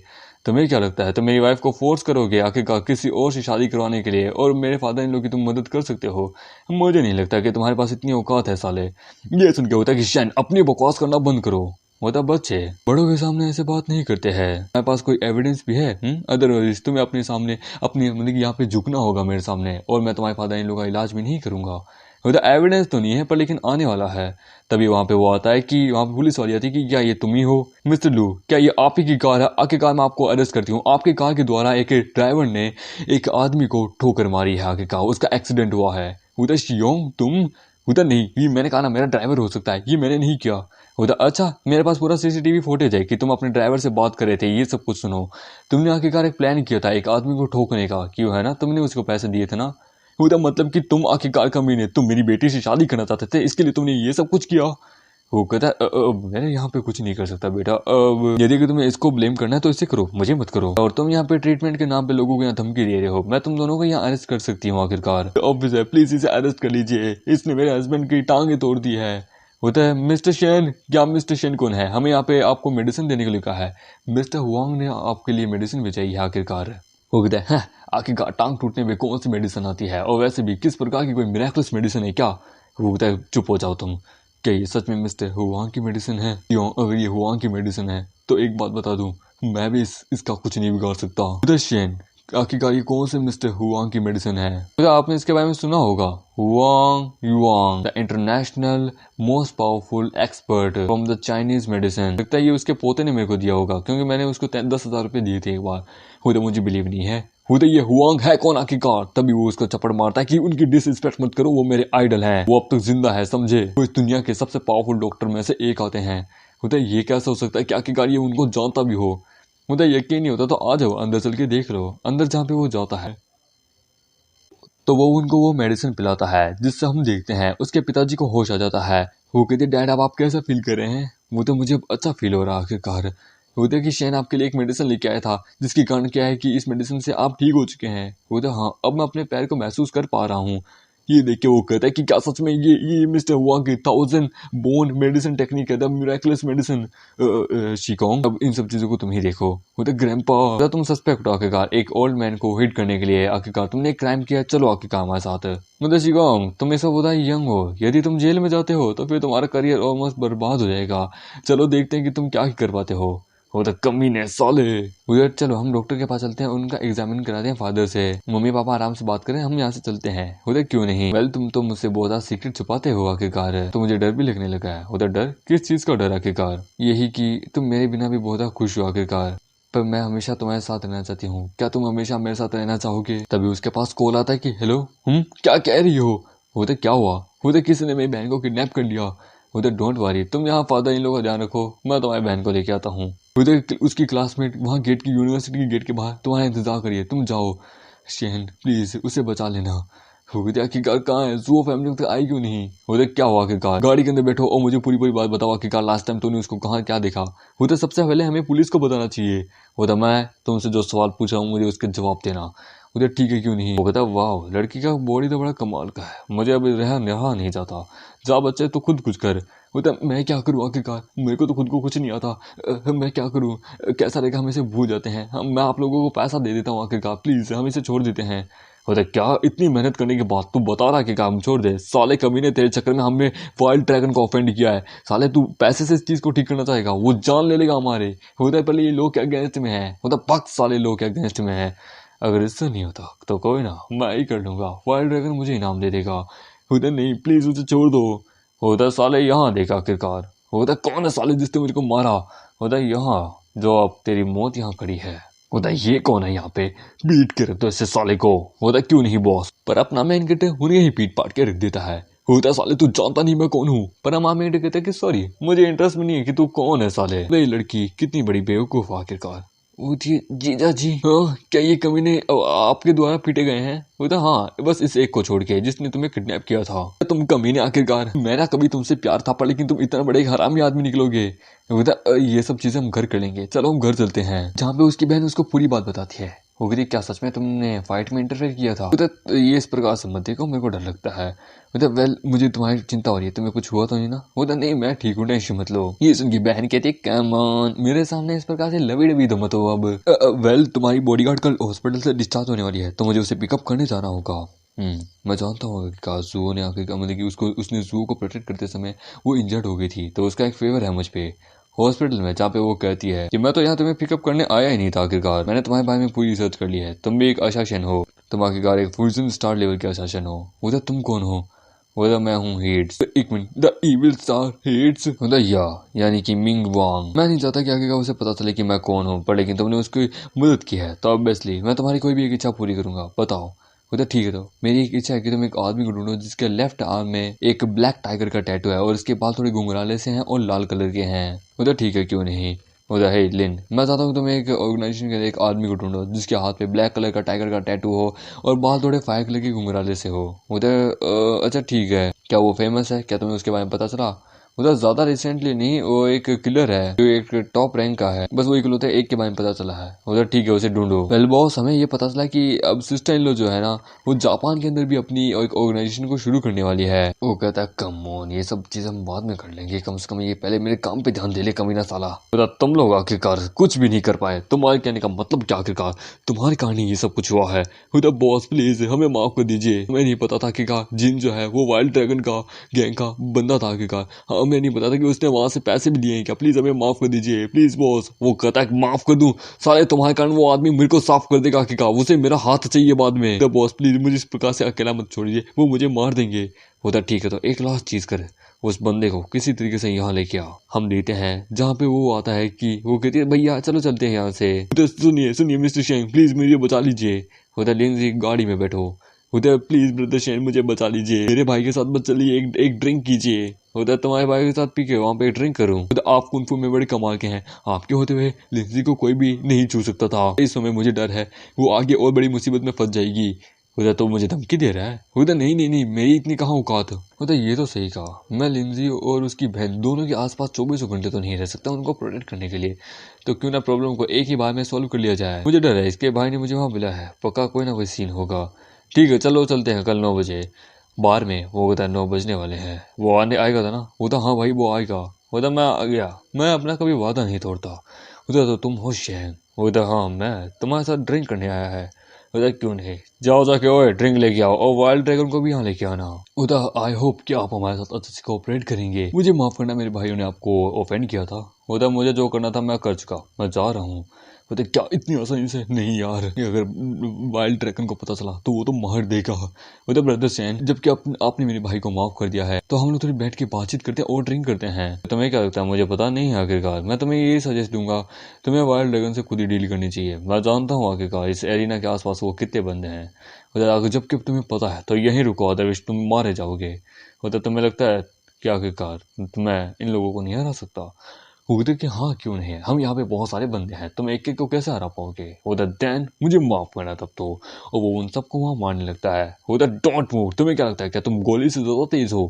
तुम्हें क्या लगता है तुम मेरी वाइफ को फोर्स करोगे आखिरकार किसी और से शादी करवाने के लिए, और मेरे फादर इन लोग की तुम मदद कर सकते हो? मुझे नहीं लगता कि तुम्हारे पास इतनी औकात है साले। ये सुन के होता है कि शैन अपनी बकवास करना बंद करो। होता बच्चे बड़ों के सामने ऐसे बात नहीं करते हैं, मेरे पास कोई एविडेंस भी है? अदरवाइज तुम्हें अपने सामने अपनी मतलब यहाँ पे झुकना होगा मेरे सामने, और मैं तुम्हारे फादर इन लोग का इलाज भी नहीं करूंगा। होता एविडेंस तो नहीं है, पर लेकिन आने वाला है। तभी वहां पे वो आता है कि वहां पे पुलिस वाली आती है कि क्या ये तुम ही हो मिस्टर लू? क्या ये आप ही की कार है? आखिरकार मैं आपको अरेस्ट करती हूँ, आपकी कार के द्वारा एक ड्राइवर ने एक आदमी को ठोकर मारी है, आखिरकार उसका एक्सीडेंट हुआ है। होता शियोंग तुम? होता नहीं, ये मैंने कहा ना मेरा ड्राइवर हो सकता है, ये मैंने नहीं किया। होता अच्छा, मेरे पास पूरा सीसीटीवी फुटेज है कि तुम अपने ड्राइवर से बात कर रहे थे, ये सब कुछ सुनो। तुमने आखिरकार एक प्लान किया था एक आदमी को ठोकने का, क्यों है ना? तुमने उसको पैसे दिए थे ना? होता मतलब कि तुम आखिरकार कमीने, तुम मेरी बेटी से शादी करना चाहते थे, इसके लिए तुमने ये सब कुछ किया। वो कहता है मैंने यहाँ पे कुछ नहीं कर सकता बेटा, अब यदि कि तुम्हें इसको ब्लेम करना है तो इसे करो, मुझे मत करो। और तुम यहाँ पे ट्रीटमेंट के नाम पे लोगों को यहाँ धमकी दे रहे हो, मैं तुम दोनों को यहाँ अरेस्ट कर सकती हूँ आखिरकार। ऑफिसर प्लीज इसे अरेस्ट कर लीजिए, इसने मेरे हस्बैंड की टांगे तोड़ दी है। होता है मिस्टर शेन, क्या मिस्टर शेन कौन है? हमें यहाँ पे आपको मेडिसिन देने के लिए कहा है, मिस्टर हुआंग ने आपके लिए मेडिसिन भेजाई है आखिरकार। वो कहता है आखिरकार टांग टूटने में कौन सी मेडिसिन आती है, और वैसे भी किस प्रकार की कोई मिरेकलस मेडिसिन है क्या? वो कहता है चुप हो जाओ तुम, क्या ये सच में मिस्टर हुआंग की मेडिसिन है? क्यों अगर ये हुआंग की मेडिसिन है तो एक बात बता दूं, मैं भी इसका कुछ नहीं बिगाड़ सकता। शेन आखिरकार ये कौन से मिस्टर हुआंग की मेडिसिन है? तो आपने इसके बारे में सुना होगा, Huang Yuan the international most powerful expert from the Chinese medicine. लगता है ये उसके पोते ने मेरे को दिया होगा, क्योंकि मैंने उसको 10,000 रुपये दिए थे एक बार। वो तो मुझे बिलीव नहीं है। होता ये हुआंग है कौन आखिरकार? तभी वो उसको चपड़ मारता है कि उनकी डिसरिस्पेक्ट मत करो, वो मेरे आइडल हैं, वो अब तक जिंदा है समझे, वो इस दुनिया के सबसे पावरफुल डॉक्टर में से एक आते हैं। होता है ये कैसे हो सकता है कि आखिरकार ये उनको जानता भी हो? मुझे यकीन नहीं होता तो आ जाओ अंदर चल के देख लो, अंदर जहाँ पे वो जाता है तो वो उनको वो मेडिसिन पिलाता है, जिससे हम देखते हैं उसके पिताजी को होश आ जाता है। वो कहती है डैड अब आप कैसा फील कर रहे हैं? वो तो मुझे अब अच्छा फील हो रहा है आखिरकार। वो तो कि शैन आपके लिए एक मेडिसिन लेके आया था जिसके कारण क्या है कि इस मेडिसिन से आप ठीक हो चुके हैं। वो तो हाँ अब मैं अपने पैर को महसूस कर पा रहा हूँ। ये देख के वो कहता है कि क्या सच में ये मिस्टर हुआ कि 1000 बोन मेडिसिन टेक्निक है द मिराकुलस मेडिसिन। शिकोंग अब इन सब चीजों को तुम ही देखो। वो तो ग्रैंपा तुम सस्पेक्ट हो आखिरकार एक ओल्ड मैन को हिट करने के लिए। आखिरकार तुमने एक क्राइम किया, चलो आखिरकार हमारे साथ। मतलब शिकोंग तुम इस वक्त यंग हो, यदि तुम जेल में जाते हो तो फिर तुम्हारा करियर ऑलमोस्ट बर्बाद हो जाएगा। चलो देखते हैं कि तुम क्या कर पाते हो। वो तो कमीने साले। उधर चलो हम डॉक्टर के पास चलते हैं, उनका एग्जामिन कराते हैं फादर से। मम्मी पापा आराम से बात करें, हम यहाँ से चलते हैं। उधर क्यों नहीं? वेल तुम तो मुझसे बहुत ज्यादा सीक्रेट छुपाते हो आखिरकार, तो मुझे डर भी लगने लगा है। उधर डर किस चीज का डर आखिरकार? यही कि तुम मेरे बिना भी बहुत ज्यादा खुश हो आखिरकार, पर मैं हमेशा तुम्हारे साथ रहना चाहती हूँ। क्या तुम हमेशा मेरे साथ रहना चाहोगे? तभी उसके पास कॉल आता है कि हेलो क्या कह रही हो? उधर क्या हुआ? उधर किसी ने मेरी बहन को किडनैप कर लिया। उधर डोंट वरी, तुम यहाँ फादर इन लोगों का ध्यान रखो, मैं तुम्हारी बहन को लेके आता हूँ। उधर उसकी क्लासमेट वहाँ गेट की यूनिवर्सिटी के गेट के बाहर तुम्हारा इंतजार करिए, तुम जाओ। शेन प्लीज उसे बचा लेना। उधर आखिरकार कहाँ है? जुओ फैमिली तक आई क्यों नहीं? उधर क्या हुआ आखिरकार? गाड़ी के अंदर बैठो और मुझे पूरी पूरी बात बताओ आखिरकार लास्ट टाइम तूने उसको कहाँ क्या देखा? उधर सबसे पहले हमें पुलिस को बताना चाहिए। उधर मैं तुमसे जो सवाल पूछा हूँ मुझे उसके जवाब देना। उधर ठीक है क्यों नहीं? वो कहता वाह लड़की का बॉडी तो बड़ा कमाल का है, मुझे अब रहा नहीं जाता। जा बच्चे तो खुद कुछ कर। उधर मैं क्या करूँ आखिरकार? मेरे को तो खुद को कुछ नहीं आता। मैं क्या करूँ? कैसा रहेगा? हम इसे भूल जाते हैं, मैं आप लोगों को पैसा दे देता हूँ आखिरकार, प्लीज हम इसे छोड़ देते हैं। उधर क्या इतनी मेहनत करने के बाद तू बता रहा कि काम छोड़ दे? साले कमीने तेरे चक्कर में हमने वाइल्ड ड्रैगन को ऑफेंड किया है। साले तू पैसे से इस चीज को ठीक करना चाहेगा? वो जान ले लेगा हमारे। उधर पहले ये लोग क्या अगेंस्ट में है? उधर पक साले लोग क्या अगेंस्ट में है। अगर इससे नहीं होता तो कोई ना, मैं ही कर लूंगा, वाइल्ड ड्रैगन मुझे इनाम दे देगा। उधर नहीं प्लीज उसे छोड़ दो। उधर साले यहाँ देखा आखिरकार। उधर कौन है साले जिसने मुझको मारा? उधर यहाँ जो अब तेरी मौत यहाँ खड़ी है। उधर ये कौन है यहाँ पे? पीट के रख दो इसे साले को। उधर क्यों नहीं बॉस? पर अपना मैन कहते उन्हें ही पीट पाट के रख देता है। होता साले तू जानता नहीं मैं कौन हूँ। पर हम आमिर कहते कि सॉरी मुझे इंटरेस्ट में नहीं है कि तू कौन है साले। ये लड़की कितनी बड़ी बेवकूफ आखिरकार। वो जीजा जी हाँ क्या ये कमीने आपके द्वारा पीटे गए हैं? वो तो हाँ बस इस एक को छोड़ के जिसने तुम्हें किडनैप किया था। तुम कमीने आखिरकार, मेरा कभी तुमसे प्यार था पर लेकिन तुम इतना बड़े हरामी आदमी निकलोगे। वो तो ये सब चीजें हम घर कर लेंगे, चलो हम घर चलते हैं। जहाँ पे उसकी बहन उसको पूरी बात बताती है। वो कहती क्या सच में तुमने फाइट में इंटरफेयर किया था? तो ये इस प्रकार से मत देखो, मेरे को डर लगता है। मतलब वेल मुझे तुम्हारी चिंता हो रही है, तुम्हें कुछ हुआ तो नहीं ना? वो तो नहीं मैं ठीक हूँ, टेंशन मत लो। ये सुन की बहन कहती है कम ऑन मेरे सामने इस प्रकार से लवी डबी तो मत हो अब। वेल तुम्हारी बॉडीगार्ड कल हॉस्पिटल से डिस्चार्ज होने वाली है तो मुझे उसे पिकअप करने जाना होगा। मैं जानता हूँ कि जुओ ने आखिर मतलब कि उसने जुओ को प्रोटेक्ट करते समय वो इंजर्ड हो गई थी, तो उसका एक फेवर है मुझ पे हॉस्पिटल में, जहाँ पे वो कहती है कि मैं तो यहाँ तुम्हें पिकअप करने आया ही नहीं था। आखिरकार मैंने तुम्हारे बारे में पूरी रिसर्च कर ली है, तुम भी एक अशासन हो, तुम आखिरकार एक फुल स्टार लेवल के अशासन हो। उधर तुम कौन हो? उधर मैं हूँ हेड्स। एक minute, the evil star heads. उधर यानी कि मिंग वांग। मैं नहीं चाहता कि आखिरकार उसे पता चले कि मैं कौन हूँ, पर लेकिन तुमने उसकी मदद की है तो ऑब्वियसली मैं तुम्हारी कोई भी एक इच्छा पूरी करूंगा, बताओ। उधर ठीक है, तो मेरी एक इच्छा है कि तुम एक आदमी को ढूंढो जिसके लेफ्ट आर्म में एक ब्लैक टाइगर का टैटू है और इसके बाल थोड़े घुंघराले से हैं और लाल कलर के हैं। उधर ठीक है क्यों नहीं। उधर है लिन, मैं चाहता हूँ तुम एक ऑर्गेनाइजेशन के एक आदमी को ढूंढो जिसके हाथ पे ब्लैक कलर का टाइगर का टैटू हो और बाल थोड़े फायर कलर के घुंघराले से हो। उधर अच्छा ठीक है, क्या वो फेमस है? क्या तुम्हें उसके बारे में पता चला? उधर ज्यादा रिसेंटली नहीं, वो एक किलर है जो एक टॉप रैंक का है, बस वो इकलौते एक के बारे में पता चला है। उधर ठीक है उसे ढूंढो। वेल बॉस हमें ये पता चला कि अब सिस्टर इन लॉ जो है ना वो जापान के अंदर भी अपनी एक ऑर्गेनाइजेशन को शुरू करने वाली है। वो कहता है कम ऑन ये सब चीज हम बाद में कर लेंगे, कम से कम ये पहले मेरे काम पे ध्यान दे ले कमीना साला। तुम लोग आखिरकार कुछ भी नहीं कर पाए, तुम्हारे कहने का मतलब क्या? आखिरकार तुम्हारे कारण ये सब कुछ हुआ है। उधर बॉस प्लीज हमें माफ कर दीजिए, हमें नहीं पता था कि जिन जो है वो वाइल्ड ड्रैगन का गैंग का बंदा था। आखिरकार हमें नहीं पता था कि उसने वहां से पैसे भी दिए हैं क्या, प्लीज हमें माफ कर दीजिए प्लीज बॉस। वो कहता है माफ कर दूं साले, तुम्हारे कारण वो आदमी मेरे को साफ कर देगा आखिरकार, उसे मेरा हाथ चाहिए बाद में। तो बॉस प्लीज मुझे इस प्रकार से अकेला मत छोड़िए, वो मुझे मार देंगे। होता ठीक है, तो एक लास्ट चीज कर, उस बंदे को किसी तरीके से यहाँ लेके आ। हम देते हैं जहाँ पे वो आता है कि वो कहती है भैया चलो चलते हैं यहाँ से। तो सुनिए मिस्टर शेंग प्लीज मुझे बचा लीजिए। होता लिंजी गाड़ी में बैठो। उधर प्लीज ब्रदर शेन मुझे बचा लीजिए, मेरे भाई के साथ मत चलिए, एक ड्रिंक कीजिए। उधर तुम्हारे भाई के साथ पी के वहाँ पे ड्रिंक करूँ। उधर आप कुंफू में बड़े कमाल के हैं, आपके होते हुए लिंजी को कोई भी नहीं छू सकता था। इस समय मुझे डर है वो आगे और बड़ी मुसीबत में फंस जाएगी। उधर तो मुझे धमकी दे रहा है। उधर नहीं नहीं नहीं, मेरी इतनी कहाँ औकात। उधर ये तो सही कहा, मैं लिंजी और उसकी बहन दोनों के आसपास 24 घंटे तो नहीं रह सकता उनको प्रोटेक्ट करने के लिए। तो क्यों ना प्रॉब्लम को एक ही बार में सॉल्व कर लिया जाए। मुझे डर है, इसके भाई ने मुझे वहाँ बुलाया है, पक्का कोई ना कोई सीन होगा। ठीक है चलो चलते हैं कल 9 बजे बार में। वो उधर 9 बजने वाले हैं। वो आने आएगा था ना? उधर हाँ भाई वो आएगा। उधर मैं आ गया, मैं अपना कभी वादा नहीं तोड़ता। उधर तो तुम हो शहन। उधर हाँ मैं तुम्हारे साथ ड्रिंक करने आया है। उधर क्यों नहीं, जाओ जाके ओए ड्रिंक लेके आओ और वाइल्ड ड्रैगन को भी यहाँ लेके आना। उधर आई होप कि आप हमारे साथ अच्छे से कोऑपरेट करेंगे। मुझे माफ करना, मेरे भाइयों ने आपको ऑफेंड किया था। उधर मुझे जो करना था मैं कर चुका, मैं जा रहा हूँ। उधर क्या इतनी आसानी से? नहीं यार, ये अगर वाइल्ड ड्रैगन को पता चला तो वो तो मार देगा। उधर ब्रदर सैन, जबकि आपने मेरे भाई को माफ कर दिया है तो हम लोग थोड़ी बैठ के बातचीत करते हैं और ड्रिंक करते हैं। तुम्हें क्या लगता है? मुझे पता नहीं है। आखिरकार मैं तुम्हें ये सजेस्ट दूंगा, तुम्हें वाइल्ड ड्रैगन से खुद ही डील करनी चाहिए। मैं जानता हूँ आखिरकार इस एरिना के आसपास वो कितने बंदे हैं। उधर अगर जबकि तुम्हें पता है तो यहीं रुको, अदरवाइज तुम मारे जाओगे। उधर तुम्हें लगता है कि आखिरकार मैं इन लोगों को नहीं हरा सकता? उधर कि हाँ क्यों नहीं है, हम यहाँ पे बहुत सारे बंदे हैं, तुम एक एक को कैसे हरा पाओगे? उधर देन मुझे माफ करना तब तो। और वो उन सबको वहाँ मारने लगता है। उधर डोंट मूव, तुम्हें क्या लगता है क्या तुम गोली से ज्यादा तेज हो?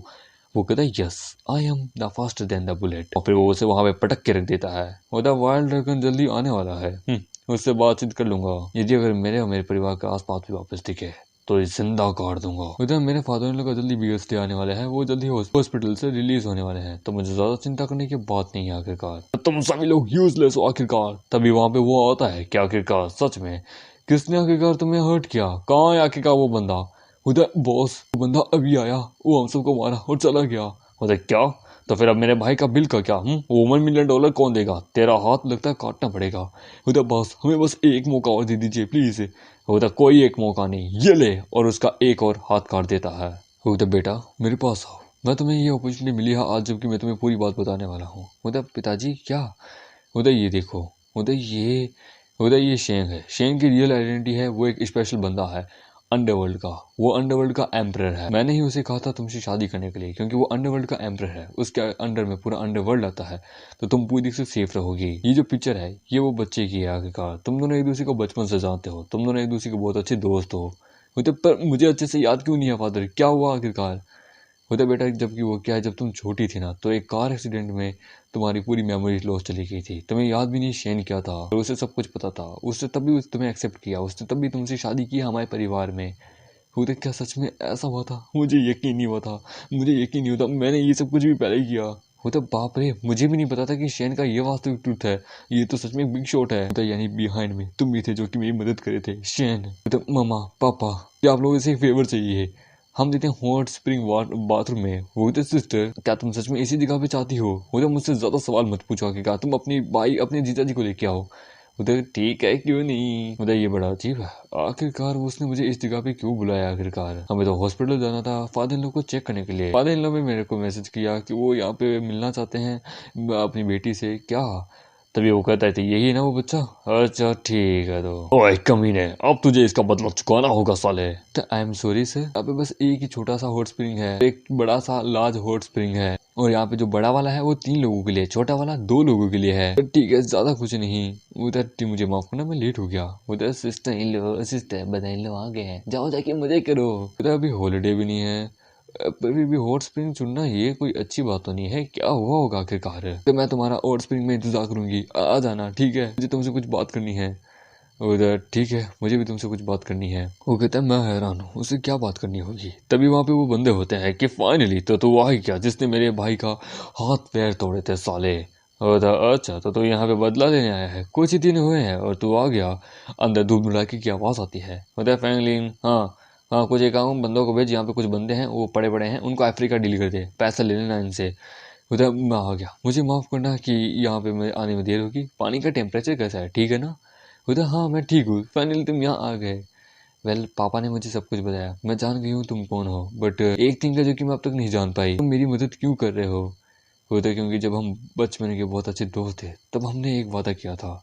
वो कहता है yes I am the faster than the bullet, और फिर वो उसे वहाँ पे पटक के रख देता है। उधर वाइल्ड ड्रैगन जल्दी आने वाला है, उससे बातचीत कर लूंगा। यदि अगर मेरे और मेरे परिवार के आसपास भी वापस दिखे तो ये जिंदा काट दूंगा। उधर मेरे फादर इन लोग का जल्दी बीएसटी आने वाले हैं, वो जल्दी हॉस्पिटल से रिलीज होने वाले हैं, तो मुझे ज्यादा चिंता करने की बात नहीं है। आखिरकार तुम सभी लोग यूजलेस हो। आखिरकार तभी वहां पे वो आता है कि आखिरकार सच में किसने आखिरकार तुम्हें हर्ट किया? कहाँ है आखिरकार वो बंदा? उधर बॉस, वो बंदा अभी आया, वो हम सबको मारा और चला गया। उधर क्या? तो फिर अब मेरे भाई का बिल का क्या? वो $1 मिलियन कौन देगा? तेरा हाथ लगता है काटना पड़ेगा। उधर बस हमें बस एक मौका और दे दीजिए प्लीज। उधर कोई एक मौका नहीं, ये ले, और उसका एक और हाथ काट देता है। उधर बेटा मेरे पास आओ, मैं तुम्हें ये अपॉर्चुनिटी मिली है आज, जबकि मैं तुम्हें पूरी बात बताने वाला हूँ। उधर पिताजी क्या? उधर ये देखो, उधर ये शेंग है। शेंग की रियल आइडेंटिटी है, वो एक स्पेशल बंदा है अंडरवर्ल्ड का। वो अंडरवर्ल्ड का एम्परर है। मैंने ही उसे कहा था तुमसे शादी करने के लिए, क्योंकि वो अंडरवर्ल्ड का एम्परर है, उसके अंडर में पूरा अंडरवर्ल्ड आता है, तो तुम पूरी तरह से सेफ रहोगी। ये जो पिक्चर है ये वो बच्चे की है। आखिरकार तुम दोनों एक दूसरे को बचपन से जानते हो, तुम दोनों एक दूसरे के बहुत अच्छे दोस्त हो। पर मुझे अच्छे से याद क्यों नहीं है फादर, क्या हुआ आखिरकार? होता बेटा, जबकि वो क्या है, जब तुम छोटी थी ना तो एक कार एक्सीडेंट में तुम्हारी पूरी मेमोरी लॉस चली गई थी, तुम्हें याद भी नहीं शेन क्या था, और उसे सब कुछ पता था। उसने तभी तुम्हें एक्सेप्ट किया, उसने तभी तुमसे शादी की हमारे परिवार में। होता क्या सच में ऐसा हुआ था? मुझे यकीन नहीं हुआ था, मुझे यकीन नहीं होता, मैंने ये सब कुछ भी पहले ही किया। होता बाप रे, मुझे भी नहीं पता था कि शेन का ये वास्तविक ट्रूथ है, ये तो सच में एक बिग शॉट है। यानी बिहाइंड में तुम भी थे जो कि मेरी मदद करे थे शेन। मामा पापा, क्या आप लोगों से एक फेवर चाहिए? हम देते हैं हॉट स्प्रिंग बाथरूम में। वो तो सिस्टर, क्या तुम सच में इसी जगह पे चाहती हो? उधर मुझसे ज्यादा सवाल मत पूछो कि क्या तुम अपनी भाई अपने जीजा जी को लेके आओ। उधर ठीक है क्यों नहीं। उधर ये बड़ा अजीब है, आखिरकार उसने मुझे इस जगह पे क्यों बुलाया? आखिरकार हमें तो हॉस्पिटल जाना था फादर इन लोग को चेक करने के लिए। फादर इन लोग ने मेरे को मैसेज किया कि वो यहाँ पे मिलना चाहते हैं अपनी बेटी से। क्या? तभी वो कहता है यही है ना वो बच्चा? अच्छा ठीक है। तो ओए कमीने, अब तुझे इसका बदला चुकाना होगा साले। आई एम सॉरी सर, यहाँ पे बस एक ही छोटा सा हॉट स्प्रिंग है, एक बड़ा सा लार्ज हॉट स्प्रिंग है, और यहाँ पे जो बड़ा वाला है वो 3 लोगों के लिए, छोटा वाला 2 लोगों के लिए है। ठीक है ज्यादा कुछ नहीं। उधर मुझे माफ करना, मैं लेट हो गया। उधर सिस्टर बधाई लो आ गए हैं, जाओ जाके मजे करो। उधर अभी हॉलीडे भी नहीं है, पर भी हॉट स्प्रिंग चुनना ये कोई अच्छी बात तो नहीं है। क्या हुआ होगा आखिरकार? तो मैं तुम्हारा हॉट स्प्रिंग में इंतजार करूंगी, आ जाना ठीक है, मुझे तुमसे कुछ बात करनी है। उधर ठीक है, मुझे भी तुमसे कुछ बात करनी है। वो कहता है मैं हैरान हूँ, उसे क्या बात करनी होगी। तभी वहाँ पे वो बंदे होते हैं कि फाइनली तो आ ही गया जिसने मेरे भाई का हाथ पैर तोड़े थे साले। अच्छा तो यहाँ पे बदला लेने आया है, कुछ ही दिन हुए हैं और तू आ गया। अंदर धूल मिलाके की आवाज आती है। फैंगलिन, हाँ कुछ एक बंदों को भेज, यहाँ पे कुछ बंदे हैं वो पड़े पड़े हैं, उनको अफ्रीका डील कर दे, पैसा ले लेना इनसे। उधर मैं आ गया, मुझे माफ़ करना कि यहाँ पे मैं आने में देर होगी। पानी का टेम्परेचर कैसा है, ठीक है ना? उधर हाँ मैं ठीक हूँ, फाइनली तुम यहाँ आ गए। वेल पापा ने मुझे सब कुछ बताया, मैं जान गई हूँ तुम कौन हो, बट एक थिंग है जो कि मैं अब तक नहीं जान पाई, तुम मेरी मदद क्यों कर रहे हो? उधर क्योंकि जब हम बचपन के बहुत अच्छे दोस्त थे तब हमने एक वादा किया था।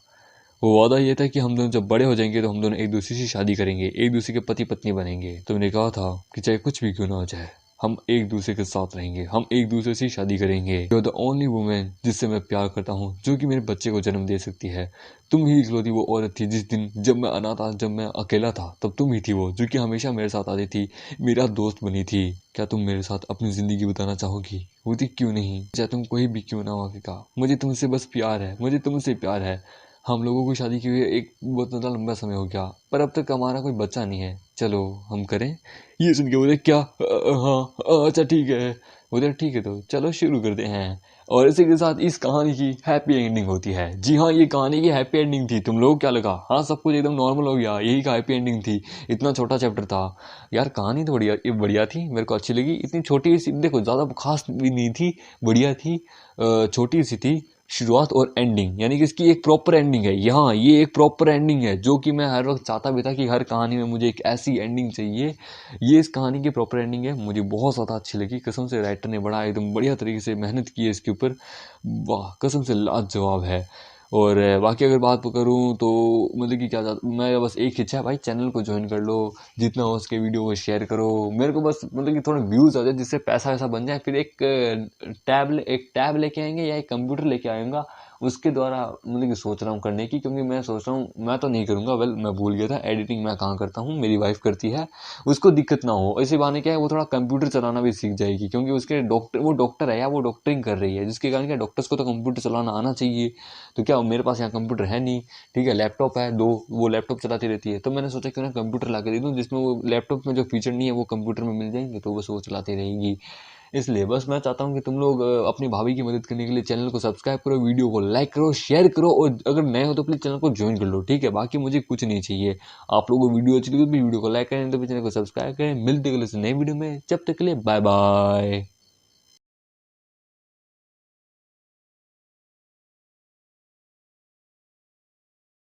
वो वादा ये था कि हम दोनों जब बड़े हो जाएंगे तो हम दोनों एक दूसरे से शादी करेंगे, एक दूसरे के पति पत्नी बनेंगे। तुमने कहा था कि चाहे कुछ भी क्यों ना हो जाए हम एक दूसरे के साथ रहेंगे, हम एक दूसरे से शादी करेंगे। You are the only women जिससे मैं प्यार करता हूँ, जो कि मेरे बच्चे को जन्म दे सकती है। तुम ही इकलौती वो औरत थी जिस दिन जब मैं अनाथ था, जब मैं अकेला था, तब तुम ही थी वो जो कि हमेशा मेरे साथ आती थी, मेरा दोस्त बनी थी। क्या तुम मेरे साथ अपनी ज़िंदगी बिताना चाहोगी? होती क्यों नहीं, चाहे तुम कोई भी क्यों ना हो का। मुझे तुमसे बस प्यार है, मुझे तुमसे प्यार है। हम लोगों को शादी किए हुए एक बहुत ज़्यादा लंबा समय हो गया, पर अब तक हमारा कोई बच्चा नहीं है। चलो हम करें। ये सुन के बोले क्या? हाँ अच्छा ठीक है। बोले ठीक है, तो चलो शुरू करते हैं। और इसी के साथ इस कहानी की हैप्पी एंडिंग होती है। जी हाँ, ये कहानी की हैप्पी एंडिंग थी। तुम लोग क्या लगा? हाँ, सब कुछ एकदम नॉर्मल हो गया, यही का हैप्पी एंडिंग थी। इतना छोटा चैप्टर था यार। कहानी तो बढ़िया बढ़िया थी, मेरे को अच्छी लगी। इतनी छोटी सी, देखो ज़्यादा खास भी नहीं थी, बढ़िया थी, छोटी सी थी। शुरुआत और एंडिंग, यानी कि इसकी एक प्रॉपर एंडिंग है। यहाँ ये एक प्रॉपर एंडिंग है, जो कि मैं हर वक्त चाहता भी था कि हर कहानी में मुझे एक ऐसी एंडिंग चाहिए। ये इस कहानी की प्रॉपर एंडिंग है, मुझे बहुत ज़्यादा अच्छी लगी। कसम से राइटर ने बड़ा एकदम बढ़िया तरीके से मेहनत की है इसके ऊपर। वाह, कसम से लाजवाब है। और बाकी अगर बात करूँ तो मतलब कि क्या मैं बस एक इच्छा है भाई, चैनल को ज्वाइन कर लो, जितना हो उसके वीडियो को शेयर करो। मेरे को बस मतलब कि थोड़े व्यूज़ आ जाए, जिससे पैसा वैसा बन जाए। फिर एक टैब लेके आएंगे या एक कंप्यूटर लेके आएगा, उसके द्वारा मतलब कि सोच रहा हूँ करने की। क्योंकि मैं सोच रहा हूँ, मैं तो नहीं करूँगा, वेल मैं भूल गया था, एडिटिंग मैं कहाँ करता हूँ, मेरी वाइफ करती है, उसको दिक्कत ना हो। इसी बहाने क्या है, वो थोड़ा कंप्यूटर चलाना भी सीख जाएगी। क्योंकि उसके वो डॉक्टर है या वो डॉक्टरिंग कर रही है, जिसके कारण क्या डॉक्टर्स को तो कंप्यूटर चलाना आना चाहिए। तो क्या मेरे पास यहाँ कंप्यूटर है नहीं, ठीक है, लैपटॉप है दो, वो लैपटॉप चलाती रहती है। तो मैंने सोचा क्यों ना कंप्यूटर ला के दे दूँ, जिसमें वो लैपटॉप में जो फीचर नहीं है वो कंप्यूटर में मिल जाएंगे, तो बस वो चलाती रहेगी। इसलिए बस मैं चाहता हूँ कि तुम लोग अपनी भाभी की मदद करने के लिए चैनल को सब्सक्राइब करो, वीडियो को लाइक करो, शेयर करो, और अगर नए हो तो प्लीज़ चैनल को ज्वाइन कर लो, ठीक है। बाकी मुझे कुछ नहीं चाहिए, आप लोगों को वीडियो अच्छी लगी तो भी वीडियो को लाइक करें, तो भी चैनल को सब्सक्राइब करें। मिलते अगले से नए वीडियो में, जब तक के लिए बाय बाय।